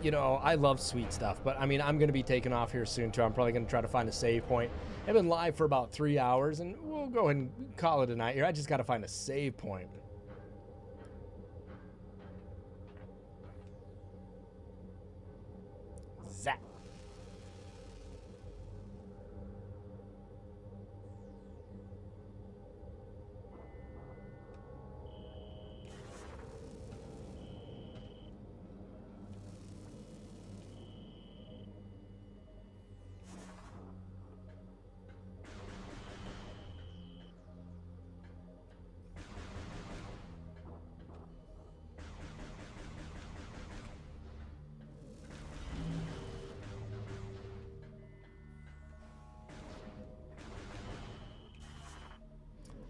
you know, I love sweet stuff, but I mean, I'm going to be taking off here soon too. I'm probably going to try to find a save point. I've been live for about 3 hours, and we'll go ahead and call it a night here. I just got to find a save point. Zap.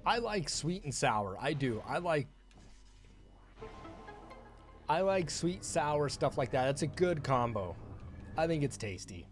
I like sweet and sour. I do. I like sweet, sour, stuff like that. That's a good combo. I think it's tasty.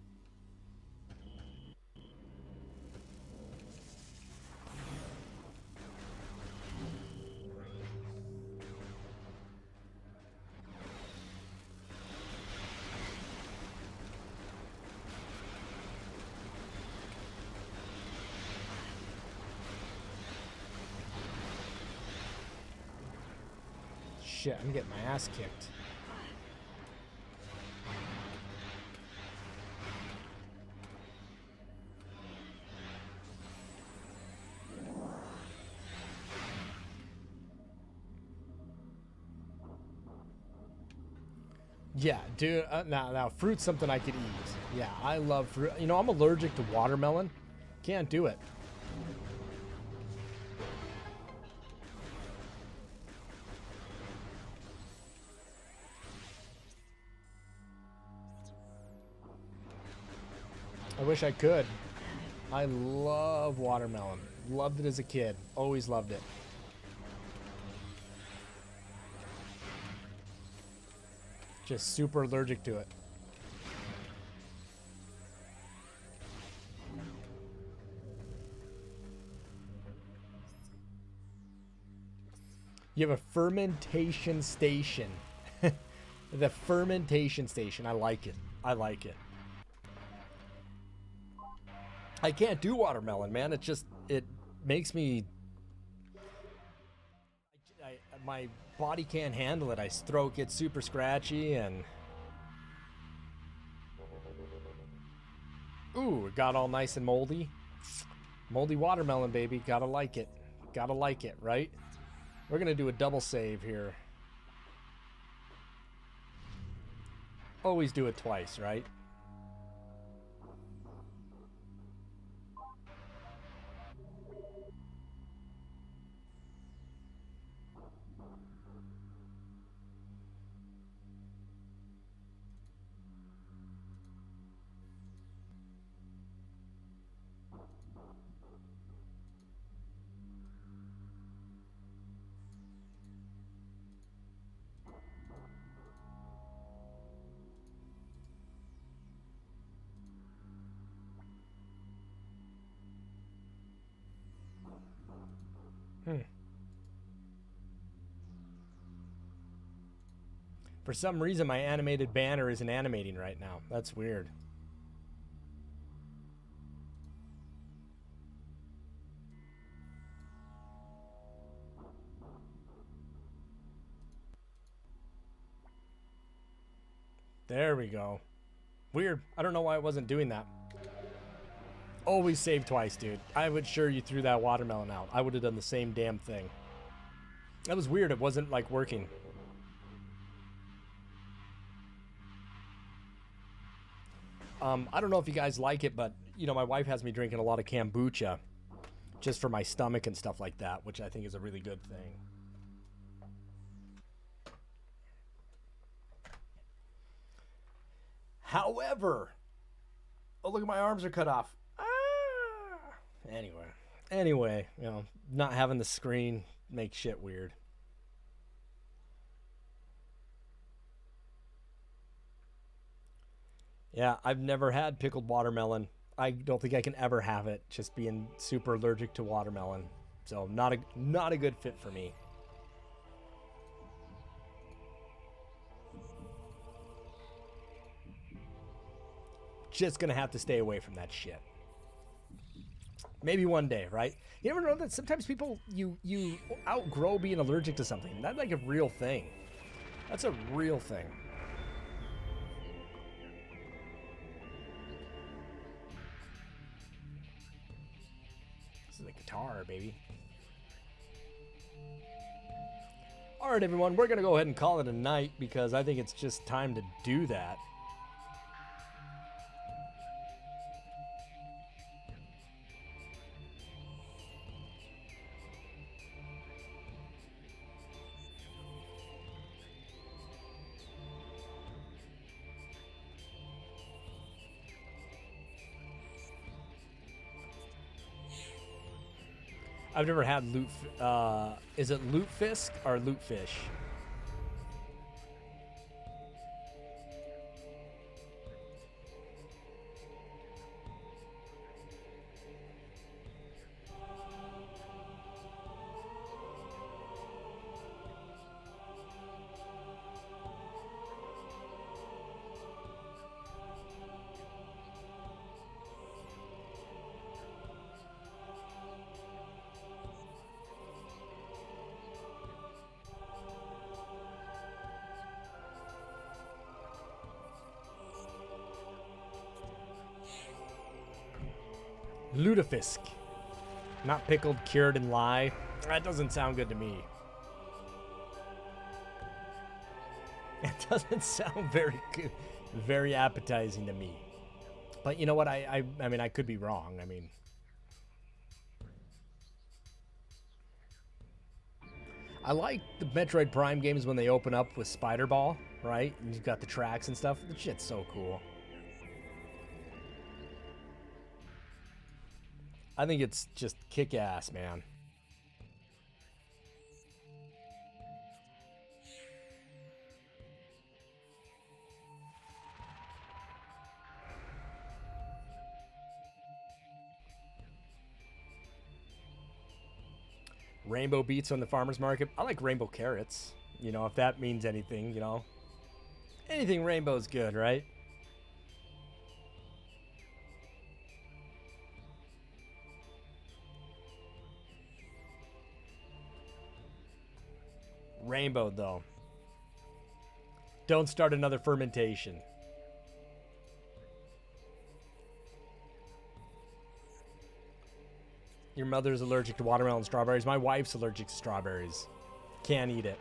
Shit, I'm getting my ass kicked. Yeah, dude, now fruit's something I could eat. Yeah, I love fruit. You know, I'm allergic to watermelon. Can't do it. I wish I could. I love watermelon. Loved it as a kid. Always loved it. Just super allergic to it. You have a fermentation station. The fermentation station. I like it. I like it. I can't do watermelon, man. It just, it makes me, my body can't handle it. My throat gets super scratchy and, ooh, it got all nice and moldy. Moldy watermelon, baby. Gotta like it. Gotta like it, right? We're gonna do a double save here. Always do it twice, right? For some reason, my animated banner isn't animating right now. That's weird. There we go. Weird. I don't know why it wasn't doing that. Always save twice, dude. I would sure you threw that watermelon out. I would have done the same damn thing. That was weird. It wasn't like working. I don't know if you guys like it, but you know, my wife has me drinking a lot of kombucha just for my stomach and stuff like that, which I think is a really good thing. However, oh, look at my arms are cut off. Ah! Anyway, you know, not having the screen makes shit weird. Yeah, I've never had pickled watermelon. I don't think I can ever have it, just being super allergic to watermelon. So not a good fit for me. Just gonna have to stay away from that shit. Maybe one day, right? You ever know that sometimes people you outgrow being allergic to something? That's like a real thing. That's a real thing. This is a guitar, baby. All right, everyone, we're gonna go ahead and call it a night because I think it's just time to do that. I've never had loot. Is it lutefisk or lutefish? Lutefisk. Not pickled, cured, and lye. That doesn't sound good to me. It doesn't sound very good, very appetizing to me. But you know what? I mean, I could be wrong. I mean, I like the Metroid Prime games when they open up with Spider Ball, right? And you've got the tracks and stuff. The shit's so cool. I think it's just kick-ass, man. Rainbow beets on the farmer's market. I like rainbow carrots. You know, if that means anything, you know. Anything rainbow's good, right? Rainbow, though. Don't start another fermentation. Your mother's allergic to watermelon and strawberries. My wife's allergic to strawberries. Can't eat it.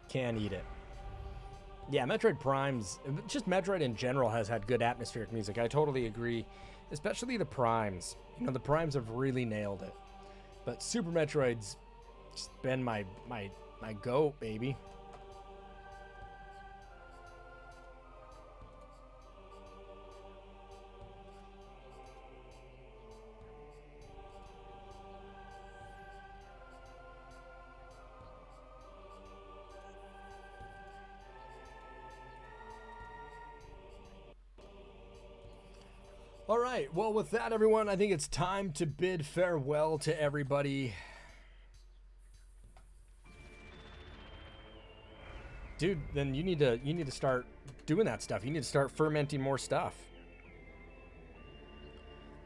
Can't eat it. Yeah, Metroid Prime's... Just Metroid in general has had good atmospheric music. I totally agree. Especially the Primes. You know, the Primes have really nailed it. But Super Metroid's just been my goat, baby. All right, well, with that, everyone, I think it's time to bid farewell to everybody. Dude, then you need to start doing that stuff. You need to start fermenting more stuff.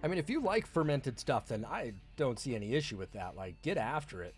I mean, if you like fermented stuff, then I don't see any issue with that. Like, get after it.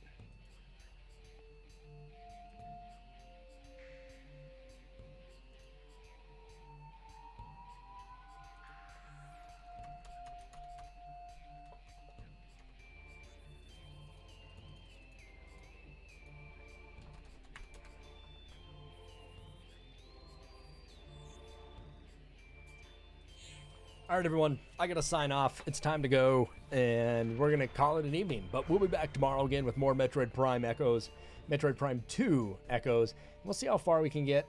All right, everyone, I got to sign off. It's time to go, and we're going to call it an evening. But we'll be back tomorrow again with more Metroid Prime Echoes, Metroid Prime 2 Echoes. We'll see how far we can get.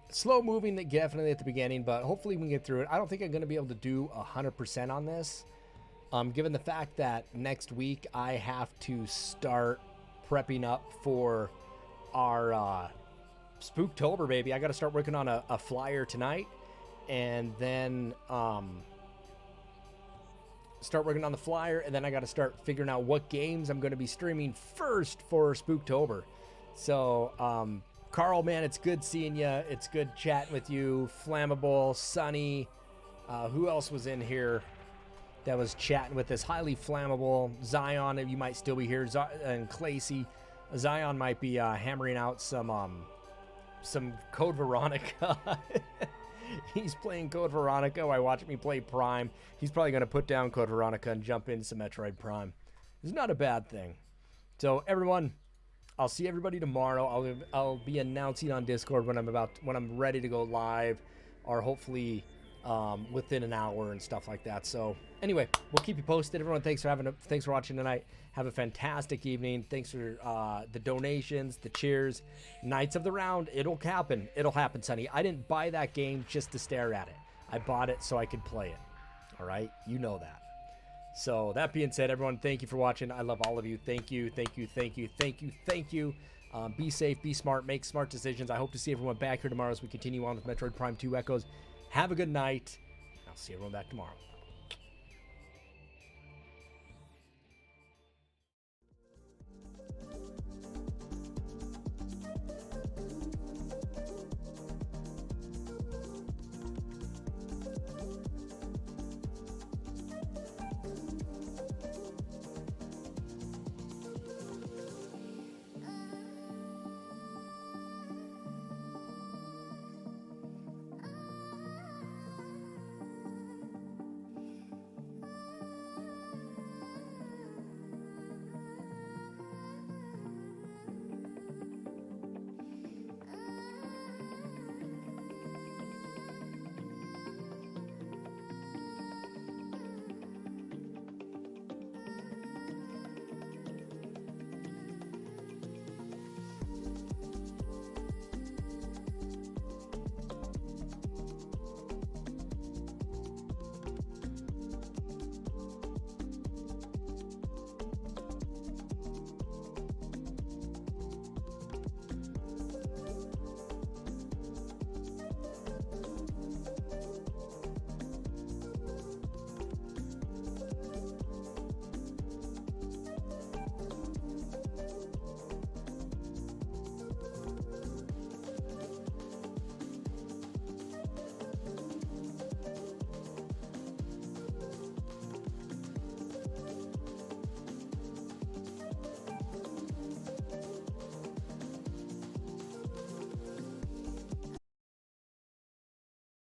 Slow moving, definitely at the beginning, but hopefully we can get through it. I don't think I'm going to be able to do 100% on this, given the fact that next week I have to start prepping up for our Spooktober, baby. I got to start working on a flyer tonight. and then start working on the flyer, and then I got to start figuring out what games I'm going to be streaming first for Spooktober. So, Carl, man, it's good seeing you. It's good chatting with you. Flammable, Sunny. Who else was in here that was chatting with this? Highly Flammable. Zion, you might still be here. And Clacy. Zion might be hammering out some Code Veronica. He's playing Code Veronica while watching me play Prime. He's probably going to put down Code Veronica and jump into some Metroid Prime. It's not a bad thing. So, everyone, I'll see everybody tomorrow. I'll be announcing on Discord when I'm ready to go live, or hopefully within an hour and stuff like that. So anyway, we'll keep you posted. Everyone, thanks for watching tonight. Have a fantastic evening. Thanks for the donations, the cheers. Knights of the Round. It'll happen. It'll happen, Sonny. I didn't buy that game just to stare at it. I bought it so I could play it. All right, you know that. So that being said, everyone, thank you for watching. I love all of you. Thank you, thank you, thank you, thank you, thank you. Be safe, be smart, make smart decisions. I hope to see everyone back here tomorrow as we continue on with Metroid Prime 2 Echoes. Have a good night. I'll see everyone back tomorrow.